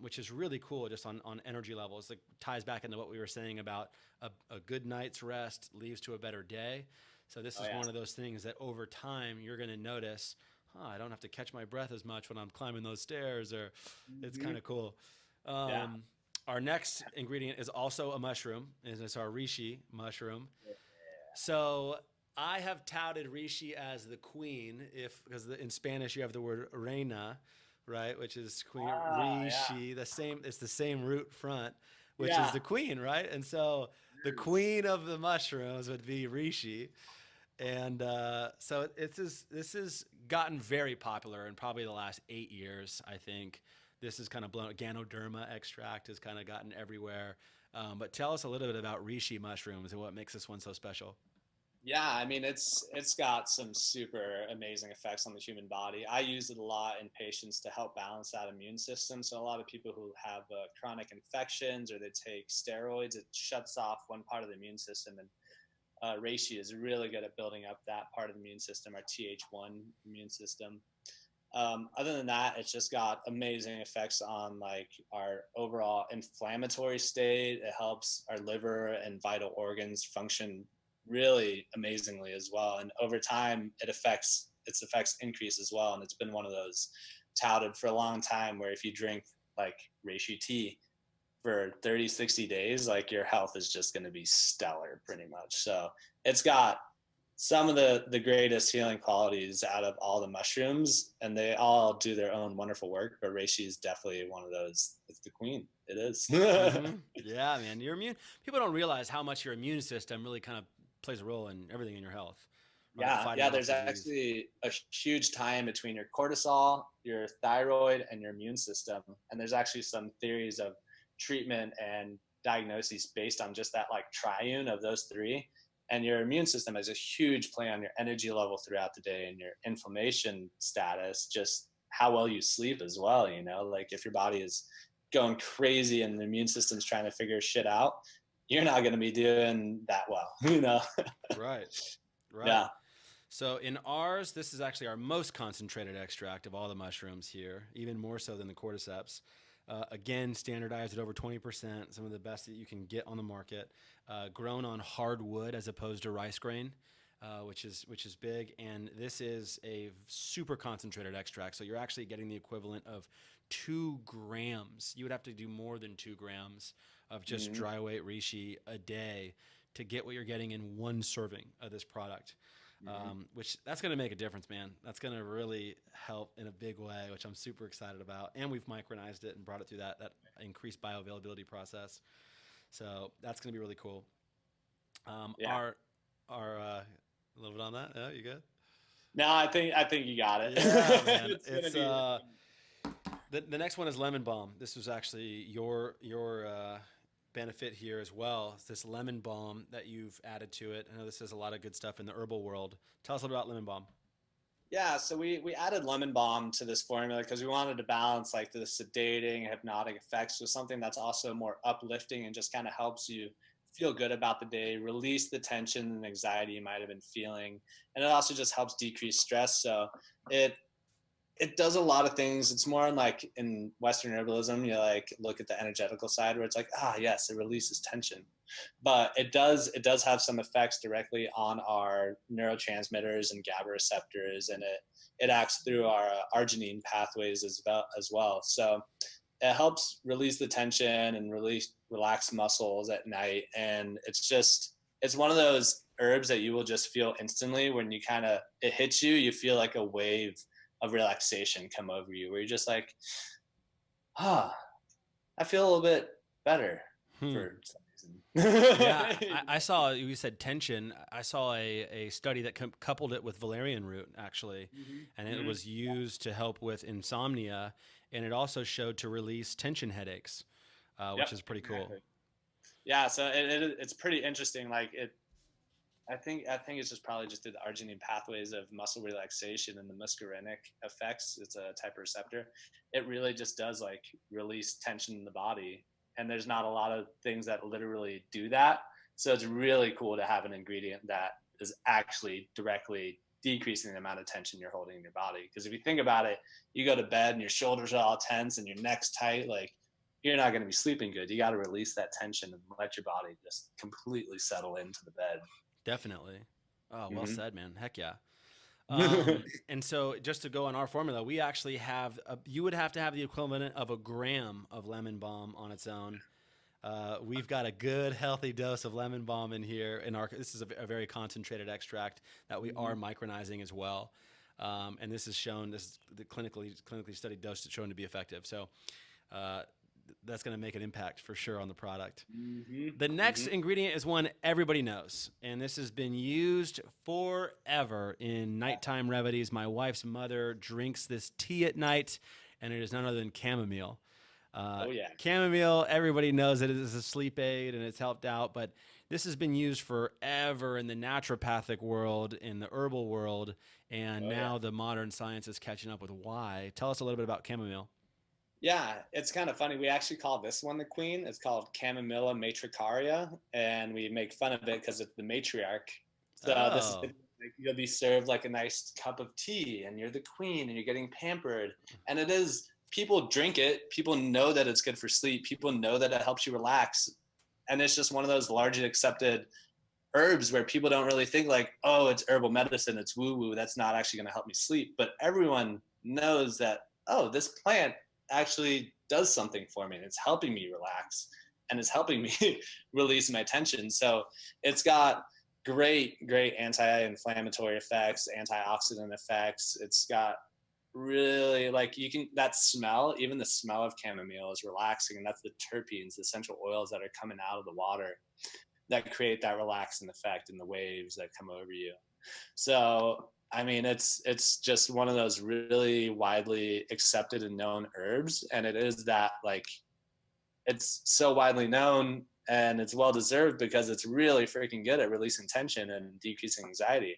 which is really cool just on energy levels. It ties back into what we were saying about a good night's rest leads to a better day. So this is one of those things that over time you're going to notice, I don't have to catch my breath as much when I'm climbing those stairs, or it's kind of cool. Our next ingredient is also a mushroom, and it's our reishi mushroom. So I have touted reishi as the queen, because in Spanish you have the word reina, right, which is queen. Reishi, it's the same root front, which is the queen, right? And so the queen of the mushrooms would be reishi. And so this has gotten very popular in probably the last 8 years, I think. This is kind of blown. Ganoderma extract has kind of gotten everywhere. But tell us a little bit about reishi mushrooms and what makes this one so special. Yeah, I mean, it's got some super amazing effects on the human body. I use it a lot in patients to help balance that immune system. So a lot of people who have chronic infections or they take steroids, it shuts off one part of the immune system. And reishi is really good at building up that part of the immune system, our Th1 immune system. Other than that, it's just got amazing effects on like our overall inflammatory state. It helps our liver and vital organs function really amazingly as well. And over time, its effects increase as well. And it's been one of those touted for a long time where if you drink like reishi tea for 30, 60 days, like your health is just going to be stellar pretty much. So it's got some of the greatest healing qualities out of all the mushrooms, and they all do their own wonderful work, but reishi is definitely one of those. It's the queen. It is. Yeah, man. People don't realize how much your immune system really kind of plays a role in everything in your health. Right? Yeah. There's actually a huge tie in between your cortisol, your thyroid, and your immune system. And there's actually some theories of treatment and diagnoses based on just that like triune of those three. And your immune system has a huge play on your energy level throughout the day and your inflammation status, just how well you sleep as well. Like if your body is going crazy and the immune system's trying to figure shit out, you're not going to be doing that well, Right. Yeah. So in ours, this is actually our most concentrated extract of all the mushrooms here, even more so than the cordyceps. Again, standardized at over 20%, some of the best that you can get on the market. Grown on hardwood as opposed to rice grain, which is big. And this is a super concentrated extract. So you're actually getting the equivalent of 2 grams. You would have to do more than 2 grams of just dry weight reishi a day to get what you're getting in one serving of this product. Which that's going to make a difference, man. That's going to really help in a big way, which I'm super excited about. And we've micronized it and brought it through that increased bioavailability process. So that's going to be really cool. Our a little bit on that. Yeah, you good? No, I think you got it. Yeah, man. It's the next one is lemon balm. This was actually your benefit here as well. It's this lemon balm that you've added to it. I know this is a lot of good stuff in the herbal world. Tell us a little about lemon balm. Yeah, so we added lemon balm to this formula because we wanted to balance like the sedating, hypnotic effects with something that's also more uplifting and just kind of helps you feel good about the day, release the tension and anxiety you might have been feeling. And it also just helps decrease stress. So it does a lot of things. It's more like in Western herbalism, you like look at the energetical side where it's like, yes, it releases tension. But it does have some effects directly on our neurotransmitters and GABA receptors, and it acts through our arginine pathways as well. So it helps release the tension and relax muscles at night. And it's one of those herbs that you will just feel instantly when you it hits you, you feel like a wave of relaxation come over you where you're just like, I feel a little bit better for some reason. Yeah, I saw, you said tension. I saw a study that coupled it with valerian root actually, and it was used to help with insomnia, and it also showed to release tension headaches, which is pretty cool. Yeah, so it's pretty interesting. Like I think it's just probably just through the arginine pathways of muscle relaxation and the muscarinic effects. It's a type of receptor. It really just does like release tension in the body. And there's not a lot of things that literally do that. So it's really cool to have an ingredient that is actually directly decreasing the amount of tension you're holding in your body. Because if you think about it, you go to bed and your shoulders are all tense and your neck's tight, like you're not going to be sleeping good. You got to release that tension and let your body just completely settle into the bed. Definitely. Oh, well said, man. Heck yeah. And so just to go on our formula, we actually have, you would have to have the equivalent of a gram of lemon balm on its own. We've got a good, healthy dose of lemon balm in here. This is a very concentrated extract that we are micronizing as well. And this is shown, this is the clinically studied dose that's shown to be effective. So that's going to make an impact for sure on the product. The next ingredient is one everybody knows, and this has been used forever in nighttime remedies. My wife's mother drinks this tea at night, and it is none other than chamomile. Chamomile, everybody knows that it is a sleep aid and it's helped out, but this has been used forever in the naturopathic world, in the herbal world, and now the modern science is catching up with why. Tell us a little bit about chamomile. Yeah, it's kind of funny. We actually call this one the queen. It's called Chamomilla matricaria, and we make fun of it because it's the matriarch. So this is you'll be served like a nice cup of tea, and you're the queen, and you're getting pampered. And it is, people drink it. People know that it's good for sleep. People know that it helps you relax. And it's just one of those largely accepted herbs where people don't really think like, oh, it's herbal medicine, it's woo-woo, that's not actually going to help me sleep. But everyone knows that, oh, this plant actually does something for me, and it's helping me relax, and it's helping me release my tension. So it's got great anti-inflammatory effects, antioxidant effects. It's got really, like, you can, that smell, even the smell of chamomile is relaxing, and that's the terpenes, the essential oils that are coming out of the water that create that relaxing effect in the waves that come over you. So I mean, it's just one of those really widely accepted and known herbs. And it is that, like, it's so widely known, and it's well deserved because it's really freaking good at releasing tension and decreasing anxiety.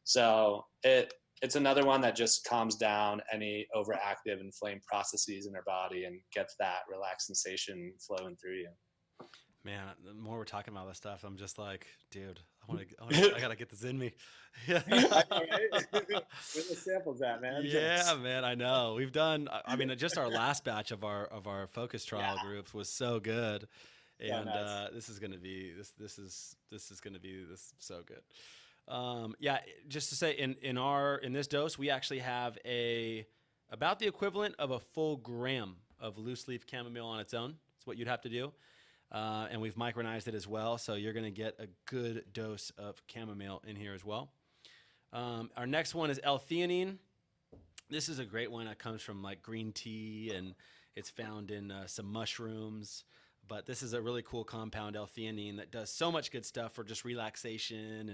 So it's another one that just calms down any overactive inflamed processes in our body and gets that relaxed sensation flowing through you. Man, the more we're talking about this stuff, I'm just like, dude, I gotta get this in me. Yeah. I know, right? Where the samples at, man? Yeah, man, I know. We've done, I mean, just our last batch of our focus trial groups was so good. And this is gonna be so good. Yeah, just to say, in this dose, we actually have about the equivalent of a full gram of loose leaf chamomile on its own. That's what you'd have to do. And we've micronized it as well, so you're going to get a good dose of chamomile in here as well. Our next one is L-theanine. This is a great one that comes from like green tea, and it's found in some mushrooms. But this is a really cool compound, L-theanine, that does so much good stuff for just relaxation.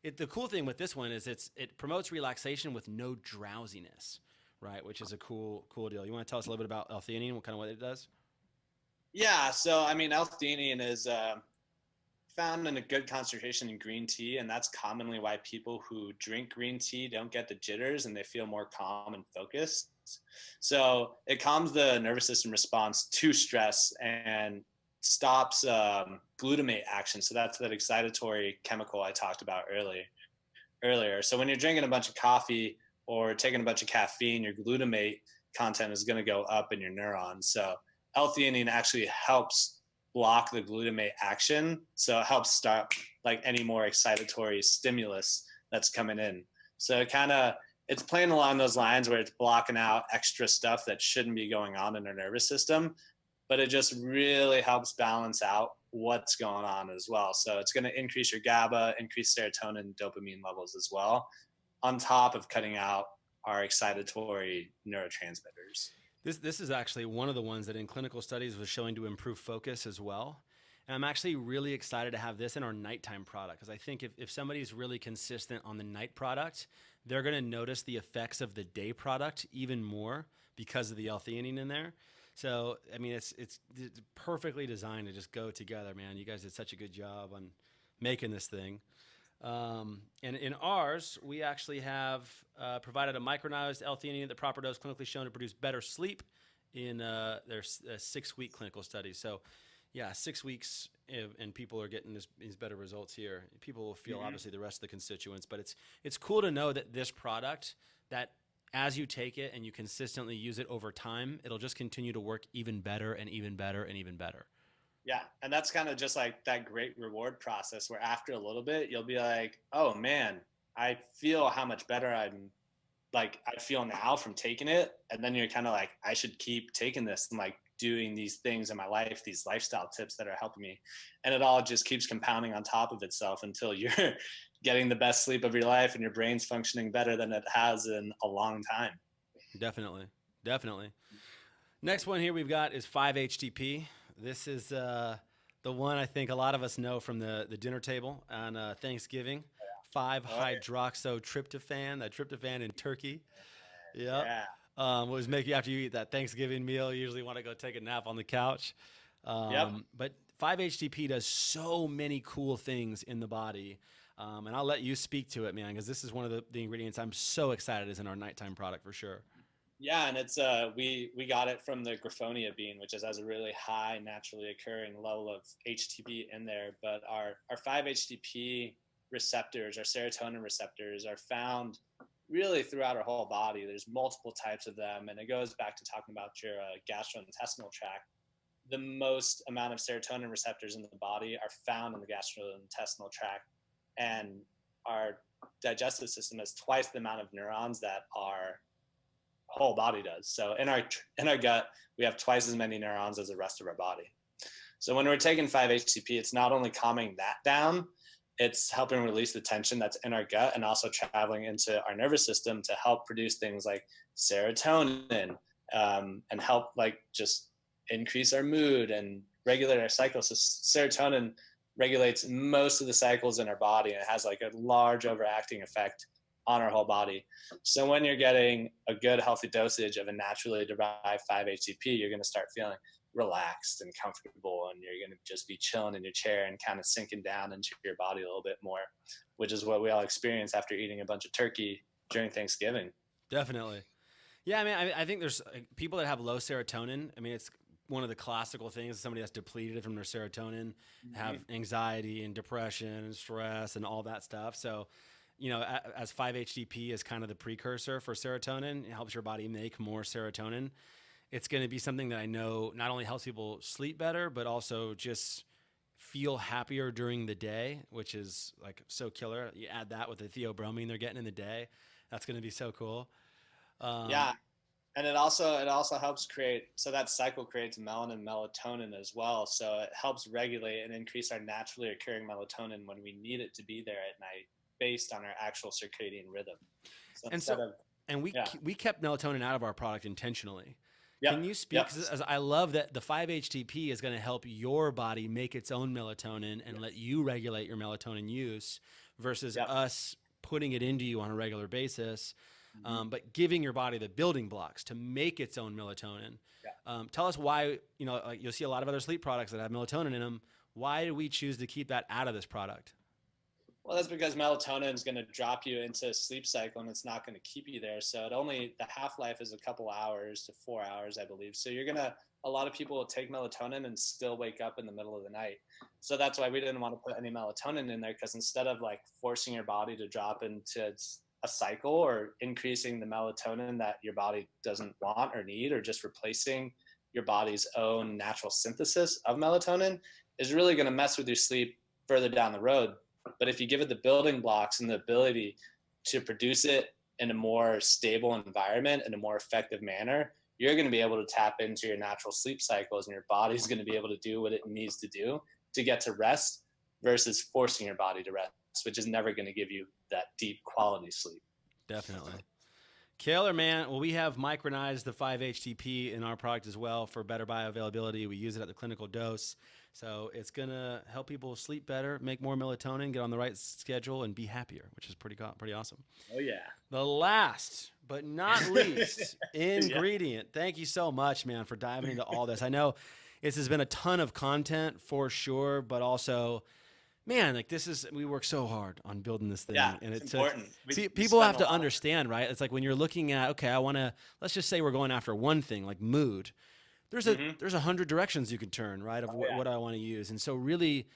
And the cool thing with this one is it promotes relaxation with no drowsiness, right? Which is a cool deal. You want to tell us a little bit about L-theanine, what it does? Yeah, so I mean, L-theanine is found in a good concentration in green tea, and that's commonly why people who drink green tea don't get the jitters and they feel more calm and focused. So it calms the nervous system response to stress and stops glutamate action. So that's that excitatory chemical I talked about earlier. So when you're drinking a bunch of coffee or taking a bunch of caffeine, your glutamate content is going to go up in your neurons. So L-theanine actually helps block the glutamate action, so it helps stop like any more excitatory stimulus that's coming in. So it's playing along those lines where it's blocking out extra stuff that shouldn't be going on in our nervous system, but it just really helps balance out what's going on as well. So it's going to increase your GABA, increase serotonin, dopamine levels as well, on top of cutting out our excitatory neurotransmitters. This is actually one of the ones that in clinical studies was showing to improve focus as well. And I'm actually really excited to have this in our nighttime product, because I think if somebody's really consistent on the night product, they're going to notice the effects of the day product even more because of the L-theanine in there. So, I mean, it's perfectly designed to just go together, man. You guys did such a good job on making this thing. And in ours, we actually have provided a micronized L-theanine at the proper dose, clinically shown to produce better sleep in their 6-week clinical studies. So, yeah, 6 weeks, and people are getting these better results here. People will feel obviously the rest of the constituents, but it's cool to know that this product, that as you take it and you consistently use it over time, it'll just continue to work even better and even better and even better. Yeah. And that's kind of just like that great reward process where after a little bit, you'll be like, oh man, I feel how much better I feel now from taking it. And then you're kind of like, I should keep taking this and like doing these things in my life, these lifestyle tips that are helping me. And it all just keeps compounding on top of itself until you're getting the best sleep of your life and your brain's functioning better than it has in a long time. Definitely. Definitely. Next one here we've got is 5-HTP. This is the one I think a lot of us know from the dinner table on Thanksgiving. 5-hydroxytryptophan, that tryptophan in turkey. Yep. Yeah. What was make you, after you eat that Thanksgiving meal, you usually want to go take a nap on the couch. Yep. But 5-HTP does so many cool things in the body. And I'll let you speak to it, man, because this is one of the ingredients I'm so excited is in our nighttime product for sure. Yeah, and it's we got it from the Griffonia bean, which has a really high naturally occurring level of HTP in there. But our 5-HTP receptors, our serotonin receptors, are found really throughout our whole body. There's multiple types of them, and it goes back to talking about your gastrointestinal tract. The most amount of serotonin receptors in the body are found in the gastrointestinal tract, and our digestive system has twice the amount of neurons that our whole body does. So in our gut, we have twice as many neurons as the rest of our body. So when we're taking 5-HTP, it's not only calming that down, it's helping release the tension that's in our gut and also traveling into our nervous system to help produce things like serotonin, and help like just increase our mood and regulate our cycles. So serotonin regulates most of the cycles in our body, and it has like a large overacting effect on our whole body. So when you're getting a good healthy dosage of a naturally derived 5-HTP, you're going to start feeling relaxed and comfortable, and you're going to just be chilling in your chair and kind of sinking down into your body a little bit more, which is what we all experience after eating a bunch of turkey during Thanksgiving. Definitely. Yeah, I mean, I think there's people that have low serotonin. I mean, it's one of the classical things. Somebody that's depleted from their serotonin, have anxiety and depression and stress and all that stuff. So, you know, as 5-HTP is kind of the precursor for serotonin, it helps your body make more serotonin. It's going to be something that I know not only helps people sleep better, but also just feel happier during the day, which is like so killer. You add that with the theobromine they're getting in the day. That's going to be so cool. Yeah. And it also helps create, so that cycle creates melanin and melatonin as well. So it helps regulate and increase our naturally occurring melatonin when we need it to be there at night based on our actual circadian rhythm. So we kept melatonin out of our product intentionally. Yep. Can you speak? Yep. As I love that the 5-HTP is going to help your body make its own melatonin and let you regulate your melatonin use versus us putting it into you on a regular basis, but giving your body the building blocks to make its own melatonin. Yeah. Tell us why, you know, like you'll see a lot of other sleep products that have melatonin in them. Why do we choose to keep that out of this product? Well, that's because melatonin is going to drop you into a sleep cycle, and it's not going to keep you there. So the half-life is a couple hours to 4 hours, I believe. So a lot of people will take melatonin and still wake up in the middle of the night. So that's why we didn't want to put any melatonin in there, because instead of like forcing your body to drop into a cycle or increasing the melatonin that your body doesn't want or need, or just replacing your body's own natural synthesis of melatonin, is really going to mess with your sleep further down the road. But if you give it the building blocks and the ability to produce it in a more stable environment, in a more effective manner, you're going to be able to tap into your natural sleep cycles, and your body's going to be able to do what it needs to do to get to rest versus forcing your body to rest, which is never going to give you that deep quality sleep. Definitely. Killer, man. Well, we have micronized the 5-HTP in our product as well for better bioavailability. We use it at the clinical dose. So it's going to help people sleep better, make more melatonin, get on the right schedule, and be happier, which is pretty awesome. Oh, yeah. The last but not least ingredient. Thank you so much, man, for diving into all this. I know this has been a ton of content for sure, but also, man, like we work so hard on building this thing. Yeah, and it's important. People have to understand, right? It's like when you're looking at, okay, let's just say we're going after one thing like mood. There's 100 directions you can turn, right, of what I want to use. And so really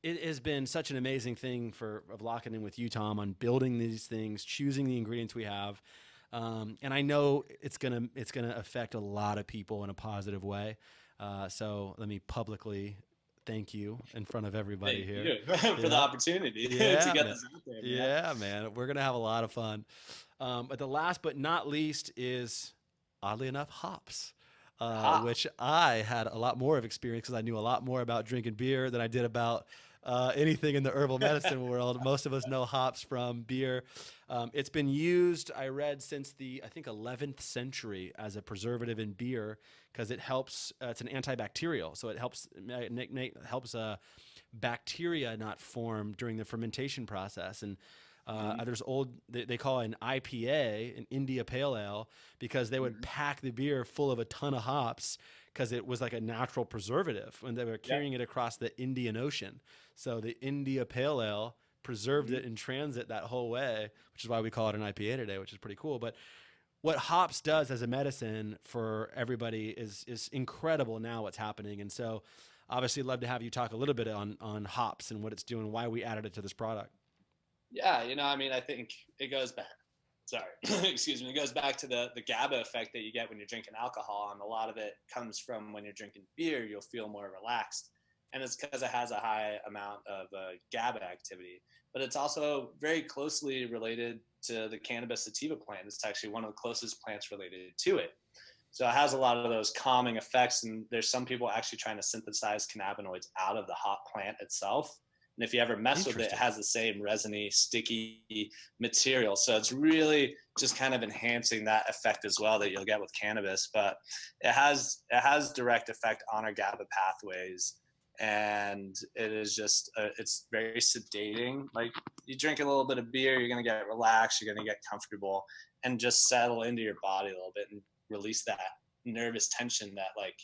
it has been such an amazing thing of locking in with you, Tom, on building these things, choosing the ingredients we have. And I know it's going to affect a lot of people in a positive way. So let me publicly thank you in front of everybody Thank here. you for the opportunity to get this out there. Yeah, man. We're going to have a lot of fun. But the last but not least is, oddly enough, hops. Which I had a lot more of experience because I knew a lot more about drinking beer than I did about anything in the herbal medicine world. Most of us know hops from beer. It's been used, I read, since the, I think, 11th century as a preservative in beer because it helps, it's an antibacterial. So it helps bacteria not form during the fermentation process. And there's they call it an IPA, an India Pale Ale, because they would pack the beer full of a ton of hops because it was like a natural preservative when they were carrying it across the Indian Ocean. So the India Pale Ale preserved it in transit that whole way, which is why we call it an IPA today, which is pretty cool. But what hops does as a medicine for everybody is incredible now what's happening. And so obviously love to have you talk a little bit on hops and what it's doing, why we added it to this product. Yeah, I mean, I think it goes back, excuse me, it goes back to the GABA effect that you get when you're drinking alcohol. And a lot of it comes from when you're drinking beer, you'll feel more relaxed. And it's because it has a high amount of GABA activity. But it's also very closely related to the cannabis sativa plant. It's actually one of the closest plants related to it. So it has a lot of those calming effects. And there's some people actually trying to synthesize cannabinoids out of the hop plant itself. And if you ever mess with it, it has the same resiny, sticky material. So it's really just kind of enhancing that effect as well that you'll get with cannabis. But it has direct effect on our GABA pathways. And it is just, it's very sedating. Like you drink a little bit of beer, you're going to get relaxed, you're going to get comfortable and just settle into your body a little bit and release that nervous tension that like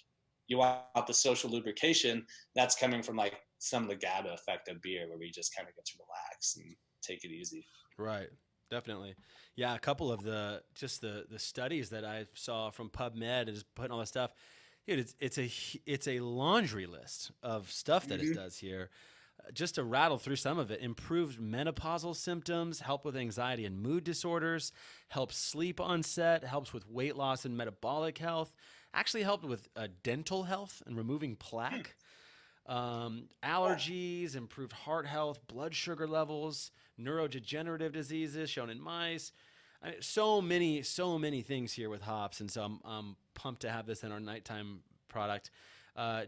you want the social lubrication that's coming from like some of the GABA effect of beer where we just kind of get to relax and take it easy. Right. Definitely. Yeah. A couple of the studies that I saw from PubMed is putting all this stuff. Dude, it's a laundry list of stuff that it does here. Just to rattle through some of it: improved menopausal symptoms, help with anxiety and mood disorders, helps sleep onset, helps with weight loss and metabolic health, actually helped with dental health and removing plaque, allergies, improved heart health, blood sugar levels, neurodegenerative diseases shown in mice. So many things here with hops, and so I'm pumped to have this in our nighttime product.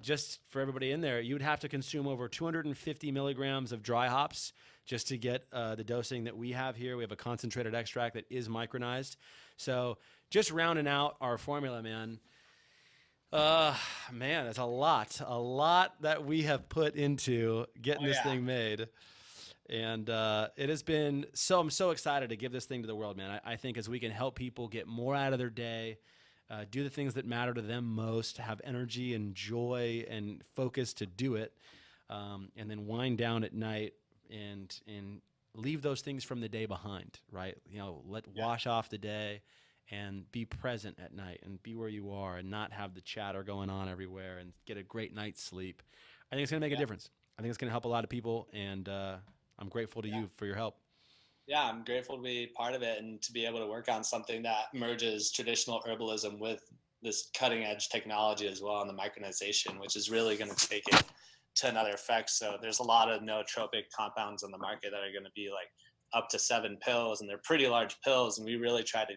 Just for everybody in there, you would have to consume over 250 milligrams of dry hops just to get the dosing that we have here. We have a concentrated extract that is micronized. So just rounding out our formula, man. Man, it's a lot that we have put into getting this thing made. And it has been I'm so excited to give this thing to the world, man. I think as we can help people get more out of their day, do the things that matter to them most, have energy and joy and focus to do it, and then wind down at night and leave those things from the day behind, right? Wash off the day and be present at night and be where you are and not have the chatter going on everywhere and get a great night's sleep. I think it's going to make a difference. I think it's going to help a lot of people, and I'm grateful to you for your help. Yeah, I'm grateful to be part of it and to be able to work on something that merges traditional herbalism with this cutting edge technology as well, and the micronization, which is really going to take it to another effect. So there's a lot of nootropic compounds on the market that are going to be like up to 7 pills, and they're pretty large pills. And we really try to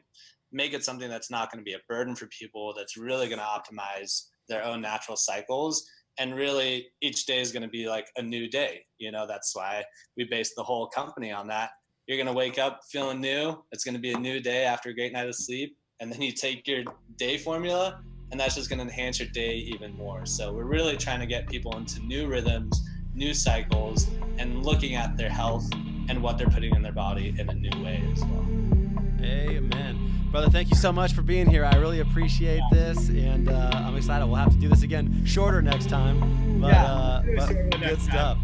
make it something that's not going to be a burden for people, that's really going to optimize their own natural cycles. And really each day is going to be like a new day. That's why we base the whole company on that. You're going to wake up feeling new. It's going to be a new day after a great night of sleep. And then you take your day formula, and that's just going to enhance your day even more. So we're really trying to get people into new rhythms, new cycles, and looking at their health and what they're putting in their body in a new way as well. Amen. Brother, thank you so much for being here. I really appreciate this, and I'm excited. We'll have to do this again, shorter next time, but good stuff.